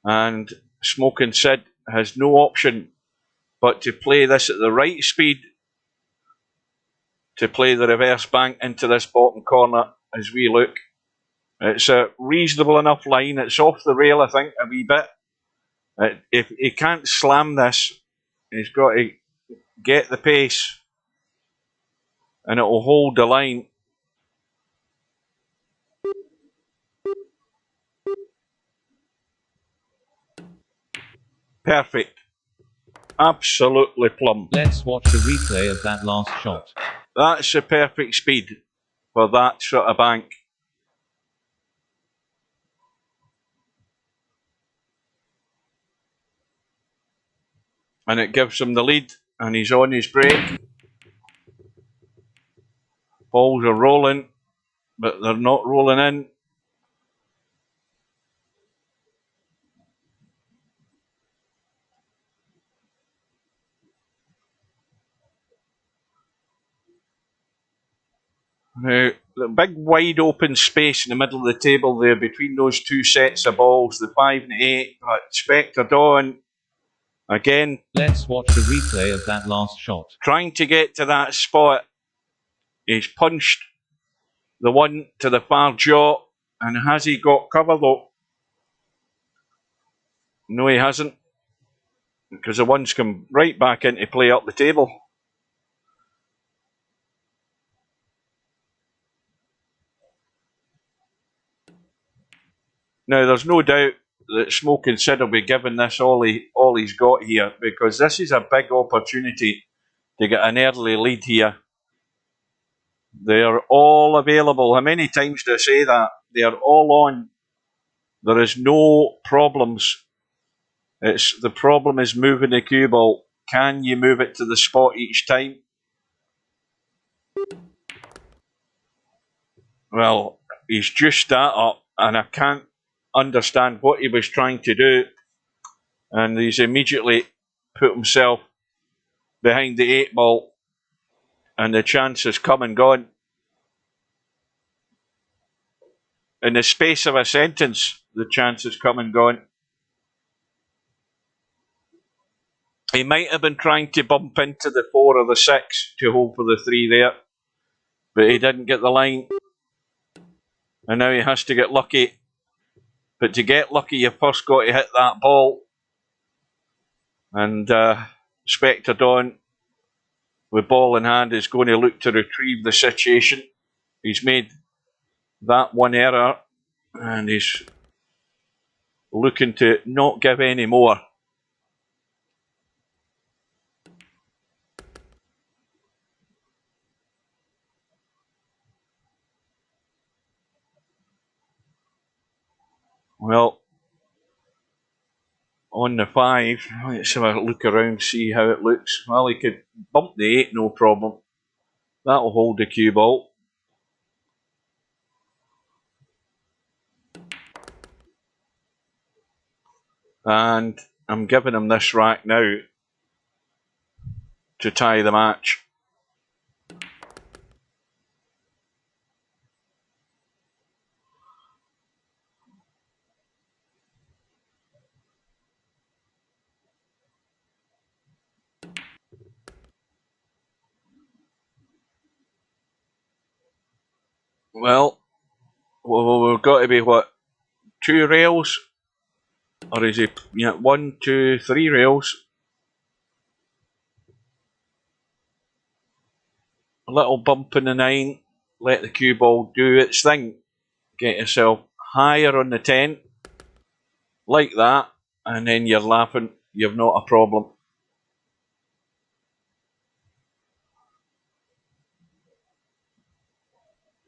S5: And SMOKIN Sid has no option but to play this at the right speed to play the reverse bank into this bottom corner as we look. It's a reasonable enough line. It's off the rail, I think, a wee bit. If he can't slam this, he's got to get the pace and it will hold the line. Perfect. Absolutely plumb.
S4: Let's watch a replay of that last shot.
S5: That's the perfect speed for that sort of bank. And it gives him the lead, and he's on his break. Balls are rolling, but they're not rolling in. Now, the big wide open space in the middle of the table there between those two sets of balls, the 5 and 8, but SPECTREDAWN again.
S4: Let's watch a replay of that last shot.
S5: Trying to get to that spot. He's punched the one to the far jaw, and has he got cover though? No, he hasn't, because the one's come right back into play up the table. Now, there's no doubt that SMOKIN Sid will be giving this all he's got here, because this is a big opportunity to get an early lead here. They're all available. How many times do I say that? They're all on. There is no problems. The problem is moving the cue ball. Can you move it to the spot each time? Well, he's juiced that up, and I can't understand what he was trying to do. And he's immediately put himself behind the 8 ball, and the chance has come and gone. In the space of a sentence, the chance has come and gone. He might have been trying to bump into the 4 or the 6 to hold for the 3 there, but he didn't get the line. And now he has to get lucky But to get lucky, you've first got to hit that ball. And SPECTREDAWN, with ball in hand, is going to look to retrieve the situation. He's made that one error, and he's looking to not give any more. Well, on the 5, let's have a look around, see how it looks. Well, he could bump the 8, no problem. That'll hold the cue ball. And I'm giving him this rack now to tie the match. Well, we've got to be, what, 2 rails? Or is it 1, 2, 3 rails? A little bump in the 9, let the cue ball do its thing. Get yourself higher on the 10, like that, and then you're laughing, you've not a problem.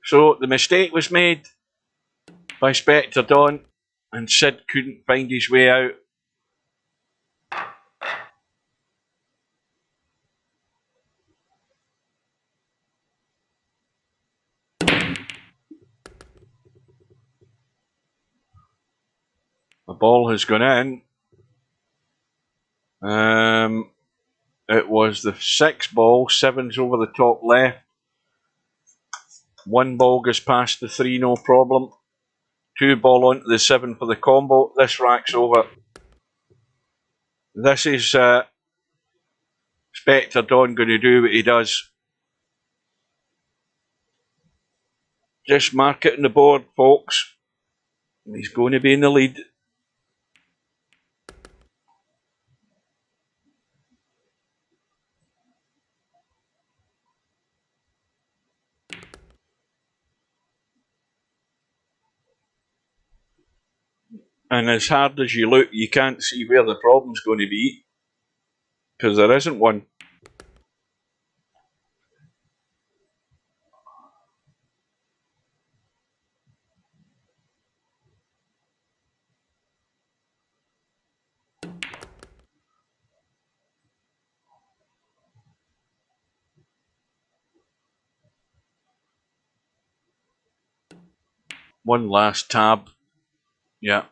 S5: So the mistake was made by SPECTREDAWN, and Sid couldn't find his way out. The ball has gone in. It was the 6 ball, 7's over the top left. 1 ball goes past the 3, no problem. 2 ball onto the 7 for the combo. This rack's over. This is SPECTREDAWN going to do what he does. Just mark it on the board, folks. He's going to be in the lead. And as hard as you look, you can't see where the problem's going to be, because there isn't one. One last tab. Yeah.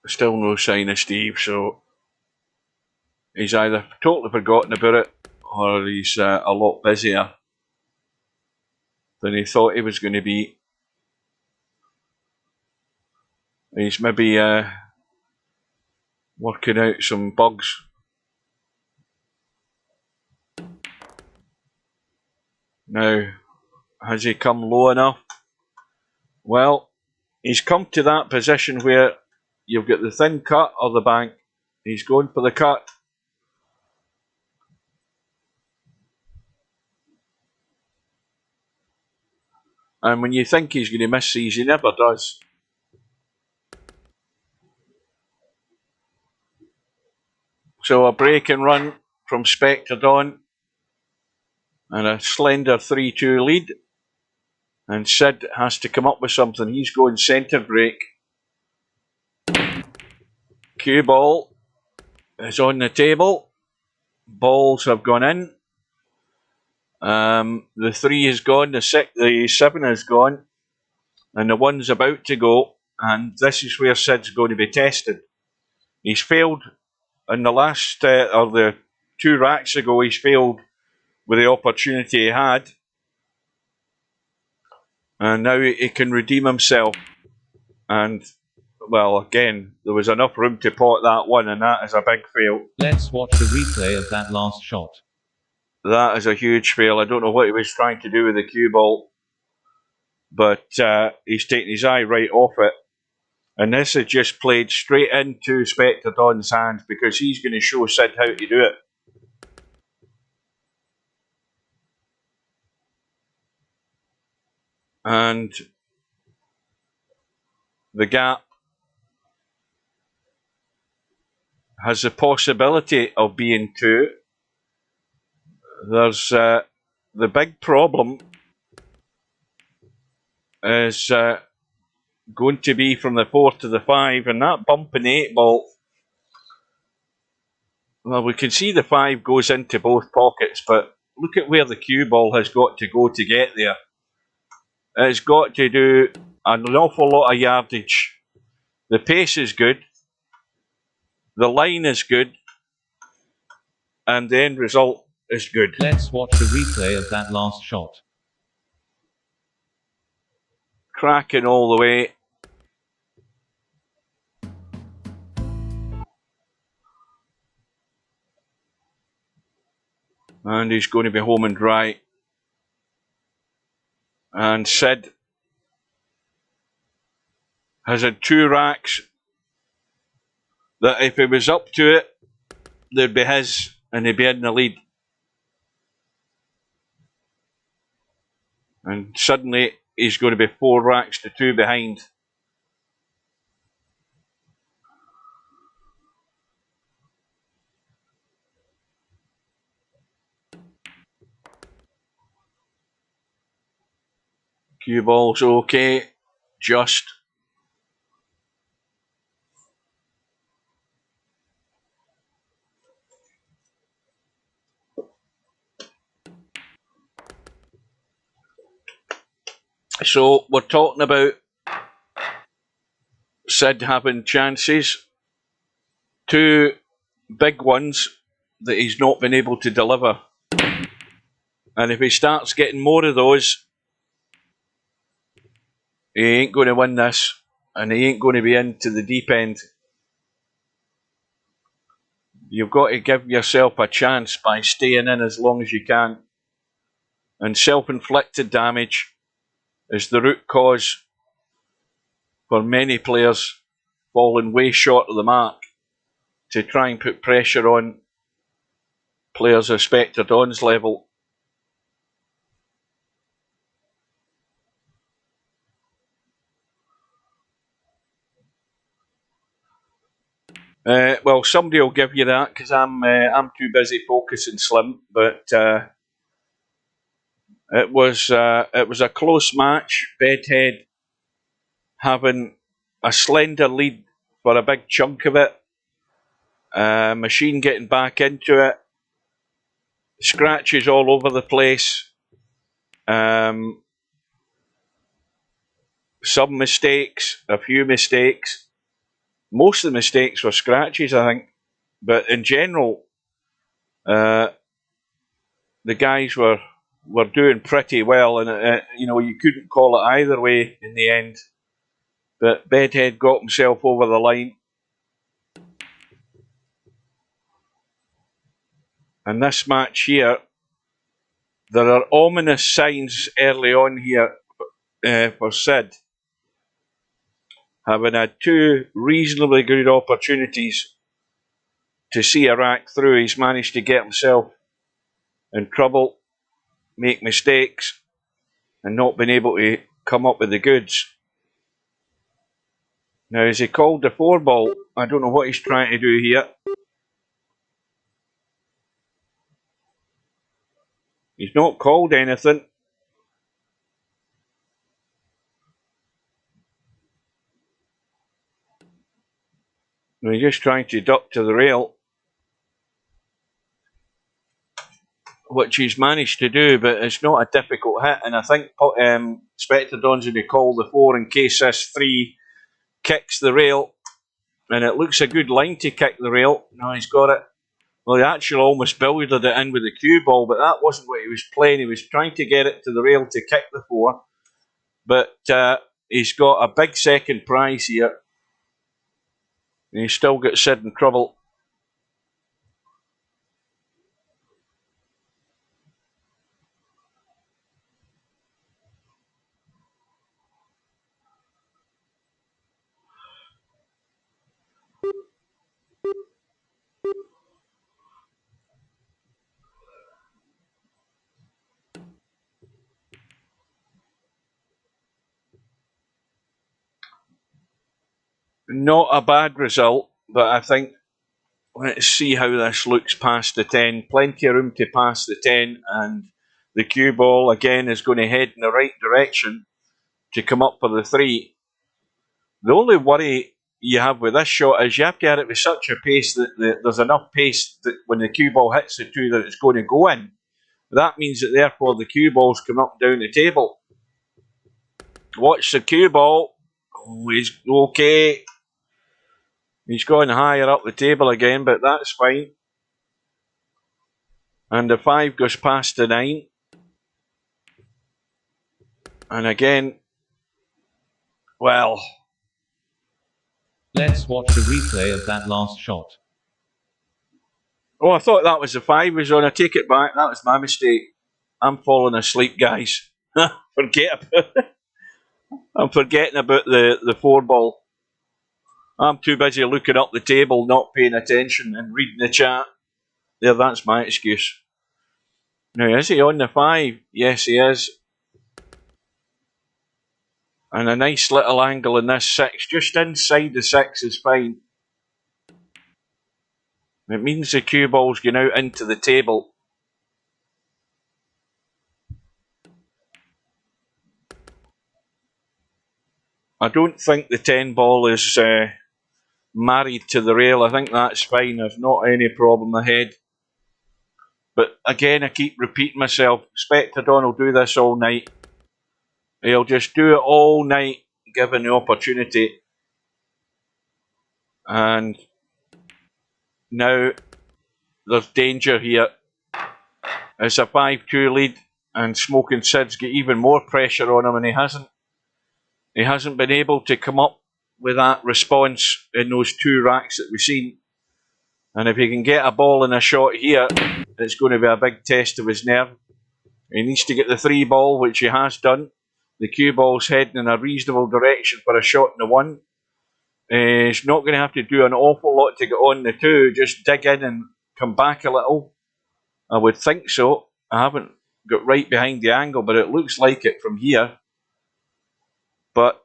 S5: Still no sign of Steve, so he's either totally forgotten about it, or he's a lot busier than he thought he was going to be. He's maybe working out some bugs. Now, has he come low enough? Well, he's come to that position where you've got the thin cut or the bank. He's going for the cut. And when you think he's going to miss these, he never does. So a break and run from SPECTREDAWN, and a slender 3-2 lead. And Sid has to come up with something. He's going centre break. Cue ball is on the table. Balls have gone in. The 3 is gone, the 7 is gone, and the 1's about to go. And this is where Sid's going to be tested. He's failed in the last, or the 2 racks ago, he's failed with the opportunity he had. And now he can redeem himself. And, well, again, there was enough room to pot that one, and that is a big fail.
S4: Let's watch the replay of that last shot.
S5: That is a huge fail. I don't know what he was trying to do with the cue ball. but he's taken his eye right off it. And this is just played straight into SPECTREDAWN's hands because he's going to show Sid how to do it. And the gap has the possibility of being 2. There's the big problem is going to be from the 4 to the 5, and that bump in the 8 ball. Well, we can see the 5 goes into both pockets, but look at where the cue ball has got to go to get there. It's got to do an awful lot of yardage. The pace is good, the line is good, and the end result is good.
S4: Let's watch a replay of that last shot.
S5: Cracking all the way. And he's going to be home and dry. And Sid has had 2 racks that if he was up to it, they'd be his and he'd be in the lead. And suddenly he's going to be 4 racks to 2 behind. Cue ball's okay, just. So we're talking about Sid having chances, 2 big ones that he's not been able to deliver. And if he starts getting more of those, he ain't going to win this, and he ain't going to be into the deep end. You've got to give yourself a chance by staying in as long as you can. And self-inflicted damage is the root cause for many players falling way short of the mark to try and put pressure on players of SPECTREDAWN's level. Well, somebody will give you that because I'm too busy focusing Slim. But it was a close match. BEDHEAD having a slender lead for a big chunk of it. Machine getting back into it. Scratches all over the place. Some mistakes, a few mistakes. Most of the mistakes were scratches, I think. But in general, the guys were doing pretty well, and you couldn't call it either way in the end. But BEDHEAD got himself over the line. And this match here, there are ominous signs early on here for Sid. Having had 2 reasonably good opportunities to see a rack through, he's managed to get himself in trouble, make mistakes, and not been able to come up with the goods. Now, as he called the 4 ball, I don't know what he's trying to do here. He's not called anything. He's just trying to duck to the rail, which he's managed to do, but it's not a difficult hit. And I think SPECTREDAWN's going to call the 4 in case this 3 kicks the rail. And it looks a good line to kick the rail. No, he's got it. Well, he actually almost builded it in with the cue ball, but that wasn't what he was playing. He was trying to get it to the rail to kick the 4. But he's got a big second prize here. And he's still got Sid in trouble. Not a bad result, but I think let's see how this looks past the 10. Plenty of room to pass the 10, and the cue ball again is going to head in the right direction to come up for the 3. The only worry you have with this shot is you have to hit it with such a pace that there's enough pace that when the cue ball hits the 2 that it's going to go in. That means that therefore the cue balls come up and down the table. Watch the cue ball. Oh, he's okay. He's going higher up the table again, but that's fine. And the 5 goes past the 9. And again, well,
S4: let's watch a replay of that last shot.
S5: oh, I thought that was the 5 was on. I take it back. That was my mistake. I'm falling asleep, guys. Forget about it. I'm forgetting about the 4 ball. I'm too busy looking up the table, not paying attention and reading the chat. There, that's my excuse. Now, is he on the 5? Yes, he is. And a nice little angle in this 6. Just inside the 6 is fine. It means the cue ball's going out into the table. I don't think the 10 ball is married to the rail. I think that's fine. There's not any problem ahead. But again, I keep repeating myself. SPECTREDAWN will do this all night. He'll just do it all night, given the opportunity. And now there's danger here. It's a 5-2 lead, and Smoking Sid's got even more pressure on him, and he hasn't been able to come up with that response in those 2 racks that we've seen. And if he can get a ball in a shot here, it's going to be a big test of his nerve. He needs to get the 3 ball, which he has done. The cue ball's heading in a reasonable direction for a shot in the 1. He's not going to have to do an awful lot to get on the 2. Just dig in and come back a little. I would think so. I haven't got right behind the angle, but it looks like it from here. But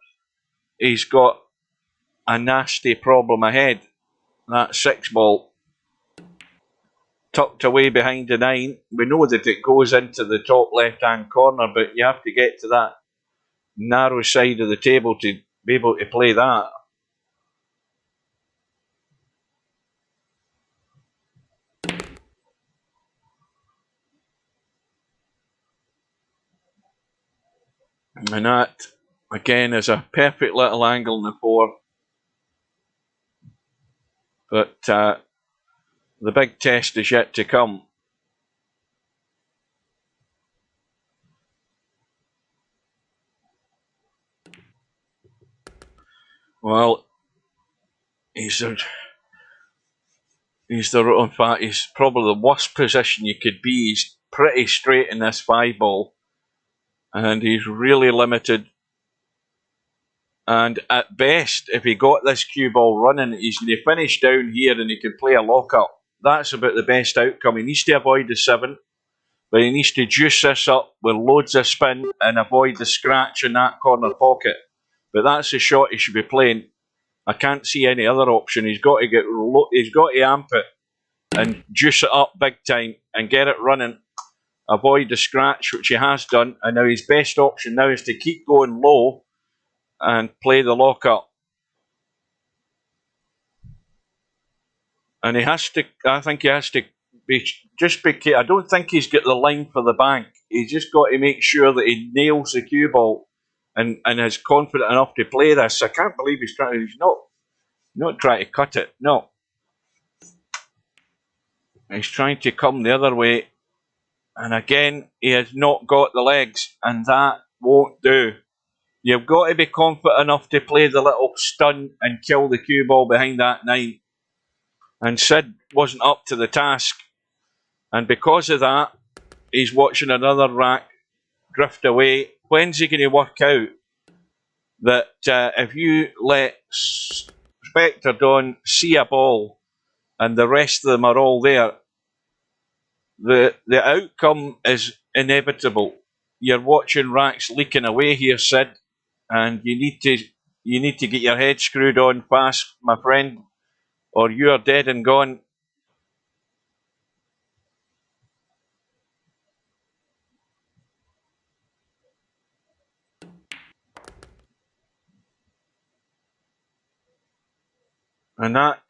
S5: he's got a nasty problem ahead. That 6 ball tucked away behind the 9. We know that it goes into the top left-hand corner, but you have to get to that narrow side of the table to be able to play that. And that, again, is a perfect little angle in the 4. But the big test is yet to come. Well, in fact, he's probably the worst position you could be. He's pretty straight in this 5 ball. And he's really limited. And at best, if he got this cue ball running, he's going to finish down here and he can play a lock-up. That's about the best outcome. He needs to avoid the 7, but he needs to juice this up with loads of spin and avoid the scratch in that corner pocket. But that's the shot he should be playing. I can't see any other option. He's got to amp it and juice it up big time and get it running. Avoid the scratch, which he has done, and now his best option now is to keep going low and play the lock-up. And he has to, I think he has to be, I don't think he's got the line for the bank. He's just got to make sure that he nails the cue ball and is confident enough to play this. I can't believe he's not trying to cut it, no. He's trying to come the other way. And again, he has not got the legs, and that won't do. You've got to be confident enough to play the little stun and kill the cue ball behind that 9. And Sid wasn't up to the task. And because of that, he's watching another rack drift away. When's he going to work out that if you let SPECTREDAWN see a ball and the rest of them are all there, the outcome is inevitable. You're watching racks leaking away here, Sid, and you need to you need to get your head screwed on fast, my friend, or you are dead and gone. And that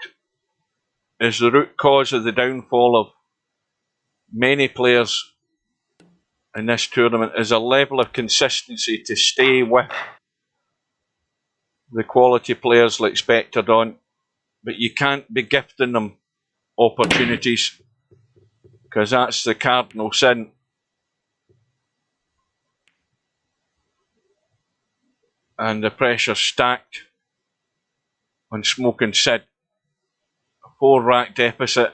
S5: is the root cause of the downfall of many players in this tournament, is a level of consistency to stay with the quality players like SPECTREDAWN, but you can't be gifting them opportunities, because that's the cardinal sin. And the pressure stacked on Smokin Sid. A 4-rack deficit,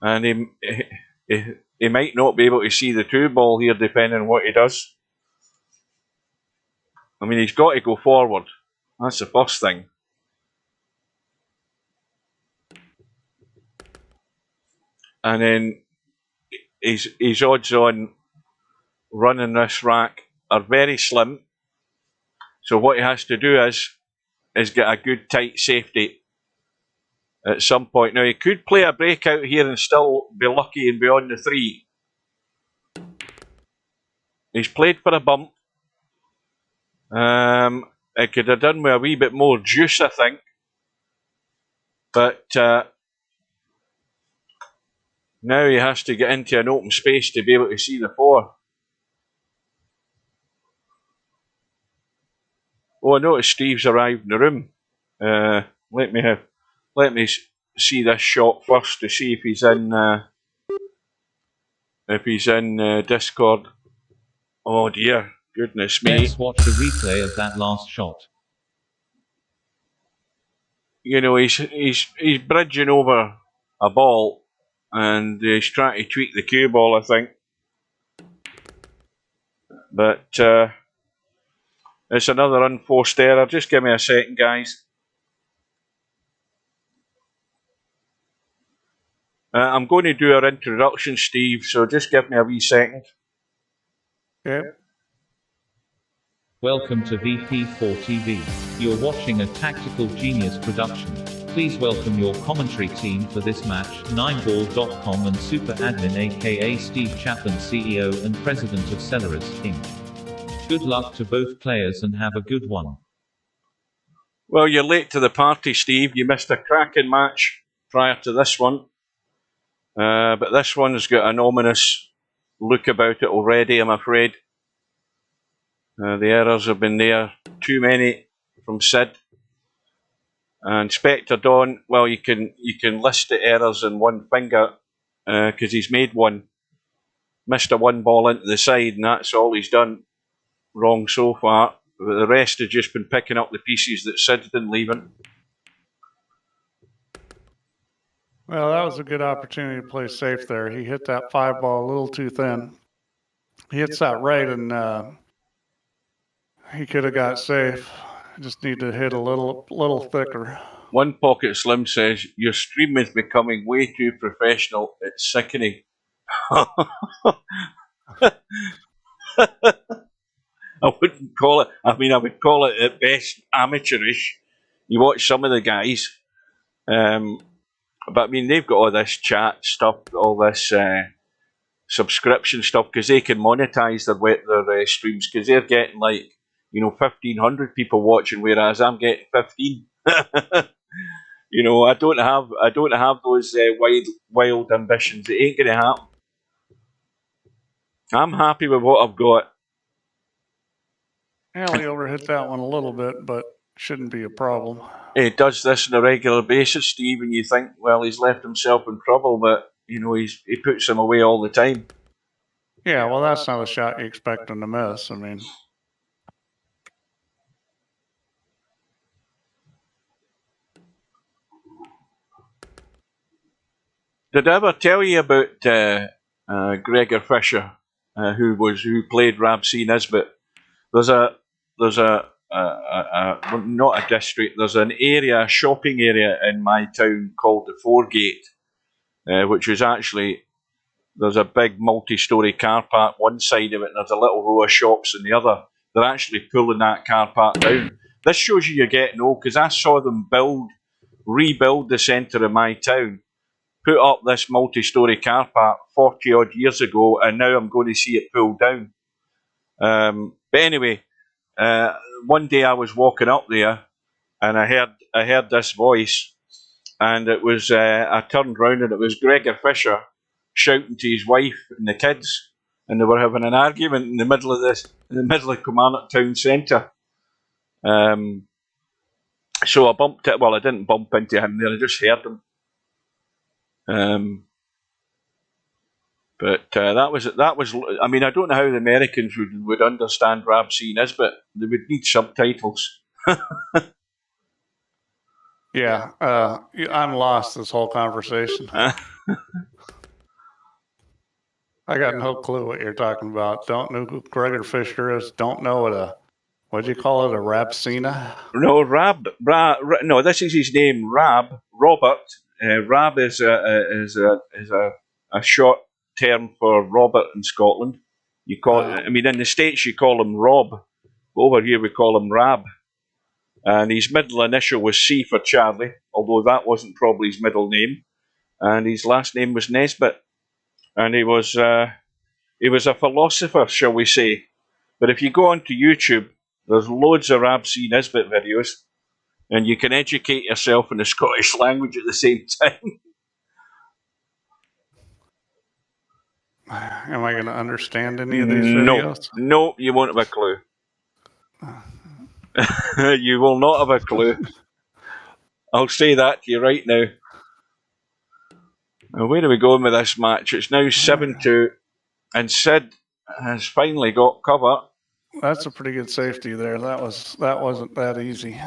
S5: and he might not be able to see the 2-ball here depending on what he does. I mean, he's got to go forward. That's the first thing. And then his odds on running this rack are very slim. So what he has to do is get a good tight safety at some point. Now, he could play a breakout here and still be lucky and be on the 3. He's played for a bump. It could have done with a wee bit more juice, I think. But now he has to get into an open space to be able to see the 4. Oh, I noticed Steve's arrived in the room. Let me see this shot first to see if he's in Discord. Oh dear, goodness me!
S4: Let's watch a replay of that last shot.
S5: You know, he's bridging over a ball, and he's trying to tweak the cue ball, I think. But it's another unforced error. Just give me a second, guys. I'm going to do our introduction, Steve, so just give me a wee second.
S8: Okay.
S4: Welcome to VP4 TV. You're watching a Tactical Genius production. Please welcome your commentary team for this match, 9ball.com and Super Admin aka Steve Chapman, CEO and President of Celeris, Inc. Good luck to both players and have a good one.
S5: Well, you're late to the party, Steve. You missed a cracking match prior to this one. But this one's got an ominous look about it already, I'm afraid. The errors have been there. Too many from Sid. And SPECTREDAWN, well, you can list the errors in one finger, because he's made one. Missed a 1 ball into the side, and that's all he's done wrong so far. But the rest have just been picking up the pieces that Sid's been leaving.
S8: Well, that was a good opportunity to play safe there. He hit that 5 ball a little too thin. He hits that right, and he could have got safe. Just need to hit a little thicker.
S5: One Pocket Slim says, your stream is becoming way too professional. It's sickening. I wouldn't call it, I mean, I would call it at best amateurish. You watch some of the guys, but I mean, they've got all this chat stuff, all this subscription stuff, because they can monetize their streams, because they're getting like, 1,500 people watching, whereas I'm getting 15. I don't have those wild ambitions. It ain't gonna happen. I'm happy with what I've got.
S8: Yeah, he overhit that one a little bit, but shouldn't be a problem.
S5: He does this on a regular basis, Steve, and you think, well, he's left himself in trouble, but he puts them away all the time.
S8: Yeah, well, that's not a shot you expect him to miss. I mean,
S5: did I ever tell you about Gregor Fisher, who played Ramsey Nisbet? There's a not a district. There's an area, a shopping area in my town called the Foregate, which is actually, there's a big multi-storey car park one side of it, and there's a little row of shops in the other. They're actually pulling that car park down. this shows you you're getting old, because I saw them rebuild the centre of my town, put up this multi-storey car park 40 odd years ago, and now I'm going to see it pulled down. But anyway, one day I was walking up there, and I heard this voice, and it was I turned round and it was Gregor Fisher shouting to his wife and the kids, and they were having an argument in the middle of Kilmarnock town centre. So I bumped it. Well, I didn't bump into him there. I just heard him. But that was. I mean, I don't know how the Americans would understand Rab C. Nisbet. They would need subtitles.
S8: Yeah, I'm lost this whole conversation. I got no clue what you're talking about. Don't know who Gregor Fisher is. Don't know what do you call it, a Rabsina?
S5: No, no, this is his name, Robert. Rab is a short term for Robert in Scotland. You call it, I mean, in the States you call him Rob, but over here we call him Rab. And his middle initial was C for Charlie, although that wasn't probably his middle name. And his last name was Nisbet. And he was a philosopher, shall we say. But if you go onto YouTube, there's loads of Rab C. Nisbet videos, and you can educate yourself in the Scottish language at the same time.
S8: Am I going to understand any of these videos?
S5: No, you won't have a clue. You will not have a clue. I'll say that to you right now. Now, where are we going with this match? It's now 7-2, and Sid has finally got cover.
S8: That's a pretty good safety there. That wasn't that easy.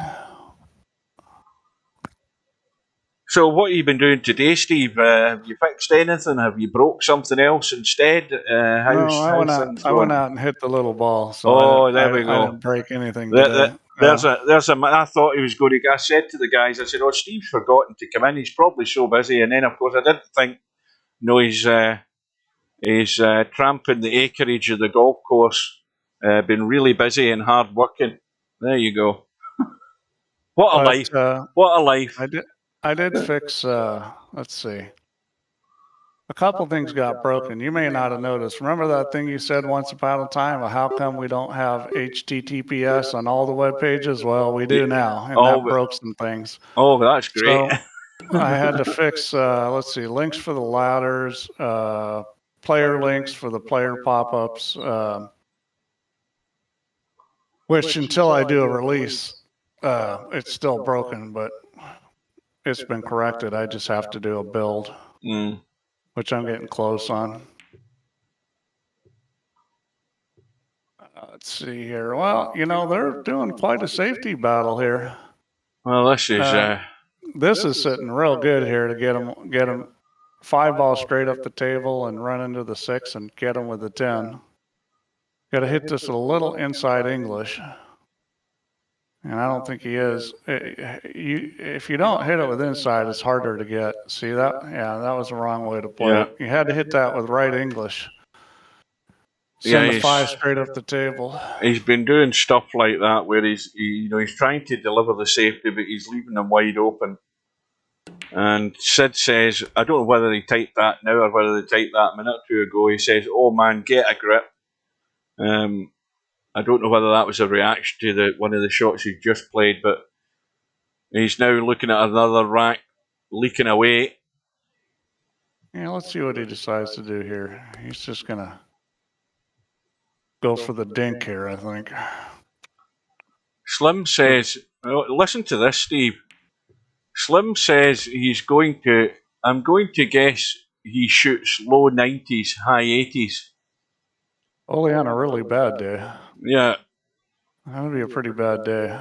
S5: So what have you been doing today, Steve? Have you fixed anything? Have you broke something else instead?
S8: I went out and hit the little ball.
S5: So there we go.
S8: I didn't break anything today.
S5: I thought he was going to. I said to the guys, I said, "Oh, Steve's forgotten to come in. He's probably so busy." And then, of course, I didn't think. No, he's tramping the acreage of the golf course. Been really busy and hard working. There you go. What a life! What a life!
S8: I did fix. Let's see. A couple things got broken. You may not have noticed. Remember that thing you said once upon a time? How come we don't have HTTPS on all the web pages? Well, we do now, and that broke some things.
S5: Oh, that's great.
S8: So I had to fix. Let's see, links for the ladders, player links for the player pop-ups. Which until I do a release, it's still broken, but it's been corrected. I just have to do a build, which I'm getting close on. Let's see here. Well, they're doing quite a safety battle here.
S5: Well,
S8: this is sitting real good here to get them 5 ball straight up the table and run into the 6 and get them with the 10. Got to hit this a little inside English. And I don't think he is. If you don't hit it with inside, it's harder to get. See that? Yeah, that was the wrong way to play it. You had to hit that with right English. Send the 5 straight up the table.
S5: He's been doing stuff like that where he's trying to deliver the safety, but he's leaving them wide open. And Sid says, I don't know whether he typed that now or whether he typed that a minute or two ago. He says, "Oh man, get a grip." I don't know whether that was a reaction to one of the shots he just played, but he's now looking at another rack leaking away.
S8: Yeah, let's see what he decides to do here. He's just going to go for the dink here, I think.
S5: Slim says, listen to this, Steve. Slim says I'm going to guess he shoots low 90s, high 80s.
S8: Only on a really bad day.
S5: Yeah.
S8: That would be a pretty bad day.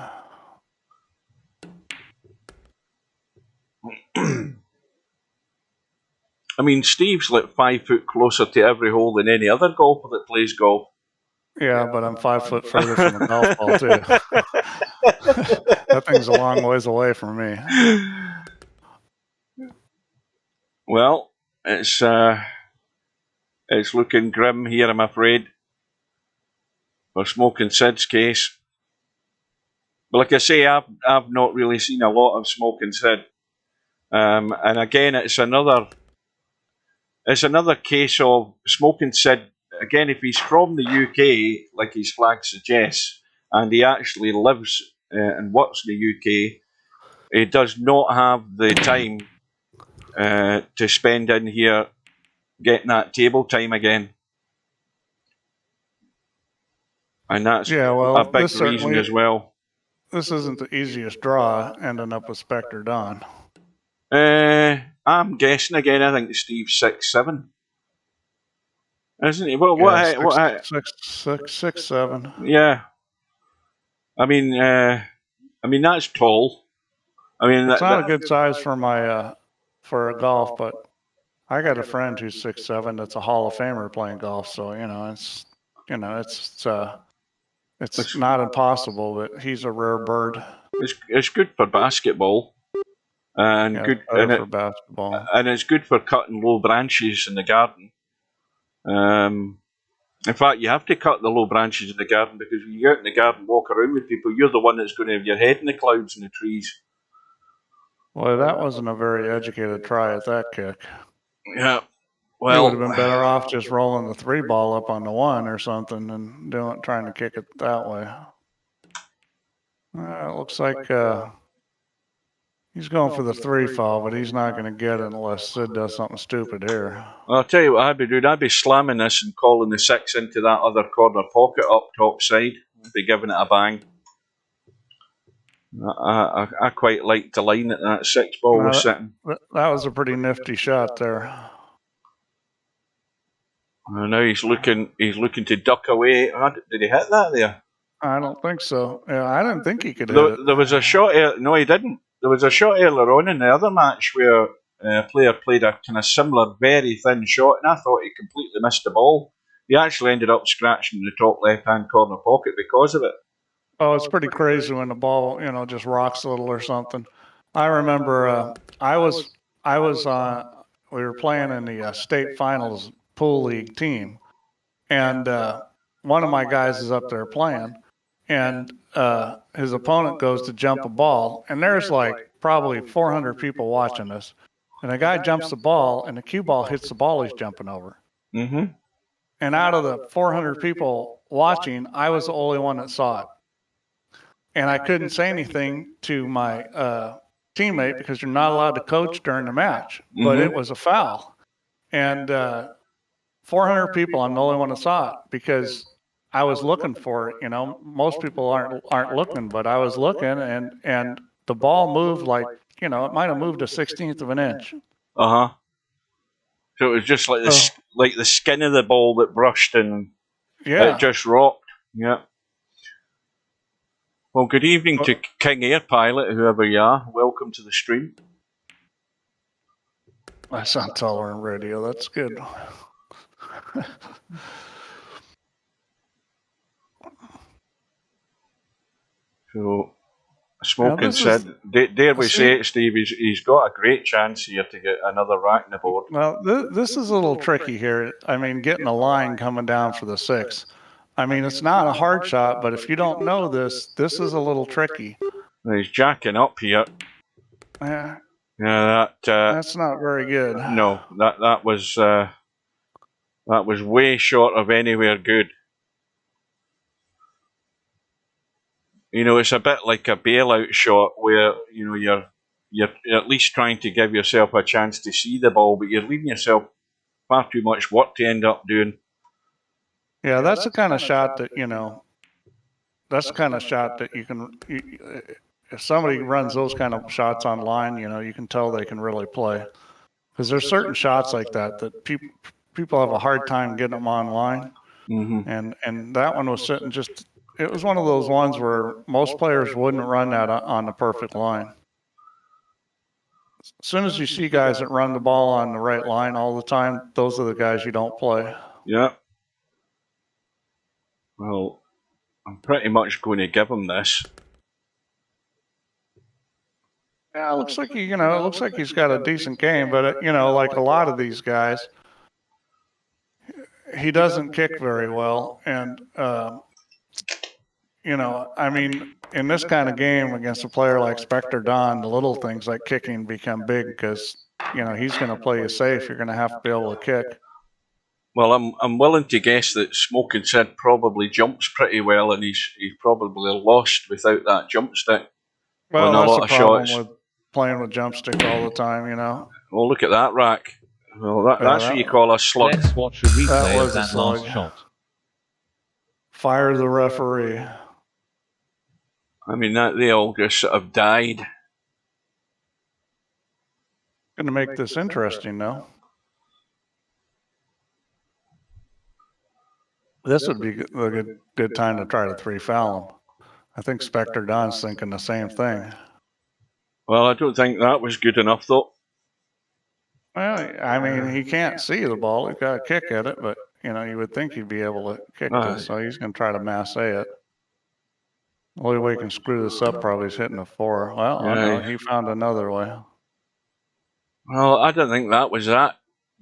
S5: I mean, Steve's like 5 foot closer to every hole than any other golfer that plays golf.
S8: Yeah, but I'm 5 foot further from the golf ball, too. That thing's a long ways away from me.
S5: Well, it's looking grim here, I'm afraid, for Smoking Sid's case. But like I say, I've not really seen a lot of Smokin Sid. And again, it's another case of Smokin Sid. Again, if he's from the UK, like his flag suggests, and he actually lives and works in the UK, he does not have the time to spend in here getting that table time again. And that's a big reason as well.
S8: This isn't the easiest draw, ending up with SPECTREDAWN.
S5: I'm guessing again. I think Steve's 6'7", isn't he? What?
S8: 6'7".
S5: Yeah. I mean, that's tall. I mean,
S8: it's not a good size for my for a golf, but I got a friend who's 6'7" that's a Hall of Famer playing golf. So it's not impossible, but he's a rare bird.
S5: It's good for basketball, and good
S8: for basketball,
S5: and it's good for cutting low branches in the garden. In fact, you have to cut the low branches in the garden, because when you go out in the garden, walk around with people, you're the one that's going to have your head in the clouds and the trees.
S8: Well, that wasn't a very educated try at that kick.
S5: Yeah. Well,
S8: you would have been better off just rolling the 3 ball up on the 1 or something and trying to kick it that way. It looks like he's going for the 3 foul, but he's not going to get it unless Sid does something stupid here.
S5: Well, I'll tell you what I'd be doing. I'd be slamming this and calling the 6 into that other corner pocket up top side. I'd be giving it a bang. I quite like the line that 6 ball was sitting.
S8: That was a pretty nifty shot there.
S5: Now he's looking to duck away. Did he hit that there?
S8: I don't think so. Yeah, I didn't think he could hit it.
S5: There was a shot. No, he didn't. There was a shot earlier on in the other match where a player played a kind of similar, very thin shot, and I thought he completely missed the ball. He actually ended up scratching the top left-hand corner pocket because of it.
S8: Oh, it's pretty crazy when the ball, just rocks a little or something. I remember we were playing in the state finals pool league team, and one of my guys is up there playing, and his opponent goes to jump a ball, and there's like probably 400 people watching this, and the guy jumps the ball, and the cue ball hits the ball he's jumping over.
S5: Mm-hmm.
S8: And out of the 400 people watching, I was the only one that saw it. And I couldn't say anything to my teammate because you're not allowed to coach during the match. But it was a foul. And 400 people, I'm the only one that saw it because I was looking for it. Most people aren't looking, but I was looking, and the ball moved like, it might have moved a 16th of an inch.
S5: Uh-huh. So it was just like the skin of the ball that brushed and it just rocked. Yeah. Well, good evening to King Air Pilot, whoever you are. Welcome to the stream.
S8: I sound taller on radio. That's good.
S5: So, Smokin said, dare we say it, Steve, he's got a great chance here to get another rack in the board.
S8: Well, this is a little tricky here. I mean, getting a line coming down for the 6. I mean, it's not a hard shot, but if you don't know this is a little tricky.
S5: He's jacking up here.
S8: Yeah.
S5: Yeah,
S8: that's not very good.
S5: No, that was way short of anywhere good. It's a bit like a bailout shot where you're at least trying to give yourself a chance to see the ball, but you're leaving yourself far too much work to end up doing.
S8: Yeah, that's the kind of shot that you can. If somebody runs those kind of shots online, you can tell they can really play. Because there's certain shots like that people have a hard time getting them online.
S5: Mm-hmm.
S8: And that one was sitting just. It was one of those ones where most players wouldn't run that on the perfect line. As soon as you see guys that run the ball on the right line all the time, those are the guys you don't play.
S5: Yeah. Well, I'm pretty much going to give him this.
S8: Yeah, it looks like it looks like he's got a decent game, but like a lot of these guys, he doesn't kick very well, and you know, I mean, in this kind of game against a player like SPECTREDAWN, the little things like kicking become big because, you know, he's going to play you safe. You're going to have to be able to kick.
S5: Well, I'm willing to guess that Smokin said probably jumps pretty well, and he's probably lost without that jump stick.
S8: Well, that's the problem with playing with jump stick all the time, you know.
S5: Oh, look at that rack. Well, that's what you call a slug.
S4: Let's watch a replay of that last shot.
S8: Fire the referee.
S5: I mean, they all just sort of died.
S8: Going to make this interesting, though. This would be a good time to try to 3-foul him. I think SPECTREDAWN's thinking the same thing.
S5: Well, I don't think that was good enough, though.
S8: Well, I mean, he can't see the ball. He's got to kick at it, but, you know, you would think he'd be able to kick this, so he's going to try to masse it. The only way he can screw this up probably is hitting a 4. Well, yeah. No, he found another way.
S5: Well, I don't think that was that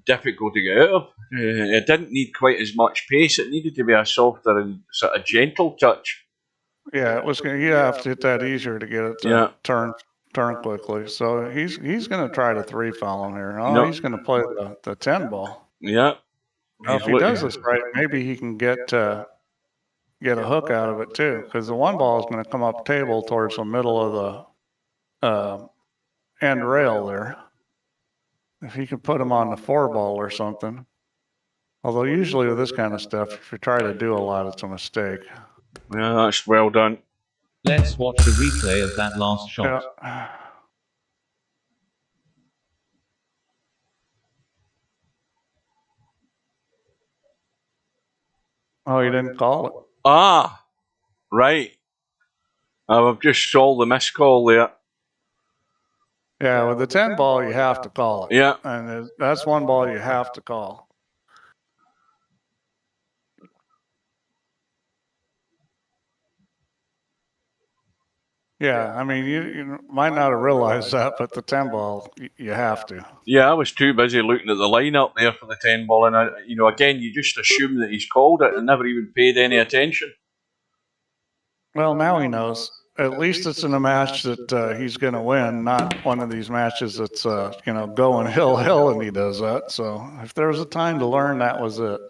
S5: difficult to get out of. It didn't need quite as much pace. It needed to be a softer and sort of gentle touch.
S8: Yeah, it was. You have to hit that easier to get it to turn quickly. So he's going to try to 3-foul him here. Oh, he's going to play the 10 ball.
S5: Yeah.
S8: Now, if he does this right, maybe he can get a hook out of it too, because the 1 ball is going to come up table towards the middle of the end rail there. If he could put him on the 4 ball or something. Although usually with this kind of stuff, if you try to do a lot, it's a mistake.
S5: Yeah, that's well done.
S4: Let's watch a replay of that last shot.
S8: Yeah. Oh, you didn't call it?
S5: Ah, right. I've just saw the missed call there.
S8: Yeah, with the 10 ball, you have to call it.
S5: Yeah.
S8: And that's 1 ball you have to call. Yeah, I mean, you might not have realized that, but the 10 ball, you have to.
S5: Yeah, I was too busy looking at the lineup there for the 10 ball, and again, you just assume that he's called it and never even paid any attention.
S8: Well, now he knows. At least it's in a match that he's going to win, not one of these matches that's going hill, and he does that. So if there was a time to learn, that was it.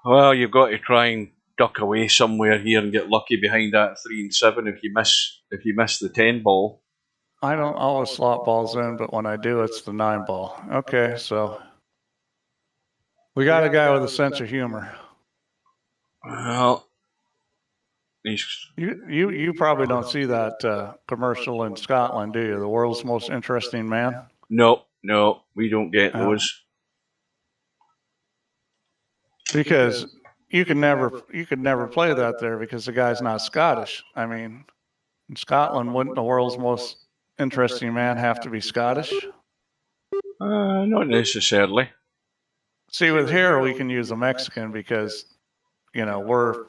S5: Well, you've got to try and duck away somewhere here and get lucky behind that 3 and 7 if you miss the 10 ball.
S8: I don't always slot balls in, but when I do, it's the 9 ball. Okay, so we got a guy with a sense of humor.
S5: Well,
S8: you probably don't see that commercial in Scotland, do you? The world's most interesting man.
S5: No, we don't get those.
S8: Because you could never play that there because the guy's not Scottish. I mean, in Scotland, wouldn't the world's most interesting man have to be Scottish?
S5: Not necessarily.
S8: See, with here we can use a Mexican because, we're,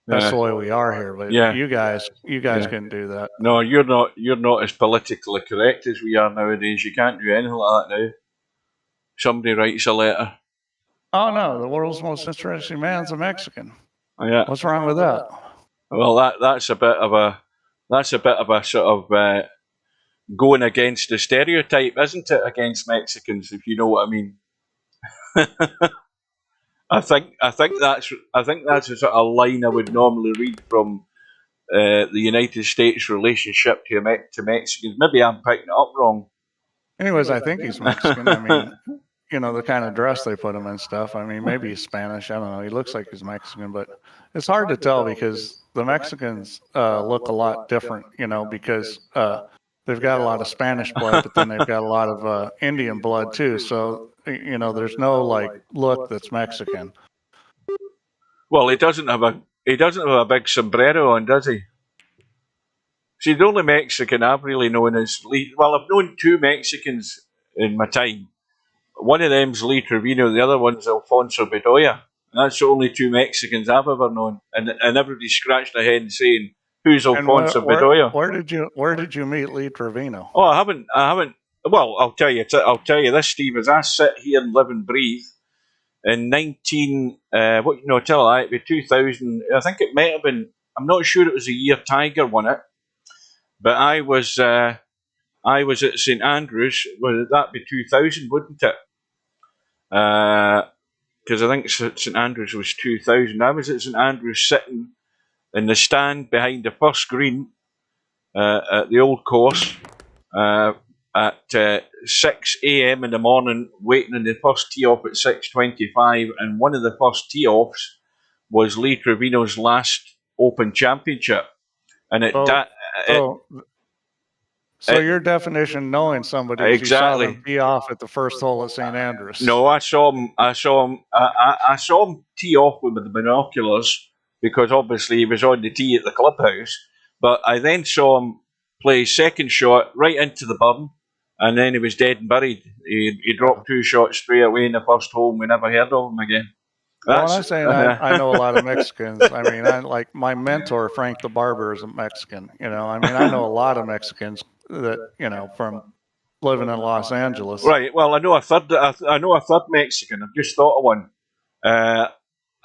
S8: that's the way we are here. But you guys couldn't do that.
S5: No, you're not as politically correct as we are nowadays. You can't do anything like that now. Somebody writes a letter.
S8: Oh no, the world's most interesting man's a Mexican.
S5: Oh, yeah.
S8: What's wrong with that?
S5: Well, that's a bit of a sort of going against the stereotype, isn't it, against Mexicans? If you know what I mean. I think that's a sort of line I would normally read from the United States relationship to Mexicans. Maybe I'm picking it up wrong.
S8: Anyways, I think he's Mexican. I mean, the kind of dress they put him in stuff. I mean, maybe he's Spanish. I don't know. He looks like he's Mexican, but it's hard to tell because the Mexicans look a lot different, because they've got a lot of Spanish blood, but then they've got a lot of Indian blood too. So, there's no look that's Mexican.
S5: Well, he doesn't have a big sombrero on, does he? See, the only Mexican I've really known is I've known 2 Mexicans in my time. One of them's Lee Trevino, the other one's Alfonso Bedoya. That's the only 2 Mexicans I've ever known. And everybody scratched their head saying, "Who's Alfonso Bedoya?"
S8: Where did you meet Lee Trevino?
S5: Oh, I haven't. Well, I'll tell you this, Steve. As I sit here and live and breathe, in 19, tell a lie, it'd be 2000. I think it might have been. I'm not sure it was the year Tiger won it, but I was at St Andrews. Well, that'd be 2000, wouldn't it? Because I think St Andrews was 2000. I was at St Andrews sitting in the stand behind the first green at the old course at 6 a.m. in the morning, waiting in the first tee off at 6:25, and one of the first tee offs was Lee Trevino's last Open Championship, and
S8: So your definition, knowing somebody, is you saw them tee off at the first hole at St Andrews.
S5: No, I saw him. I saw him tee off with the binoculars because obviously he was on the tee at the clubhouse. But I then saw him play his second shot right into the burn, and then he was dead and buried. He dropped 2 shots straight away in the first hole, and we never heard of him again.
S8: Well, when I'm saying I know a lot of Mexicans, I mean, like my mentor, Frank the Barber, is a Mexican. I mean, I know a lot of Mexicans that, from living in Los Angeles.
S5: Right. Well, I know a third Mexican. I've just thought of one.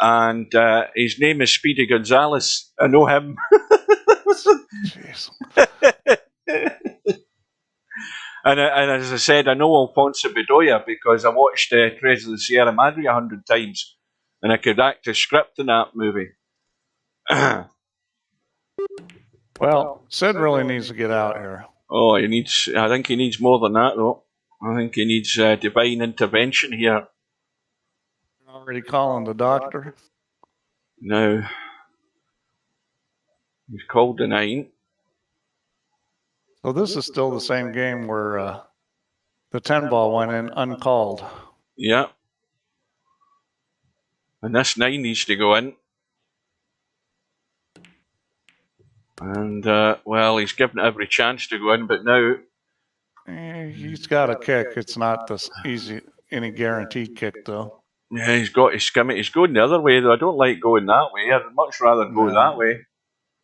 S5: And his name is Speedy Gonzalez. I know him.
S8: Jeez.
S5: And as I said, I know Alfonso Bedoya because I watched Tres de la Sierra Madre 100 times. And I could act a script in that movie.
S8: Well, Sid really needs to get out here.
S5: Oh, I think he needs more than that, though. I think he needs divine intervention here.
S8: Already calling the doctor?
S5: No. He's called the 9.
S8: So this is still the same game where the 10 ball went in uncalled.
S5: Yeah. And this 9 needs to go in. And, well, he's given it every chance to go in, but now...
S8: He's got a kick. It's not this easy, any guaranteed kick, though.
S5: Yeah, he's got his skim it. He's going the other way, though. I don't like going that way. I'd much rather go that way.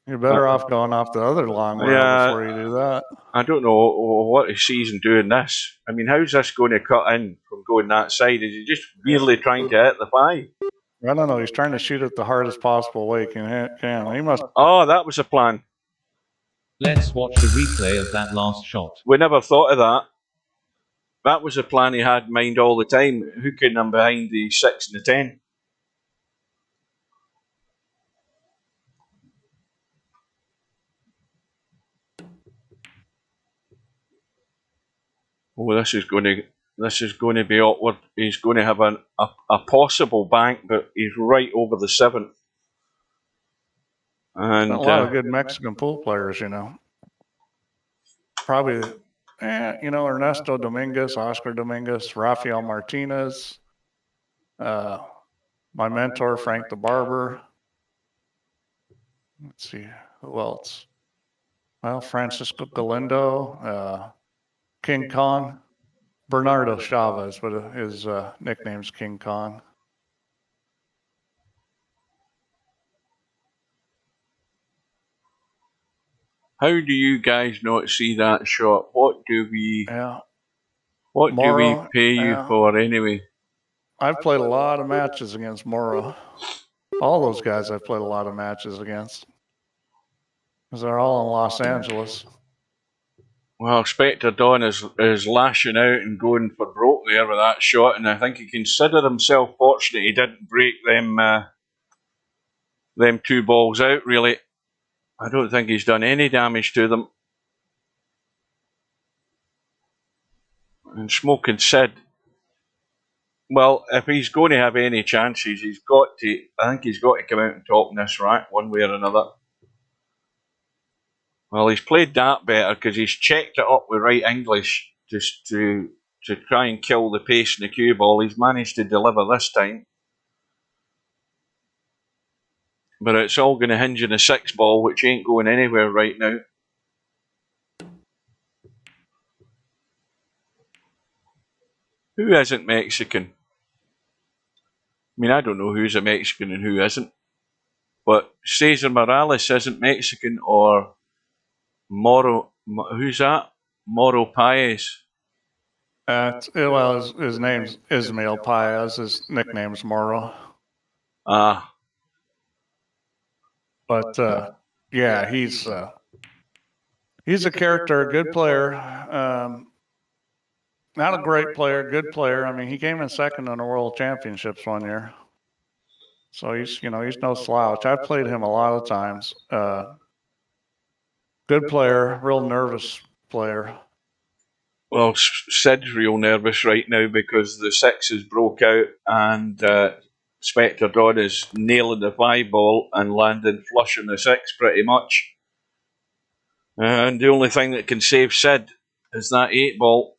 S8: You're better off going off the other long way before you do that.
S5: I don't know what he sees in doing this. I mean, how's this going to cut in from going that side? Is he just really trying to hit the 5?
S8: I don't know. He's trying to shoot it the hardest possible way he can. He must.
S5: Oh, that was a plan.
S4: Let's watch the replay of that last shot.
S5: We never thought of that. That was a plan he had in mind all the time, hooking him behind the 6 and the 10. Oh, this is going to be awkward. He's going to have a possible bank, but he's right over the 7th. And
S8: a lot of good Mexican pool players, Probably, Ernesto Dominguez, Oscar Dominguez, Rafael Martinez, my mentor, Frank the Barber. Let's see, who else? Well, Francisco Galindo, King Kong, Bernardo Chavez, but his nickname's King Kong.
S5: How do you guys not see that shot? What do we pay you for anyway?
S8: I've played a lot of matches against Morrow. All those guys I've played a lot of matches against. Because they're all in Los Angeles.
S5: Well, SPECTREDAWN is lashing out and going for broke there with that shot, and I think he considered himself fortunate he didn't break them 2 balls out, really. I don't think he's done any damage to them. And Smokin said, well, if he's going to have any chances, I think he's got to come out and top in this rack one way or another. Well, he's played that better because he's checked it up with right English just to try and kill the pace in the cue ball. He's managed to deliver this time. But it's all going to hinge on a 6 ball, which ain't going anywhere right now. Who isn't Mexican? I mean, I don't know who's a Mexican and who isn't. But Cesar Morales isn't Mexican, or who's that? Moro Paez.
S8: Well, his name's Ismail Paez. His nickname's Moro. But yeah, he's a character, a good player. Not a great player, good player. I mean, he came in second in the World Championships one year. So he's no slouch. I've played him a lot of times. Good player, real nervous player.
S5: Well, Sid's real nervous right now because the sixes broke out and SPECTREDAWN is nailing the 5-ball and landing flush on the 6 pretty much. And the only thing that can save Sid is that 8-ball,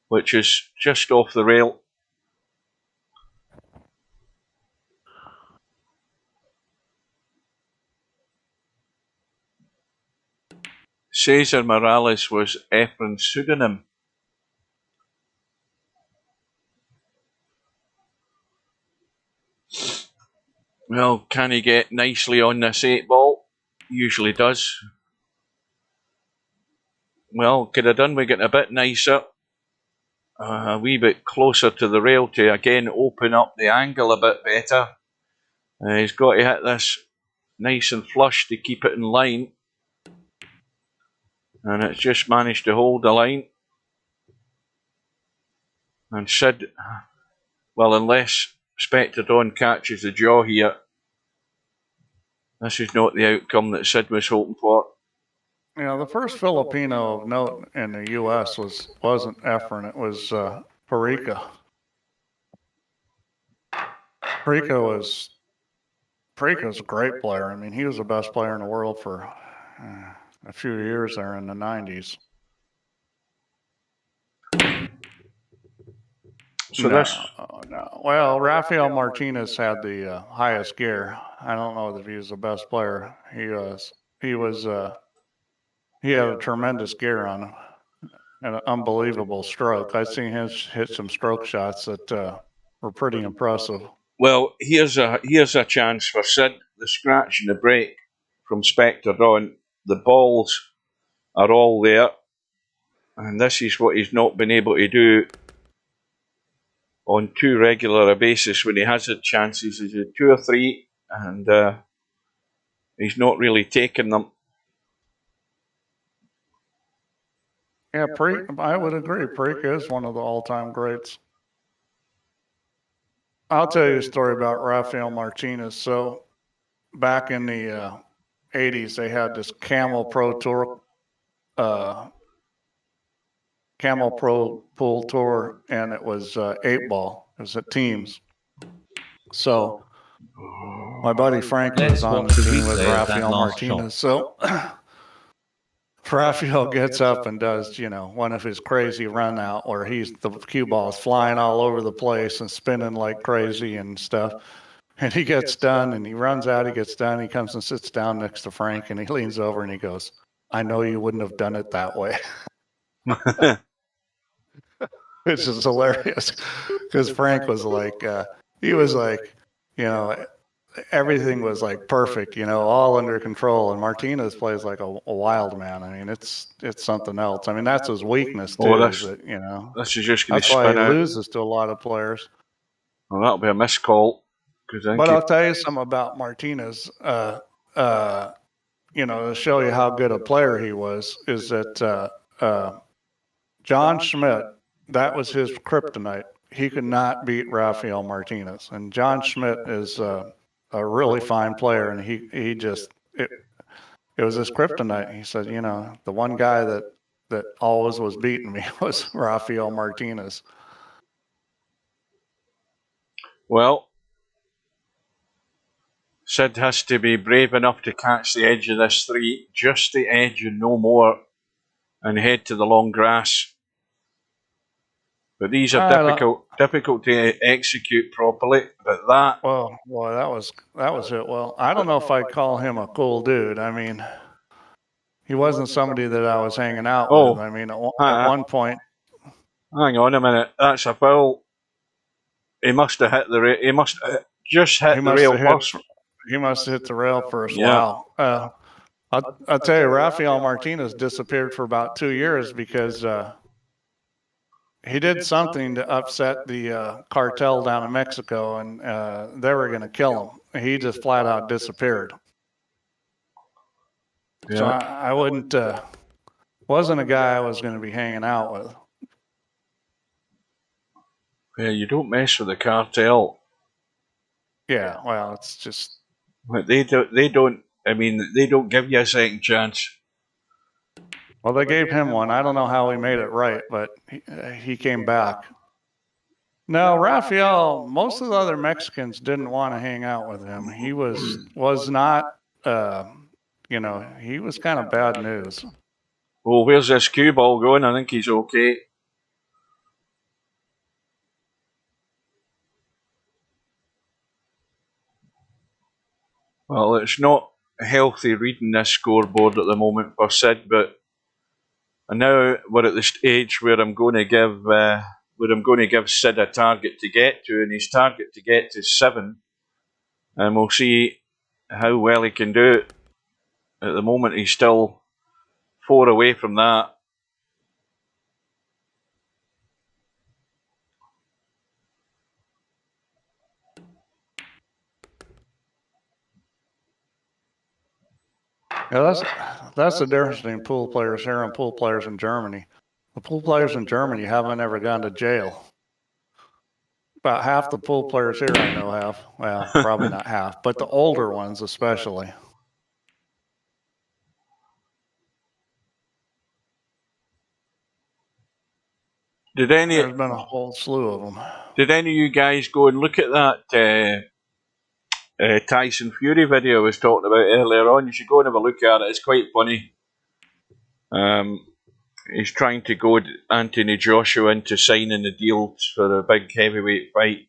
S5: which is just off the rail. Cesar Morales was Efren's pseudonym. Well, can he get nicely on this 8-ball? Usually does. Well, could have done with getting a bit nicer. A wee bit closer to the rail to again open up the angle a bit better. He's got to hit this nice and flush to keep it in line. And it's just managed to hold the line. And Sid, well, unless SPECTREDAWN catches the jaw here, this is not the outcome that Sid was hoping for.
S8: You know, the first Filipino of note in the U.S. wasn't Efren, it was Perica. Perica was a great player. I mean, he was the best player in the world for a few years there in the 90s.
S5: So
S8: no. Well, Rafael Martinez had the highest gear. I don't know if he was the best player. He had a tremendous gear on him and an unbelievable stroke. I've seen him hit some stroke shots that were pretty impressive.
S5: Well, here's a chance for Sid. The scratch and the break from SPECTREDAWN. The balls are all there, and this is what he's not been able to do on too regular a basis when he has had chances. He's had 2 or 3, and he's not really taken them.
S8: Yeah, I would agree. Perica is one of the all-time greats. I'll tell you a story about Rafael Martinez. So back in the 80s, they had this Camel Pro Tour, Camel Pro Pool Tour, and it was 8-ball. It was at teams. So my buddy Frank was on the team with Rafael Martinez. So Rafael gets up and does, one of his crazy run out where the cue ball's flying all over the place and spinning like crazy and stuff. And he gets done and he runs out, he gets done, he comes and sits down next to Frank and he leans over and he goes, "I know you wouldn't have done it that way." Which is hilarious because Frank was like, everything was like perfect, all under control. And Martinez plays like a wild man. I mean, it's something else. I mean, that's his weakness too. That's just going to spin out. That's why he loses to a lot of players.
S5: Well, that'll be a missed call.
S8: But I'll tell you something about Martinez. To show you how good a player he was, is that John Schmidt, that was his kryptonite. He could not beat Rafael Martinez. And John Schmidt is a really fine player, and he just it was his kryptonite. He said, the one guy that always was beating me was Rafael Martinez.
S5: Well, Sid has to be brave enough to catch the edge of this 3, just the edge and no more, and head to the long grass. But these are difficult to execute properly. But that...
S8: Well, that was it. Well, I don't know if I'd call him a cool dude. I mean, he wasn't somebody that I was hanging out with. I mean, at one point...
S5: Hang on a minute. That's a foul. He must have hit the rail. He must have just hit the rail first.
S8: He must have hit the rail first.
S5: Yeah.
S8: Wow. I'll tell you, Rafael Martinez disappeared for about 2 years because he did something to upset the cartel down in Mexico, and they were going to kill him. He just flat out disappeared.
S5: Yeah.
S8: So I wouldn't, wasn't a guy I was going to be hanging out with.
S5: Yeah, you don't mess with the cartel.
S8: Yeah, well, it's just...
S5: But they don't, I mean, they don't give you a second chance.
S8: Well, they gave him one. I don't know how he made it right, but he came back. No, Raphael, most of the other Mexicans didn't want to hang out with him. He was not, you know, he was kind of bad news.
S5: Well, where's this cue ball going? I think he's okay. Well, it's not healthy reading this scoreboard at the moment for Sid, but now we're at the stage where I'm going to give Sid a target to get to, and his target to get to 7, and we'll see how well he can do it. At the moment, he's still 4 away from that.
S8: Yeah, that's the difference between pool players here and pool players in Germany. The pool players in Germany haven't ever gone to jail. About half the pool players here I know have. Well, probably not half, but the older ones especially. There's been a whole slew of them.
S5: Did any of you guys go and look at that Tyson Fury video I was talking about earlier on? You should go and have a look at it. It's quite funny. He's trying to goad Anthony Joshua into signing the deals for a big heavyweight fight.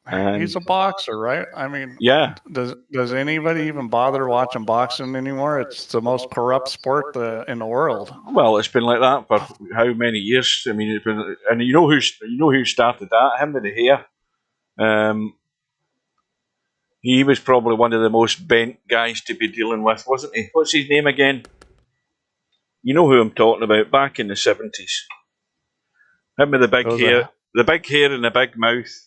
S5: And
S8: he's a boxer, right? I mean,
S5: yeah.
S8: Does anybody even bother watching boxing anymore? It's the most corrupt sport in the world.
S5: Well, it's been like that for how many years? I mean, it's been, and you know who started that? Him with the hair. He was probably one of the most bent guys to be dealing with, wasn't he? What's his name again? You know who I'm talking about? Back in the 70s. Him with the big hair, and the big mouth.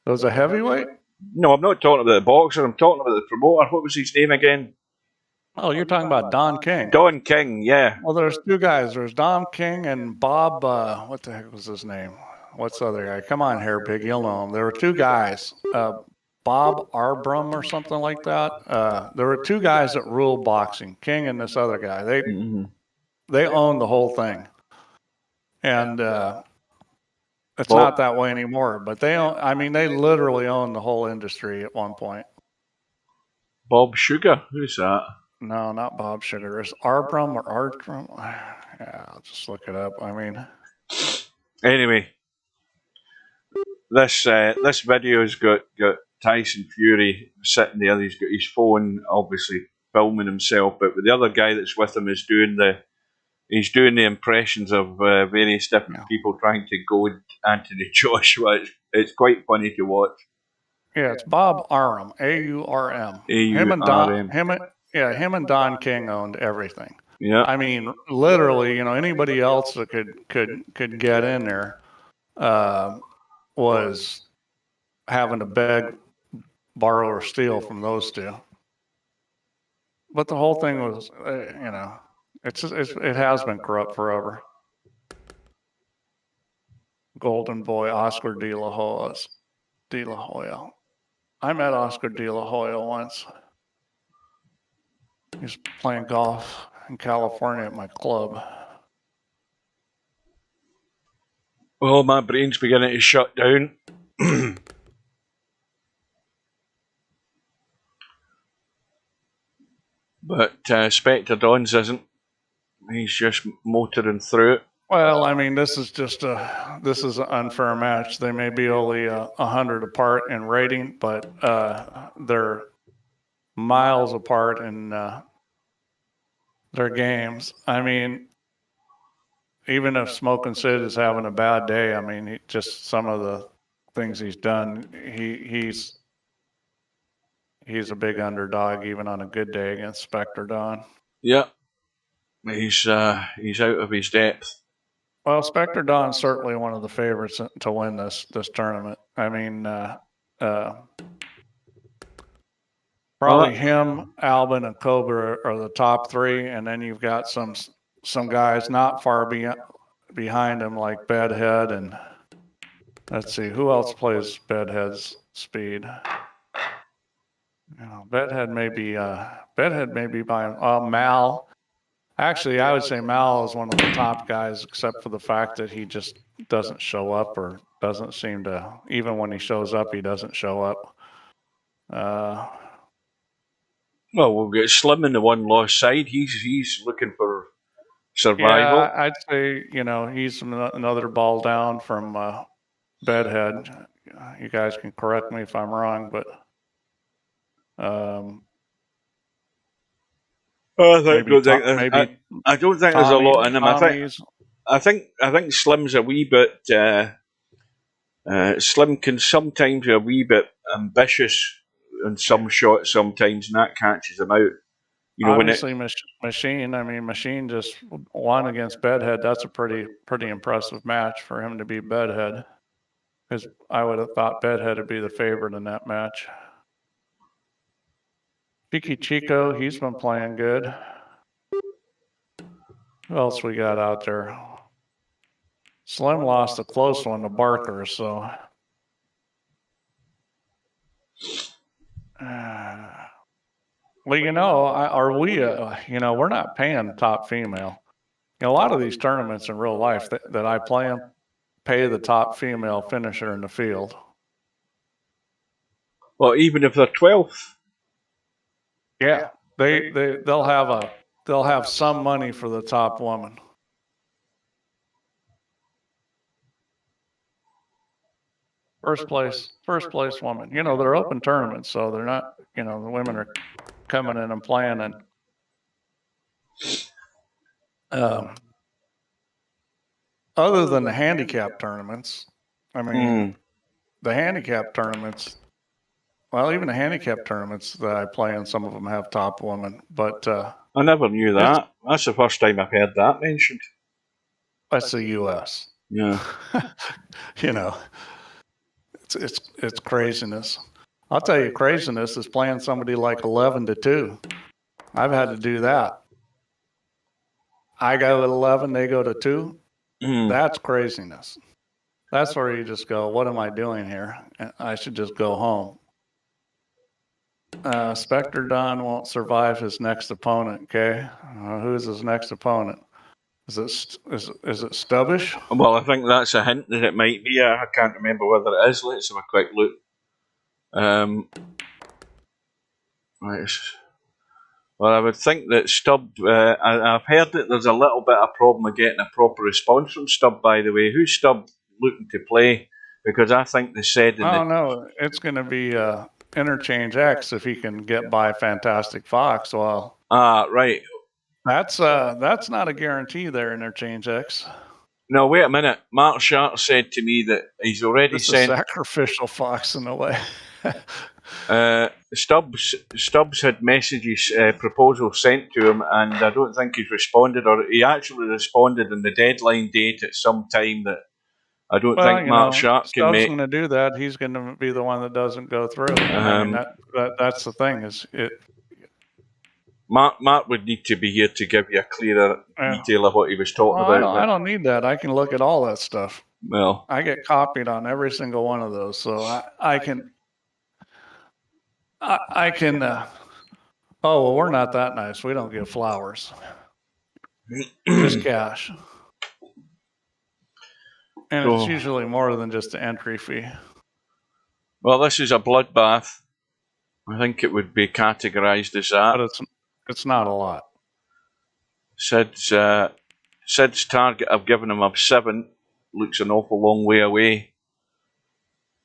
S8: Was a heavyweight?
S5: No, I'm not talking about the boxer. I'm talking about the promoter. What was his name again?
S8: Oh, you're talking about Don King.
S5: Don King, yeah.
S8: Well, there's 2 guys. There's Don King and Bob, what the heck was his name? What's the other guy? Come on here, Big. You'll know him. There were 2 guys. Bob Arbrum or something like that. There were 2 guys that ruled boxing, King and this other guy. They owned the whole thing. And it's not that way anymore, but they literally own the whole industry at one point.
S5: Bob Sugar? Who's that?
S8: No, not Bob Sugar. It's Arbrum or Artrum. Yeah, I'll just look it up. I mean,
S5: anyway, this video's got Tyson Fury sitting there. He's got his phone, obviously filming himself, but the other guy that's with him is doing the impressions of various different people trying to goad Anthony Joshua. It's quite funny to watch.
S8: Yeah, it's Bob Arum, A-U-R-M. Him and Don King owned everything.
S5: Yeah.
S8: I mean, literally, you know, anybody else that could get in there was having to beg, borrow, or steal from those 2. But the whole thing was, you know, it has been corrupt forever. Golden Boy, Oscar De La Hoya. I met Oscar De La Hoya once. He was playing golf in California at my club.
S5: Well, my brain's beginning to shut down. But SPECTREDAWN isn't. He's just motoring through it.
S8: Well, I mean, this is an unfair match. They may be only 100 apart in rating, but they're miles apart in their games. I mean, even if Smokin' Sid is having a bad day, I mean, just some of the things he's done, he's a big underdog even on a good day against SPECTREDAWN.
S5: Yeah, he's out of his depth.
S8: Well, Spectre Dawn's certainly one of the favorites to win this tournament. I mean, probably him, Albin, and Cobra are the top three, and then you've got some guys not far behind him, like Bedhead, and let's see who else plays Bedhead's speed. You know, Bedhead may be by Mal. Actually, I would say Mal is one of the top guys, except for the fact that he just doesn't show up, or doesn't seem to. Even when he shows up, he doesn't show up.
S5: Well, we'll get Slim in the one lost side. He's looking for survival.
S8: Yeah, I'd say, you know, he's another ball down from Bedhead. You guys can correct me if I'm wrong, but
S5: I don't think there's a lot in him. I think Slim's a wee bit. Slim can sometimes be a wee bit ambitious in some shots sometimes, and that catches him out. You know,
S8: obviously, Machine. I mean, Machine just won against Bedhead. That's a pretty impressive match for him to beat Bedhead, because I would have thought Bedhead would be the favorite in that match. Cheeky Chico, he's been playing good. Who else we got out there? Slim lost a close one to Barker, so. Well, you know, are we, you know, we're not paying top female. You know, a lot of these tournaments in real life that I play in pay the top female finisher in the field.
S5: Well, even if they're 12th.
S8: Yeah, they'll have some money for the top woman. First place woman. You know, they're open tournaments, so they're not, you know, the women are coming in and playing, and other than the handicap tournaments, I mean, the handicap tournaments, well, even the handicap tournaments that I play in, some of them have top women, but
S5: I never knew that. That's the first time I've heard that mentioned.
S8: That's the U.S.
S5: Yeah.
S8: You know, it's craziness. I'll tell you, craziness is playing somebody like 11-2. I've had to do that. I go at 11, they go to 2. That's craziness. That's where you just go, what am I doing here? I should just go home. SPECTREDAWN won't survive his next opponent, okay? Who's his next opponent? Is it Stubbish?
S5: Well, I think that's a hint that it might be. I can't remember whether it is. Let's have a quick look. Right. Well, I would think that Stubb. I've heard that there's a little bit of problem with getting a proper response from Stubb. By the way, who's Stubb looking to play? Because I think they said.
S8: No, it's going to be Interchange X if he can get by Fantastic Fox. Well.
S5: Right.
S8: That's not a guarantee there, Interchange X.
S5: No, wait a minute. Mark Sharp said to me that he's already sent
S8: a sacrificial fox in a way.
S5: Stubbs had messages, proposals sent to him, and I don't think he's responded, or he actually responded in the deadline date at some time that I don't think Mark Sharp can make.
S8: Stubbs going to do that. He's going to be the one that doesn't go through. I mean, that's the thing. Is it?
S5: Mark would need to be here to give you a clearer detail of what he was talking about.
S8: I don't need that. I can look at all that stuff.
S5: Well,
S8: I get copied on every single one of those, so I can. Oh, well, we're not that nice. We don't give flowers. Just cash. And it's usually more than just the entry fee.
S5: Well, this is a bloodbath. I think it would be categorized as that.
S8: But it's not a lot.
S5: Sid's target, I've given him a 7. Looks an awful long way away.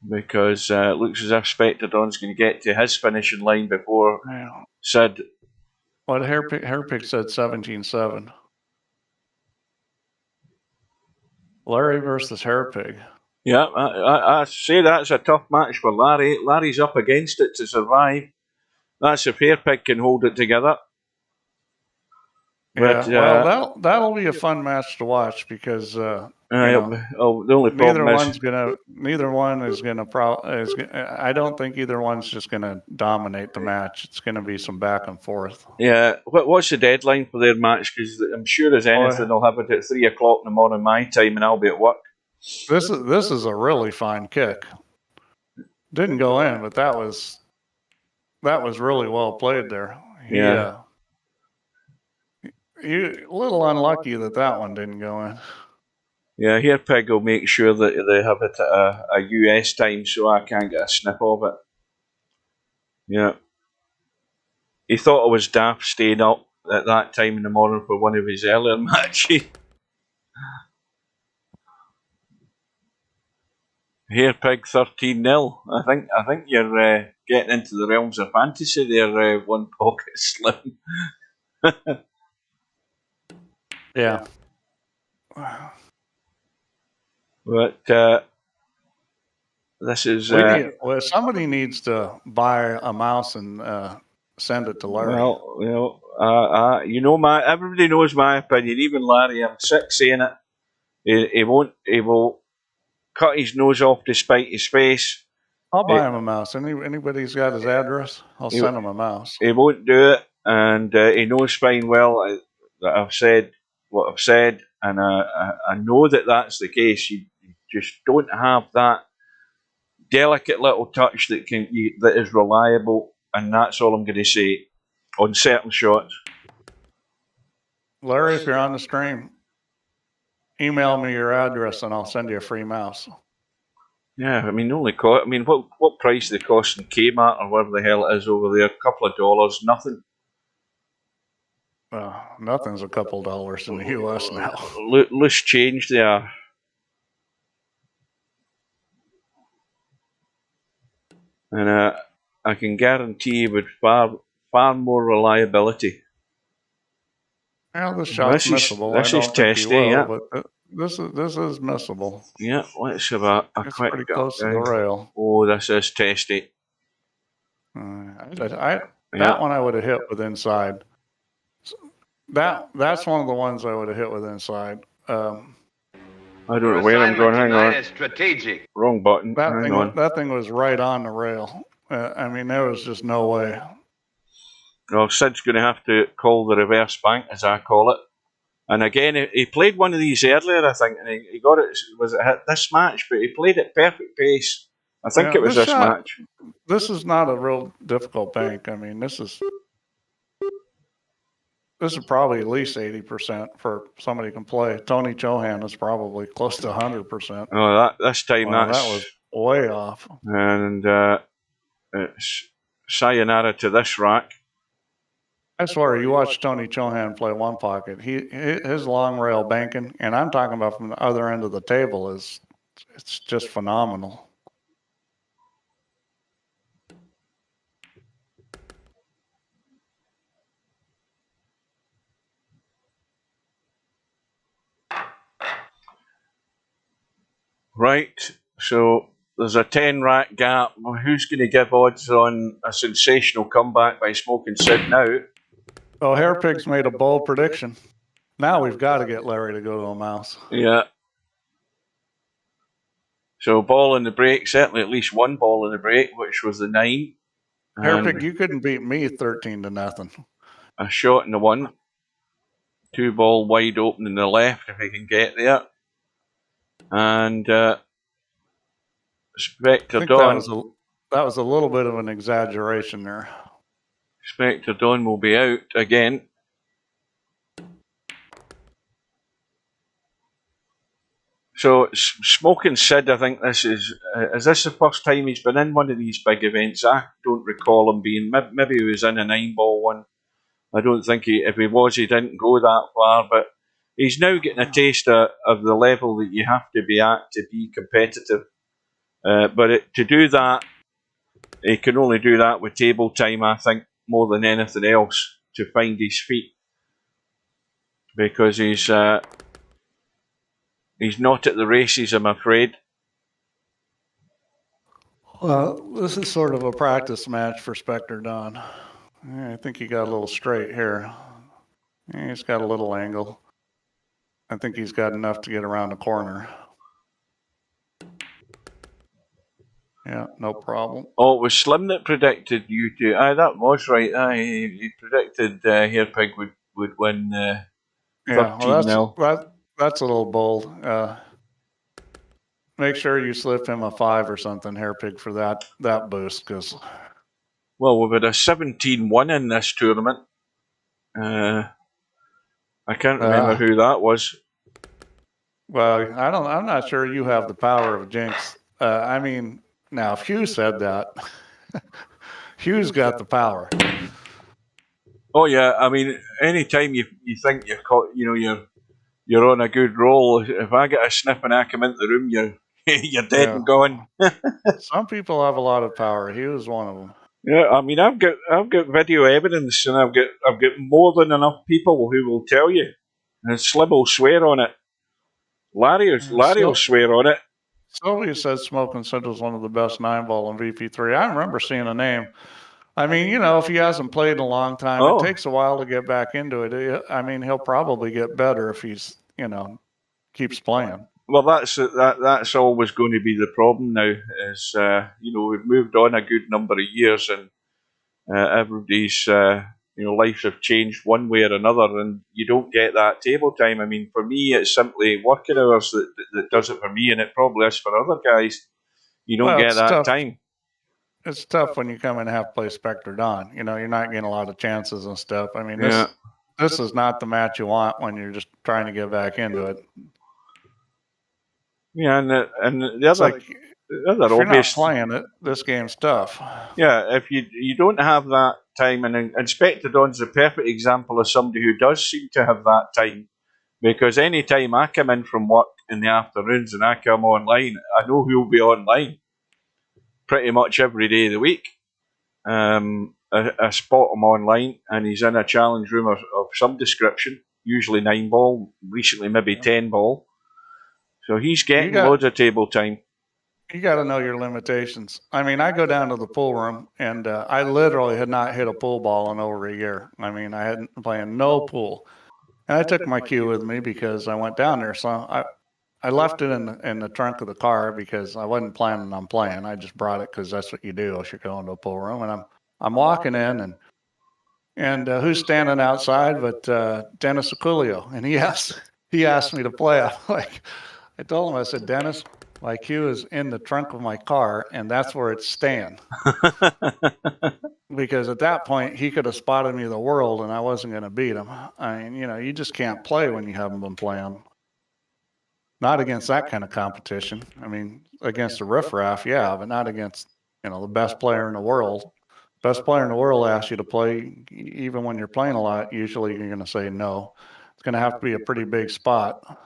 S5: Because it looks as if SPECTREDAWN's going to get to his finishing line before Sid.
S8: Well, Hairpick said 17-7. Larry versus Hairpig.
S5: Yeah, I say that's a tough match for Larry. Larry's up against it to survive. That's if Hairpig can hold it together. But,
S8: well, that'll be a fun match to watch because
S5: the only problem is
S8: neither one is gonna I don't think either one's just gonna dominate the match. It's gonna be some back and forth.
S5: Yeah, what's the deadline for their match? Because I'm sure as anything they'll have it at 3 o'clock in the morning my time, and I'll be at work.
S8: This is a really fine kick. Didn't go in, but that was really well played there. A little unlucky that one didn't go in.
S5: Yeah, here Pig will make sure that they have it at a US time so I can't get a snip of it. Yeah. He thought I was daft staying up at that time in the morning for one of his earlier matches. Here Pig 13-0. I think you're getting into the realms of fantasy there, One Pocket Slim.
S8: Yeah.
S5: But this is...
S8: somebody needs to buy a mouse and send it to Larry.
S5: Well, everybody knows my opinion, even Larry. I'm sick saying it. He will cut his nose off to spite his face.
S8: I'll buy him a mouse. Anybody's got his address, I'll send him a mouse.
S5: He won't do it, and he knows fine well that I've said what I've said, and I know that that's the case. You just don't have that delicate little touch that is reliable, and that's all I'm going to say on certain shots.
S8: Larry, if you're on the stream, email me your address and I'll send you a free mouse.
S5: Yeah, I mean, what price they cost in Kmart or whatever the hell it is over there? A couple of dollars, nothing.
S8: Nothing's a couple dollars in the US now.
S5: Loose change they are. And I can guarantee you with far more reliability.
S8: Well, this shot's missable.
S5: This is testy, yeah.
S8: But this is missable.
S5: Yeah, let's have a quick
S8: pretty close to the rail.
S5: Oh, this is testy.
S8: That one I would have hit with inside. That's one of the ones I would have hit with inside.
S5: I don't know where I'm going. Hang on.
S7: Strategic.
S5: Wrong button.
S8: That thing was right on the rail. I mean, there was just no way.
S5: Well, Sid's going to have to call the reverse bank, as I call it. And again, he played one of these earlier, I think, and he got it. Was it hit this match? But he played at perfect pace. I think it was this match.
S8: This is not a real difficult bank. I mean, this is probably at least 80% for somebody who can play. Tony Chohan is probably close to 100%.
S5: Oh, this time
S8: that was way off.
S5: And it's sayonara to this rack.
S8: I swear, you watch Tony Chohan play one pocket. His long rail banking, and I'm talking about from the other end of the table, it's just phenomenal.
S5: Right, so there's a 10 rack gap. Who's going to give odds on a sensational comeback by Smokin' Sid now?
S8: Oh, Hairpig's made a bold prediction. Now we've got to get Larry to go to a mouse.
S5: Yeah. So ball in the break, certainly at least one ball in the break, which was the 9.
S8: Hairpig, you couldn't beat me 13-0.
S5: A shot in the 1. 2 ball wide open in the left if he can get there. And SPECTREDAWN.
S8: That was a little bit of an exaggeration there.
S5: SPECTREDAWN will be out again. So Smokin' Sid, I think this is this the first time he's been in one of these big events? I don't recall him being. Maybe he was in a 9-ball one. I don't think if he was, he didn't go that far. But he's now getting a taste of the level that you have to be at to be competitive. But to do that, he can only do that with table time, I think, more than anything else, to find his feet. Because he's not at the races, I'm afraid.
S8: Well, this is sort of a practice match for SPECTREDAWN. I think he got a little straight here. He's got a little angle. I think he's got enough to get around the corner. Yeah, no problem.
S5: Oh, it was Slim that predicted you two. Aye, that was right. Aye, he predicted Hairpig would win 13-0.
S8: Well, that's a little bold. Make sure you slip him a 5 or something, Hairpig, for that boost. Cause,
S5: well, we've had a 17-1 in this tournament. I can't remember who that was.
S8: Well, I'm not sure you have the power of Jinx. I mean, now if Hugh said that, Hugh's got the power.
S5: Oh yeah, I mean, anytime you think you're caught, you're on a good roll. If I get a sniff and I come into the room, you're dead and gone.
S8: Some people have a lot of power. He was one of them.
S5: Yeah, I mean, I've got video evidence, and I've got more than enough people who will tell you. And Slim will swear on it. Larry will swear on it.
S8: Sylvia said Smokin' said was one of the best 9-ball in VP3. I remember seeing a name. I mean, if he hasn't played in a long time, it takes a while to get back into it. I mean, he'll probably get better if he's, keeps playing.
S5: Well, that's always going to be the problem now. Is we've moved on a good number of years, and everybody's lives have changed one way or another, and you don't get that table time. I mean, for me, it's simply working hours that does it for me, and it probably is for other guys. You don't get that time.
S8: It's tough when you come in and have to play SPECTREDAWN. You're not getting a lot of chances and stuff. I mean, this is not the match you want when you're just trying to get back into it.
S5: Yeah, and the other,
S8: if you're not playing it, this game's tough.
S5: Yeah, if you don't have that time, and SPECTREDAWN's a perfect example of somebody who does seem to have that time, because any time I come in from work in the afternoons and I come online, I know who'll be online pretty much every day of the week. I spot him online, and he's in a challenge room of some description, usually 9-ball, recently maybe 10-ball. So he's getting loads of table time.
S8: You got to know your limitations. I mean, I go down to the pool room, and I literally had not hit a pool ball in over a year. I mean, I hadn't playing no pool. And I took my cue with me because I went down there. So I left it in the trunk of the car because I wasn't planning on playing. I just brought it because that's what you do if you go into a pool room. And I'm walking in, and who's standing outside but Dennis Aquilio, and he asked me to play. I told him, I said, Dennis, my cue is in the trunk of my car, and that's where it's staying. Because at that point, he could have spotted me the world, and I wasn't going to beat him. I mean, you just can't play when you haven't been playing. Not against that kind of competition. I mean, against a riffraff, yeah, but not against, the best player in the world. Best player in the world asks you to play, even when you're playing a lot, usually you're going to say no. It's going to have to be a pretty big spot.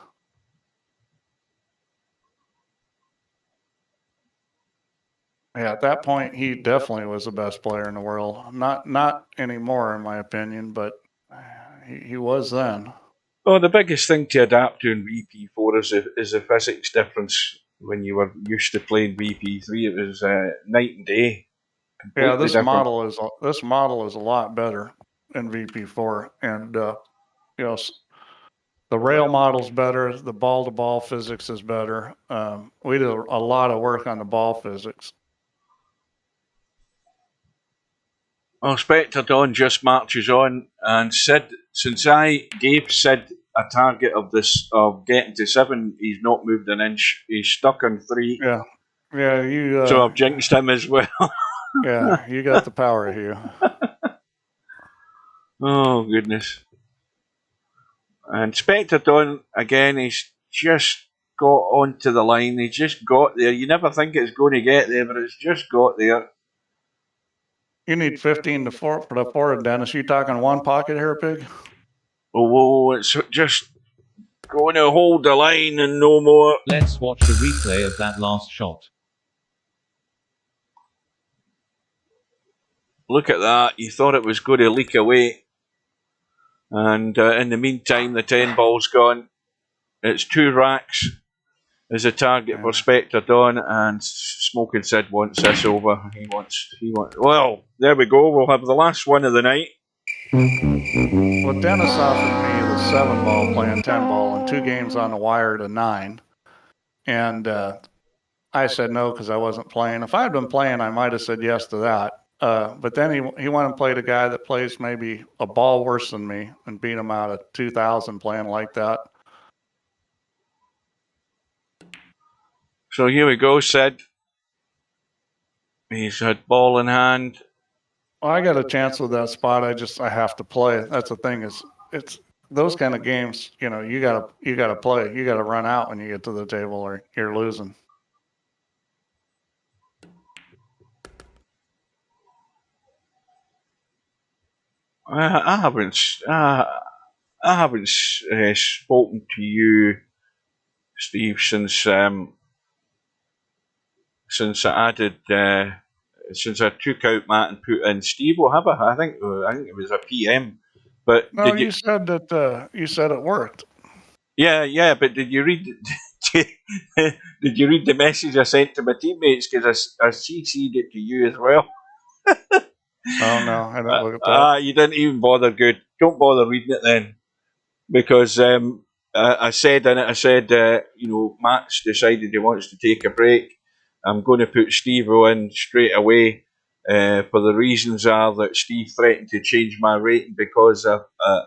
S8: Yeah, at that point, he definitely was the best player in the world. Not anymore, in my opinion, but he was then.
S5: Well, the biggest thing to adapt to in VP4 is the physics difference. When you were used to playing VP3, it was night and day.
S8: Yeah, this model is a lot better in VP4, and the rail model's better. The ball-to-ball physics is better. We did a lot of work on the ball physics.
S5: Well, SPECTREDAWN just marches on, and Sid, since I gave Sid a target of getting to 7, he's not moved an inch. He's stuck on 3.
S8: Yeah, you.
S5: So I've jinxed him as well.
S8: Yeah, you got the power here.
S5: Oh goodness! And SPECTREDAWN again. He's just got onto the line. He just got there. You never think it's going to get there, but it's just got there.
S8: You need 15 to 4 for the 4, Dennis. You talking one pocket here, Pig?
S5: Oh, it's just going to hold the line and no more.
S4: Let's watch a replay of that last shot.
S5: Look at that. You thought it was going to leak away. And in the meantime, the 10-ball's gone. It's 2 racks as a target for SPECTREDAWN, and Smokin' Sid wants this over. He wants. Well, there we go. We'll have the last one of the night.
S8: Well, Dennis offered me the 7-ball playing 10-ball and 2 games on the wire to 9. And I said no because I wasn't playing. If I had been playing, I might have said yes to that. But then he went and played a guy that plays maybe a ball worse than me and beat him out of 2,000 playing like that.
S5: So here we go, Sid. He's had ball in hand.
S8: Well, I got a chance with that spot. I have to play. That's the thing is, it's those kind of games. You know, you gotta play. You gotta run out when you get to the table, or you're losing.
S5: I haven't spoken to you, Steve, since I added since I took out Matt and put in Steve. Well, have I think it was a PM. But
S8: no, you said that you said it worked.
S5: Yeah. But did you read? Did you read the message I sent to my teammates? Because I CC'd it to you as well.
S8: Oh no, I didn't look at that.
S5: You didn't even bother. Good. Don't bother reading it then, because I said in it. Matt's decided he wants to take a break. I'm going to put Steve in straight away. For the reasons are that Steve threatened to change my rating because I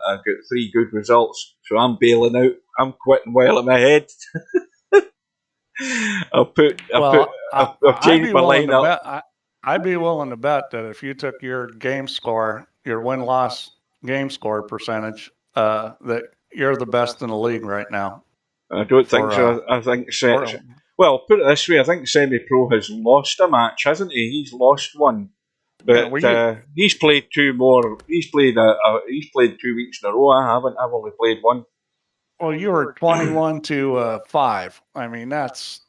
S5: got 3 good results. So I'm bailing out. I'm quitting while I'm ahead. I've changed my lineup.
S8: I'd be willing to bet that if you took your game score, your win-loss game score percentage, that you're the best in the league right now.
S5: I don't think so. I think well, put it this way: I think Semi-Pro has lost a match, hasn't he? He's lost one, but he's played 2 more. He's played 2 weeks in a row. I haven't. I've only played 1.
S8: Well, you were 21-5. I mean, that's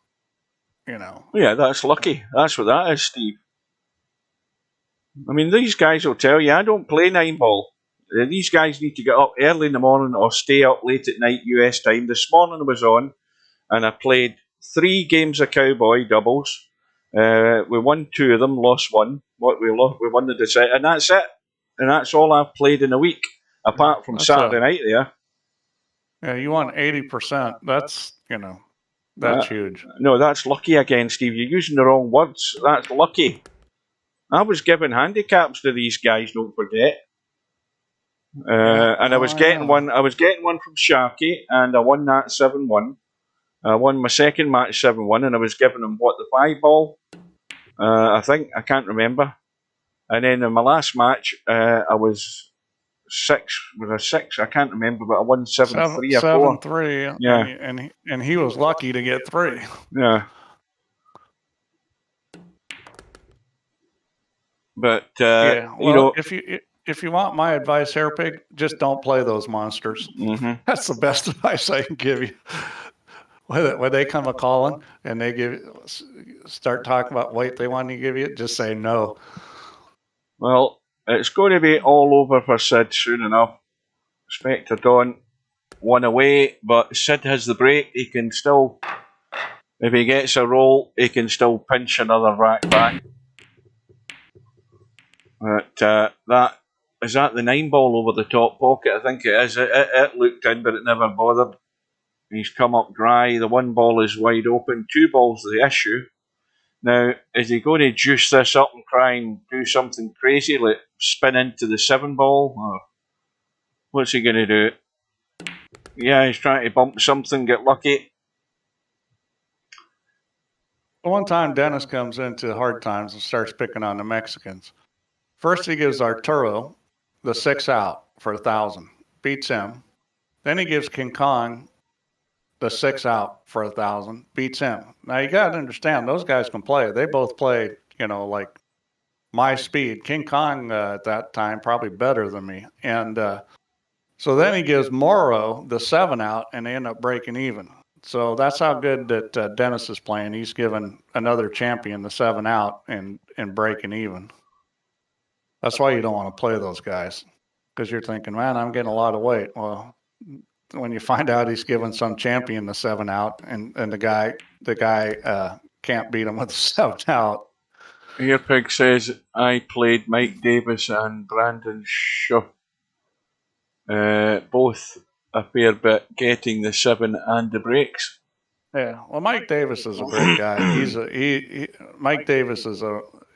S5: Yeah, that's lucky. That's what that is, Steve. I mean, these guys will tell you, I don't play 9-ball. These guys need to get up early in the morning or stay up late at night US time. This morning I was on, and I played 3 games of cowboy doubles. We won 2 of them, lost 1. We won the set, and that's it. And that's all I've played in a week, apart from Saturday night there.
S8: Yeah, you won 80%. That's that's huge.
S5: No, that's lucky again, Steve. You're using the wrong words. That's lucky. I was giving handicaps to these guys, don't forget. And I was getting one. I was getting one from Sharky, and I won that 7-1. I won my second match 7-1, and I was giving him the 5-ball. I think I can't remember. And then in my last match, I was 6. Was I 6? I can't remember, but I won 7-3 or 4.
S8: 7-3.
S5: Yeah,
S8: and he was lucky to get 3.
S5: Yeah. But
S8: if you want my advice, Hairpig, just don't play those monsters.
S5: Mm-hmm.
S8: That's the best advice I can give you. When they come a calling and they start talking about weight they want to give you, just say no.
S5: Well, it's going to be all over for Sid soon enough. SPECTREDAWN won away, but Sid has the break. He can still, if he gets a roll, he can still pinch another rack back. But that is that the 9-ball over the top pocket. I think it is. It looked in, but it never bothered. He's come up dry. The 1 ball is wide open. 2 balls the issue. Now, is he going to juice this up and try and do something crazy, like spin into the 7-ball? Or what's he going to do? Yeah, he's trying to bump something, get lucky.
S8: One time, Dennis comes into hard times and starts picking on the Mexicans. First, he gives Arturo the 6 out for 1,000, beats him. Then he gives King Kong the 6 out for 1,000, beats him. Now you got to understand, those guys can play. They both played, like my speed. King Kong at that time probably better than me, and so then he gives Morrow the 7 out, and they end up breaking even. So that's how good that Dennis is playing. He's given another champion the 7 out and breaking even. That's why you don't want to play those guys, because you're thinking, man, I'm getting a lot of weight. Well, when you find out he's giving some champion the 7 out, and the guy can't beat him with the 7 out.
S5: Earpig says I played Mike Davis and Brandon Schuff. both a fair bit getting the 7 and the breaks.
S8: Yeah, well, Mike Davis is a great guy. Mike Davis is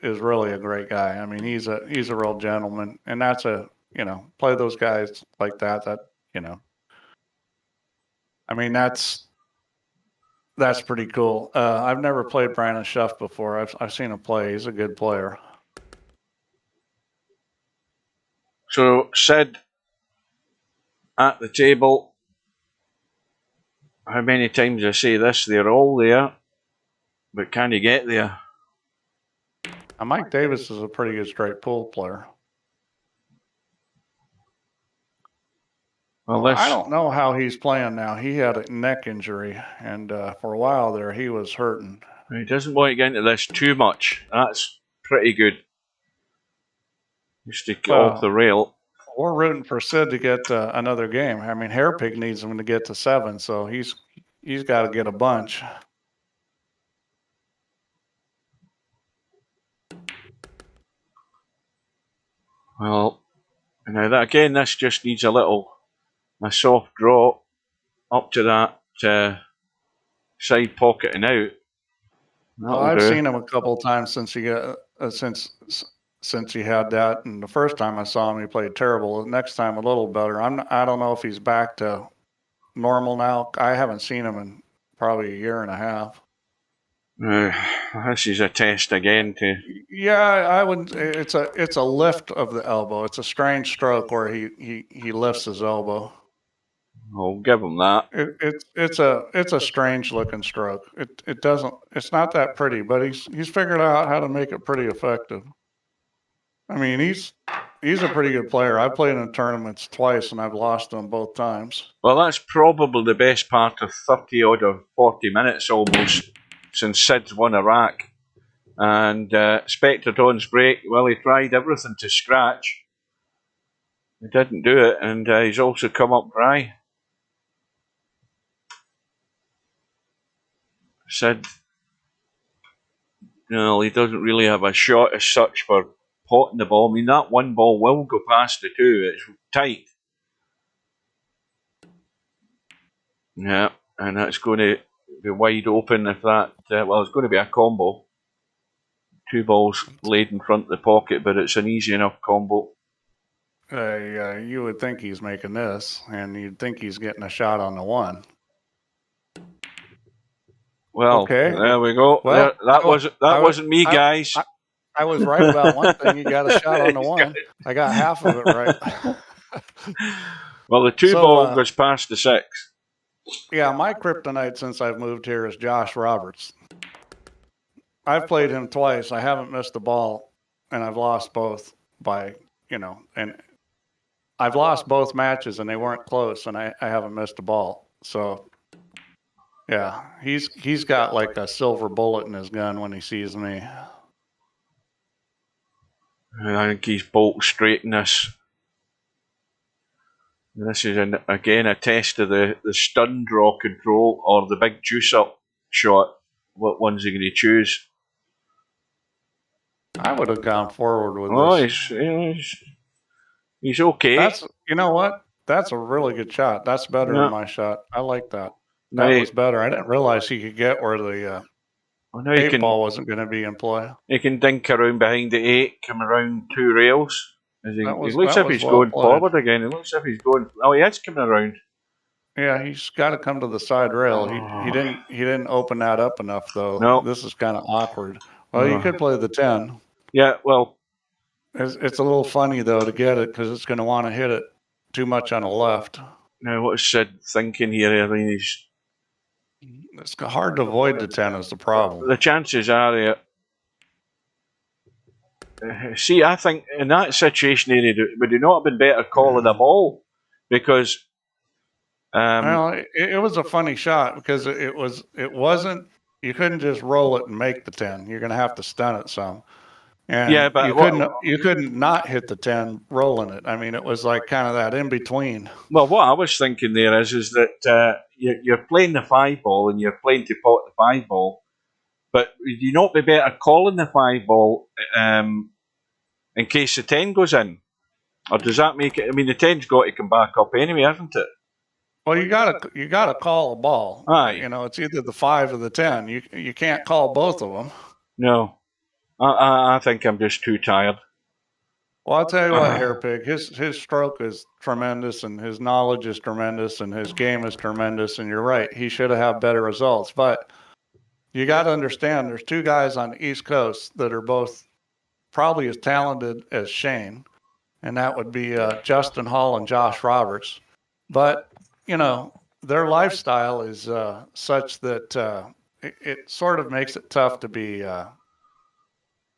S8: really a great guy. I mean, he's a real gentleman, and that's play those guys like that. I mean, that's pretty cool. I've never played Brandon Schuff before. I've seen him play. He's a good player.
S5: So Sid at the table. How many times I say this? They're all there, but can you get there?
S8: Mike Davis is a pretty good straight pool player.
S5: Well,
S8: I don't know how he's playing now. He had a neck injury, and for a while there, he was hurting.
S5: He doesn't want to get into this too much. That's pretty good. Just to get off the rail.
S8: We're rooting for Sid to get another game. I mean, Hairpig needs him to get to 7, so he's got to get a bunch.
S5: Well, now that again, this just needs a soft draw up to that side pocket and out.
S8: Well, I've seen him a couple of times since he got since he had that, and the first time I saw him, he played terrible. The next time, a little better. I don't know if he's back to normal now. I haven't seen him in probably a year and a half.
S5: This is a test again too.
S8: Yeah, I would. It's a lift of the elbow. It's a strange stroke where he lifts his elbow.
S5: I'll give him that.
S8: It's a strange looking stroke. It's not that pretty, but he's figured out how to make it pretty effective. I mean, he's a pretty good player. I've played in tournaments twice, and I've lost them both times.
S5: Well, that's probably the best part of 30 odd or 40 minutes almost since Sid's won a rack. And SPECTREDAWN's break, well, he tried everything to scratch. He didn't do it, and he's also come up dry. Sid, he doesn't really have a shot as such for potting the ball. I mean, that one ball will go past the 2. It's tight. Yeah, and that's going to be wide open if that... well, it's going to be a combo. 2 balls laid in front of the pocket, but it's an easy enough combo.
S8: You would think he's making this, and you'd think he's getting a shot on the 1.
S5: Well, okay. There we go. Well, that wasn't me, guys.
S8: I was right about one thing. You got a shot on the 1. I got half of it right.
S5: Well, the 2 ball goes past the 6.
S8: Yeah, my kryptonite since I've moved here is Josh Roberts. I've played him twice. I haven't missed a ball, and I've lost both by, and I've lost both matches, and they weren't close, and I haven't missed a ball. So, yeah, he's got like a silver bullet in his gun when he sees me.
S5: I think he's bolt straight in this. This is, again, a test of the stun draw control or the big juice-up shot. What one's he going to choose?
S8: I would have gone forward with this.
S5: He's okay.
S8: You know what? That's a really good shot. That's better than my shot. I like that. That was better. I didn't realize he could get where the 8 ball wasn't going to be in play.
S5: He can dink around behind the 8, come around 2 rails. He looks as if he's going forward again. It looks as if he's going... Oh, he is coming around.
S8: Yeah, he's got to come to the side rail. He didn't open that up enough, though.
S5: No.
S8: This is kind of awkward. Well, you could play the 10.
S5: Yeah, well...
S8: It's a little funny, though, to get it, because it's going to want to hit it too much on the left.
S5: Now, what is Sid thinking here? I mean,
S8: it's hard to avoid the 10 is the problem.
S5: The chances are there. See, I think in that situation, would it not have been better calling the ball? Because
S8: well, it was a funny shot because it wasn't. You couldn't just roll it and make the 10. You're going to have to stun it some. And
S5: yeah, but
S8: you couldn't not hit the 10 rolling it. I mean, it was like kind of that in between.
S5: Well, what I was thinking there is that you're playing the 5 ball and you're playing to pot the 5 ball, but would you not be better calling the 5 ball in case the 10 goes in? Or does that make it? I mean, the 10's got to come back up anyway, hasn't it?
S8: Well, you gotta call a ball.
S5: Aye.
S8: You know, it's either the 5 or the 10. You can't call both of them.
S5: No. I think I'm just too tired.
S8: Well, I'll tell you what, Hairpig, his stroke is tremendous, and his knowledge is tremendous, and his game is tremendous. And you're right, he should have had better results. But you got to understand, there's 2 guys on the East Coast that are both probably as talented as Shane, and that would be Justin Hall and Josh Roberts. But you know, their lifestyle is such that it sort of makes it tough to be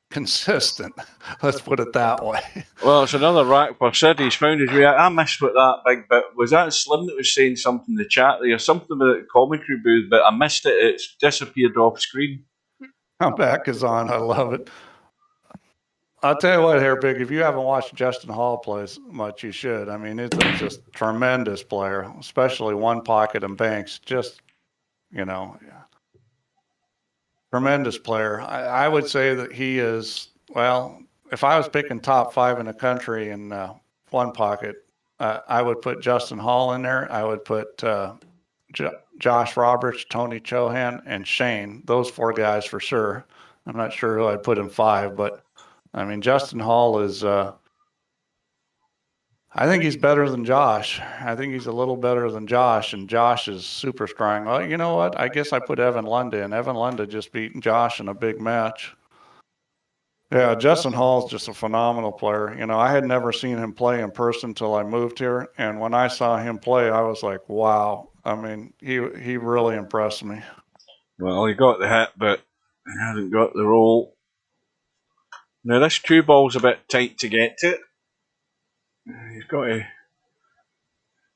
S8: consistent. Let's put it that way.
S5: Well, it's another rack for Sid. He's found his way out. I missed what that big bit was. That Slim that was saying something in the chat there, something about the commentary booth, but I missed it. It's disappeared off screen.
S8: I'm back is on. I love it. I'll tell you what, Hairpig, if you haven't watched Justin Hall play much, you should. I mean, it's just a tremendous player, especially one pocket and banks. Just, you know, tremendous player. I would say that he is, well, if I was picking top 5 in the country in one pocket, I would put Justin Hall in there. I would put Josh Roberts, Tony Chohan, and Shane. Those 4 guys for sure. I'm not sure who I'd put in 5, but I mean, Justin Hall is, I think he's better than Josh. I think he's a little better than Josh, and Josh is super strong. Well, you know what? I guess I put Evan Lunda in. Evan Lunda just beat Josh in a big match. Yeah, Justin Hall's just a phenomenal player. You know, I had never seen him play in person until I moved here, and when I saw him play, I was like, wow. I mean, he really impressed me.
S5: Well, he got the hit, but he hasn't got the roll. Now, this cue ball's a bit tight to get to. He's got to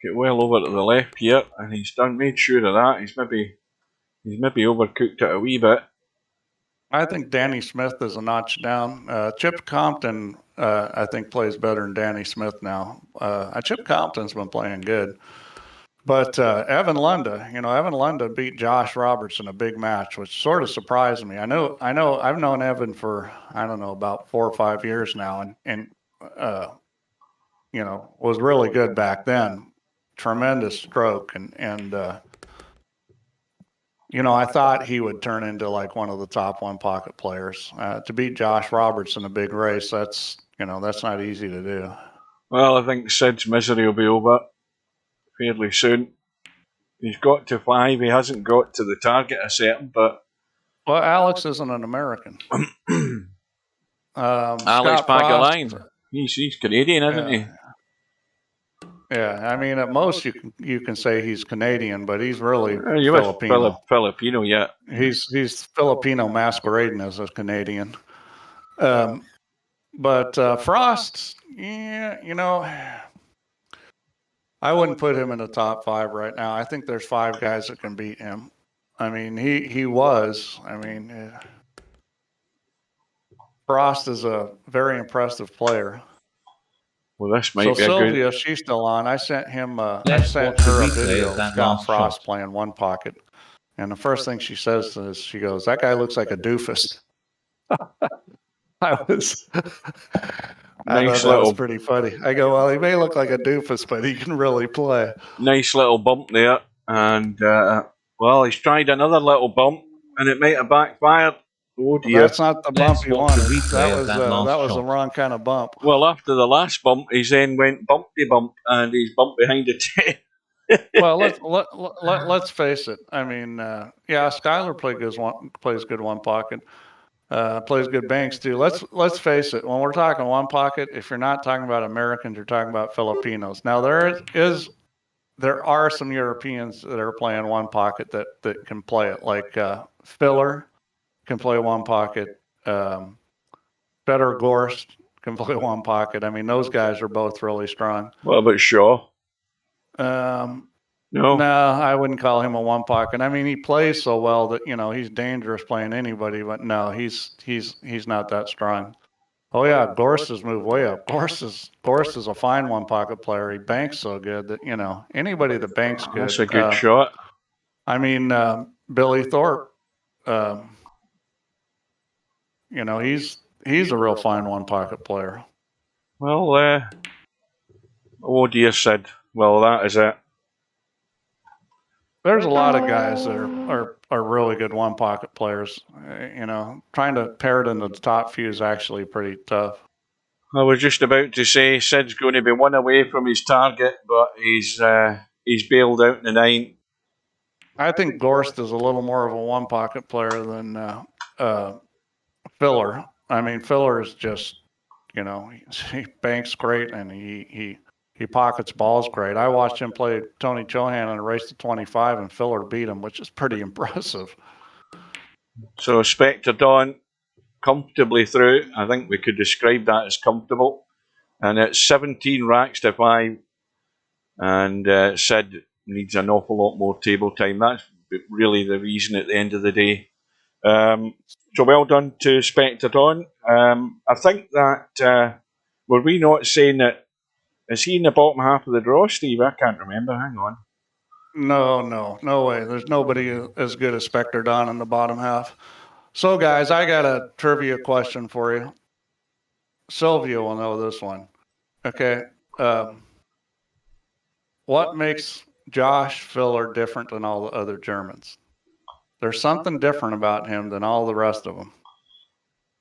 S5: get well over to the left here, and he's made sure of that. He's maybe overcooked it a wee bit.
S8: I think Danny Smith is a notch down. Chip Compton, I think, plays better than Danny Smith now. Chip Compton's been playing good. But Evan Lunda beat Josh Roberts in a big match, which sort of surprised me. I know. I've known Evan for, I don't know, about 4 or 5 years now, and you know, was really good back then. Tremendous stroke, and you know, I thought he would turn into like one of the top one pocket players. To beat Josh Roberts in a big race, that's not easy to do.
S5: Well, I think Sid's misery will be over fairly soon. He's got to 5. He hasn't got to the target I set him, but
S8: well, Alex isn't an American.
S5: Alex Pagaline, he's Canadian, isn't he?
S8: Yeah, I mean, at most you can say he's Canadian, but he's really
S5: Filipino. Filipino, yeah.
S8: He's Filipino masquerading as a Canadian. But Frost, yeah, you know, I wouldn't put him in the top 5 right now. I think there's 5 guys that can beat him. I mean, he was. I mean, Frost is a very impressive player.
S5: Well, this might be
S8: Sylvia,
S5: a good...
S8: she's still on. I sent her a video of Scott Frost playing one pocket. And the first thing she says is, she goes, "That guy looks like a doofus." I thought that was pretty funny. I go, well, he may look like a doofus, but he can really play.
S5: Nice little bump there. And, well, he's tried another little bump, and it might have backfired. Oh dear.
S8: That's not the bump he wanted. That was the wrong kind of bump.
S5: Well, after the last bump, he then went bumpy bump, and he's bumped behind the 10.
S8: Well, let's face it. I mean, yeah, Skyler plays good one pocket. Plays good banks too. Let's face it. When we're talking one pocket, if you're not talking about Americans, you're talking about Filipinos. Now there are some Europeans that are playing one pocket that can play it. Like Filler can play one pocket. Better Gorst can play one pocket. I mean, those guys are both really strong.
S5: What about Shaw? No,
S8: I wouldn't call him a one pocket. I mean, he plays so well that, you know, he's dangerous playing anybody, but no, he's not that strong. Oh yeah, Gorst has moved way up. Gorst is a fine one pocket player. He banks so good that, you know, anybody that banks good.
S5: That's a good shot.
S8: I mean, Billy Thorpe, you know, he's a real fine one pocket player.
S5: Well, Oh dear, Sid. Well, that is it.
S8: There's a lot of guys that are really good one pocket players. You know, trying to pair it into the top few is actually pretty tough.
S5: I was just about to say Sid's going to be one away from his target, but he's bailed out in the ninth.
S8: I think Gorst is a little more of a one pocket player than Filler. I mean, Filler is just, you know, he banks great and he pockets balls great. I watched him play Tony Chohan in a race to 25 and Filler beat him, which is pretty impressive.
S5: So SPECTREDAWN comfortably through. I think we could describe that as comfortable. And it's 17 racks to 5. And Sid needs an awful lot more table time. That's really the reason at the end of the day. So well done to SPECTREDAWN. I think that, were we not saying that, is he in the bottom half of the draw, Steve? I can't remember. Hang on.
S8: No way. There's nobody as good as SPECTREDAWN in the bottom half. So, guys, I got a trivia question for you. Sylvia will know this one. Okay. What makes Josh Filler different than all the other Germans? There's something different about him than all the rest of them.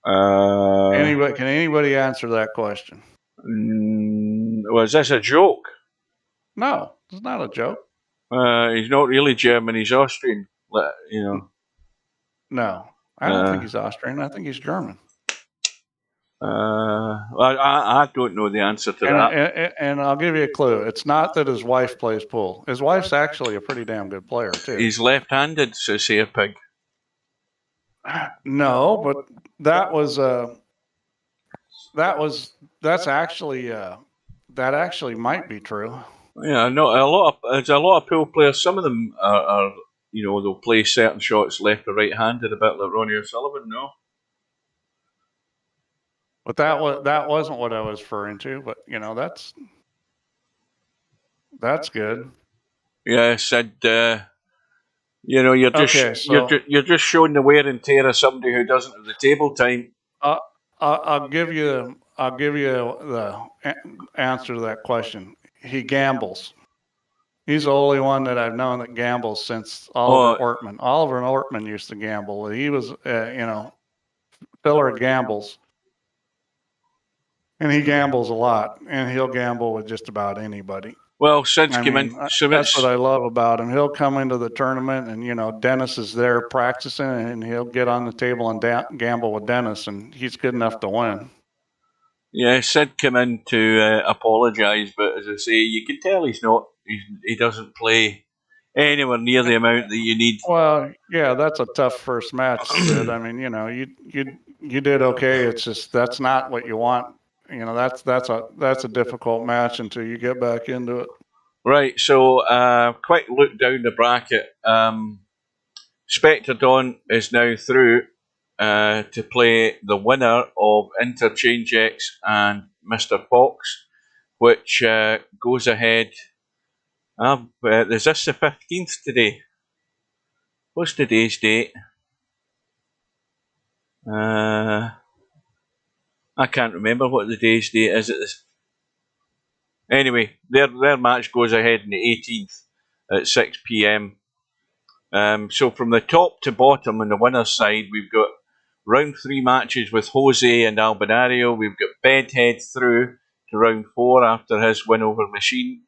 S8: Can anybody answer that question?
S5: Was this a joke?
S8: No, it's not a joke.
S5: He's not really German. He's Austrian. You know.
S8: No, I don't think he's Austrian. I think he's German.
S5: I don't know the answer to that.
S8: And I'll give you a clue. It's not that his wife plays pool. His wife's actually a pretty damn good player too.
S5: He's left-handed, so say a pig.
S8: No, but that's actually that actually might be true.
S5: Yeah, no, there's a lot of pool players. Some of them are you know, they'll play certain shots left or right-handed, a bit like Ronnie O'Sullivan. No.
S8: But that wasn't what I was referring to. But you know, that's good.
S5: Yeah, Sid. You know, you're just showing the wear and tear of somebody who doesn't have the table time.
S8: I'll give you the answer to that question. He gambles. He's the only one that I've known that gambles since Oliver Ortman. Oliver Ortman used to gamble. He was, you know, Filler gambles. And he gambles a lot, and he'll gamble with just about anybody.
S5: Well, Sid's come in.
S8: That's what I love about him. He'll come into the tournament, and you know, Dennis is there practicing, and he'll get on the table and gamble with Dennis, and he's good enough to win.
S5: Yeah, Sid came in to apologise, but as I say, you can tell he doesn't play anywhere near the amount that you need.
S8: Well, yeah, that's a tough first match, Sid. I mean, you know, you did okay. It's just that's not what you want. You know, that's a difficult match until you get back into it.
S5: Right, so quick look down the bracket. SPECTREDAWN is now through to play the winner of Interchange X and Mr. Fox, which goes ahead. Is this the 15th today? What's today's date? I can't remember what the day's date is. Anyway, their match goes ahead on the 18th at 6 p.m. So from the top to bottom on the winner's side, we've got round 3 matches with Jose and Albinario. We've got Bedhead through to round 4 after his win over Machine,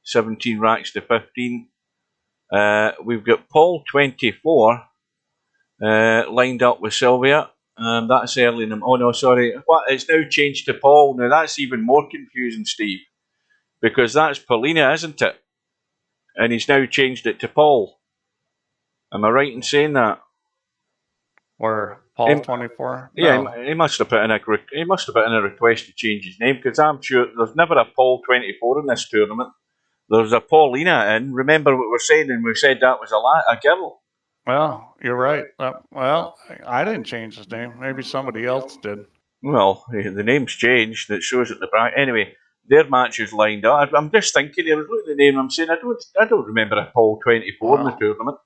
S5: 17 racks to 15. We've got Paul 24 lined up with Sylvia. That's early in the... Oh, no, sorry. It's now changed to Paul. Now, that's even more confusing, Steve, because that's Paulina, isn't it? And he's now changed it to Paul. Am I right in saying that?
S8: Or Paul 24?
S5: Yeah,
S8: no.
S5: he must have put in a request to change his name, because I'm sure there's never a Paul 24 in this tournament. There's a Paulina in. Remember what we're saying, and we said that was a girl.
S8: Well, you're right. Well, I didn't change his name. Maybe somebody else did.
S5: Well, the name's changed. It shows at the back. Anyway, their match is lined up. I'm just thinking. I was looking at the name. I'm saying I don't remember a Paul 24 in the tournament.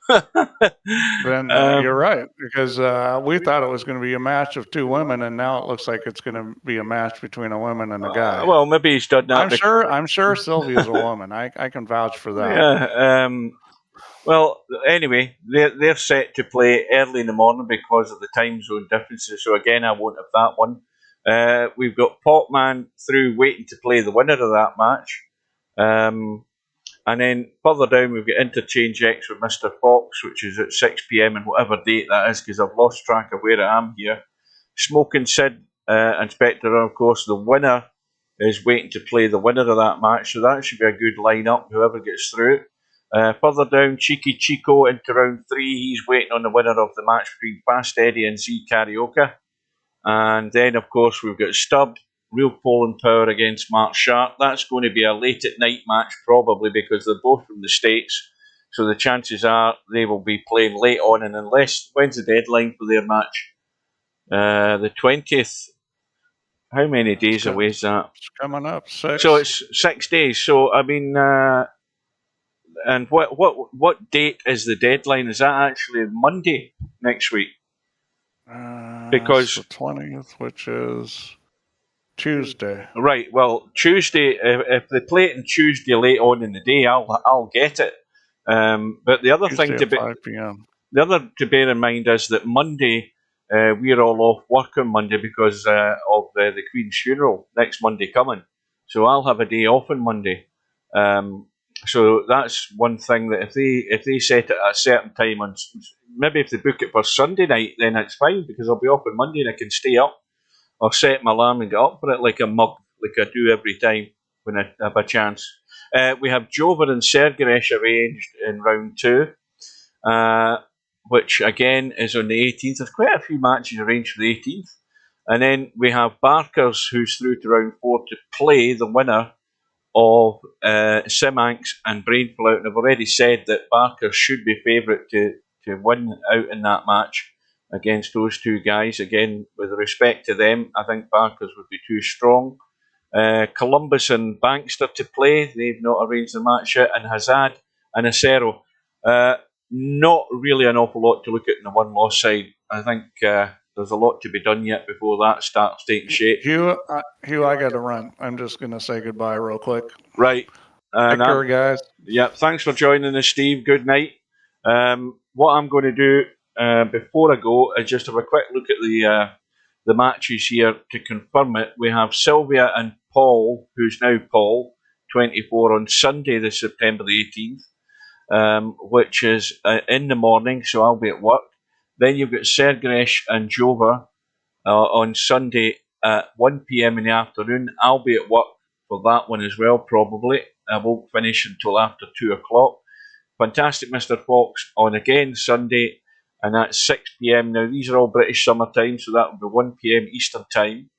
S8: Then you're right, because we thought it was going to be a match of two women, and now it looks like it's going to be a match between a woman and a guy.
S5: Well, maybe he's done that.
S8: I'm sure Sylvia's a woman. I can vouch for that.
S5: Yeah. Well, anyway, they're set to play early in the morning because of the time zone differences. So again, I won't have that one. We've got Popman through waiting to play the winner of that match. And then further down, we've got Interchange X with Mr. Fox, which is at 6 p.m. and whatever date that is, because I've lost track of where I am here. Smokin' Sid and SPECTREDAWN, of course, the winner is waiting to play the winner of that match, so that should be a good lineup, whoever gets through. Further down, Cheeky Chico into round 3. He's waiting on the winner of the match between Fast Eddie and Z Karaoke. And then, of course, we've got Stubbed, Real Poland Power against Mark Sharp. That's going to be a late at night match, probably, because they're both from the States. So the chances are they will be playing late on. And unless, when's the deadline for their match? The 20th. How many days away is that?
S8: It's coming up. 6.
S5: So it's 6 days. So, I mean, and what date is the deadline? Is that actually Monday next week? Because
S8: the 20th, which is Tuesday.
S5: Right. Well, Tuesday. If they play it on Tuesday late on in the day, I'll get it. But the other
S8: Tuesday
S5: thing to
S8: 5 p.m.
S5: The other to bear in mind is that Monday we're all off work on Monday because of the Queen's funeral next Monday coming. So I'll have a day off on Monday. So that's one thing that if they set it at a certain time, on maybe if they book it for Sunday night, then it's fine because I'll be off on Monday and I can stay up or set my alarm and get up for it like a mug, like I do every time when I have a chance. We have Jover and Sergeresh arranged in round 2, which again is on the 18th. There's quite a few matches arranged for the 18th. And then we have Barkers, who's through to round 4 to play the winner of Simanx and Brainflout. And I've already said that Barkers should be favourite to win out in that match against those two guys. Again, with respect to them, I think Barkers would be too strong. Columbus and Bankster to play. They've not arranged the match yet. And Hazard and Acero. Not really an awful lot to look at in the one-loss side. I think there's a lot to be done yet before that starts taking shape.
S8: Hugh, I got to run. I'm just going to say goodbye real quick.
S5: Right.
S8: Take care, guys.
S5: Yeah, thanks for joining us, Steve. Good night. What I'm going to do before I go is just have a quick look at the matches here to confirm it. We have Sylvia and Paul, who's now Paul, 24 on Sunday, the September the 18th, which is in the morning, so I'll be at work. Then you've got Sergeresh and Jover on Sunday at 1 p.m. in the afternoon. I'll be at work for that one as well, probably. I won't finish until after 2 o'clock. Fantastic Mr. Fox on again Sunday, and that's 6 p.m. Now, these are all British summer time, so that will be 1 p.m. Eastern time.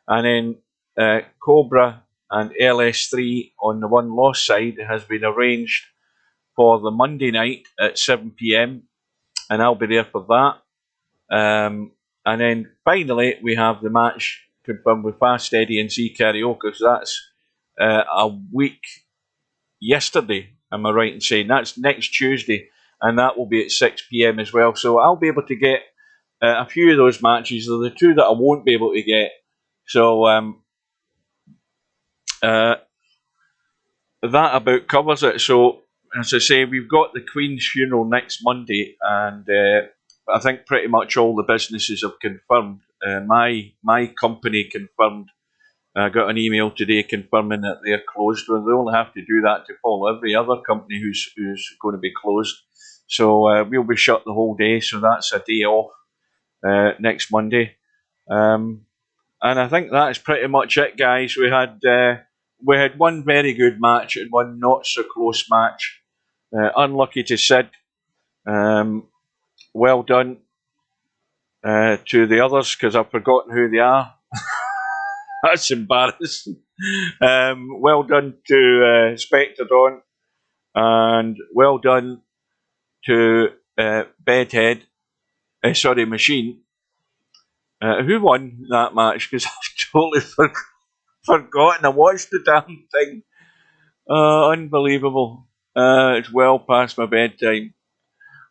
S5: And then Cobra and LS3 on the one-loss side has been arranged for the Monday night at 7 p.m, and I'll be there for that. And then finally, we have the match confirmed with Fast Eddie and Z Karaoke, so that's a week yesterday, am I right in saying? That's next Tuesday, and that will be at 6 p.m. as well. So I'll be able to get a few of those matches. They're the two that I won't be able to get. So that about covers it. So, as I say, we've got the Queen's funeral next Monday, and I think pretty much all the businesses have confirmed. My company confirmed. I got an email today confirming that they're closed. Well, they only have to do that to follow every other company who's going to be closed. So we'll be shut the whole day. So that's a day off next Monday. And I think that is pretty much it, guys. We had one very good match and one not so close match. Unlucky to Sid. Well done to the others, because I've forgotten who they are. That's embarrassing. Well done to SPECTREDAWN, and well done to BEDHEAD. Machine. Who won that match? Because I've totally forgotten. I watched the damn thing. Unbelievable. It's well past my bedtime.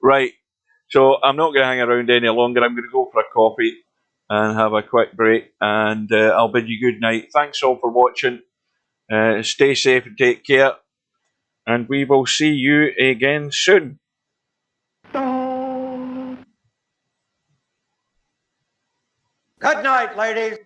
S5: Right. So I'm not going to hang around any longer. I'm going to go for a coffee and have a quick break, and I'll bid you good night. Thanks all for watching. Stay safe and take care, and we will see you again soon.
S3: Good night, ladies.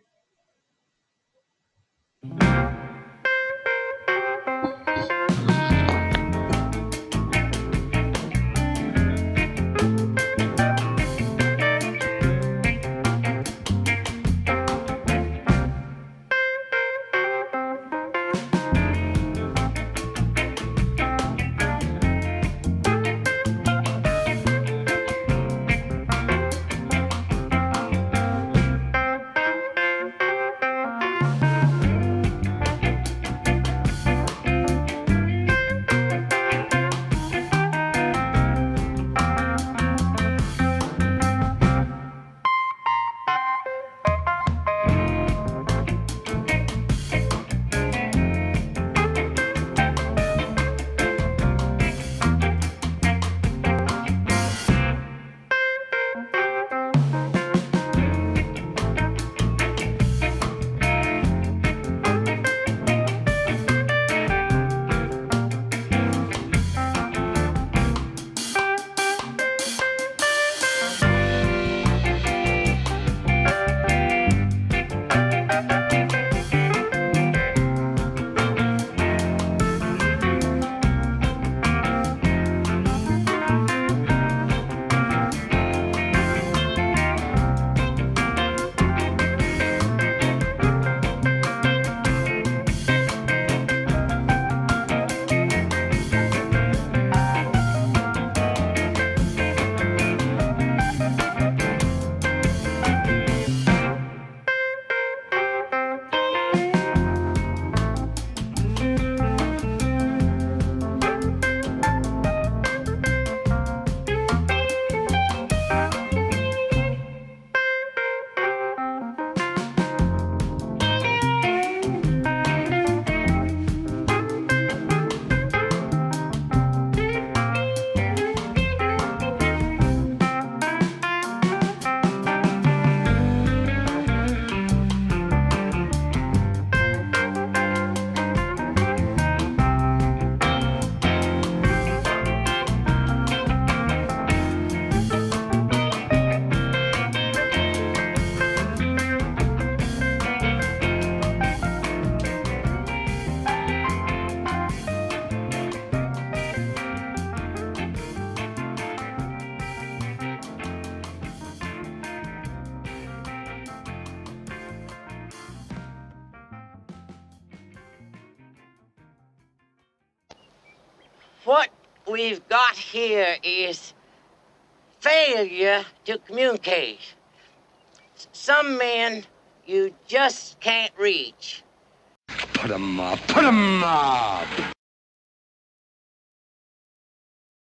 S9: What we've got here is failure to communicate. Some men you just can't reach.
S3: Put 'em up. Put 'em up.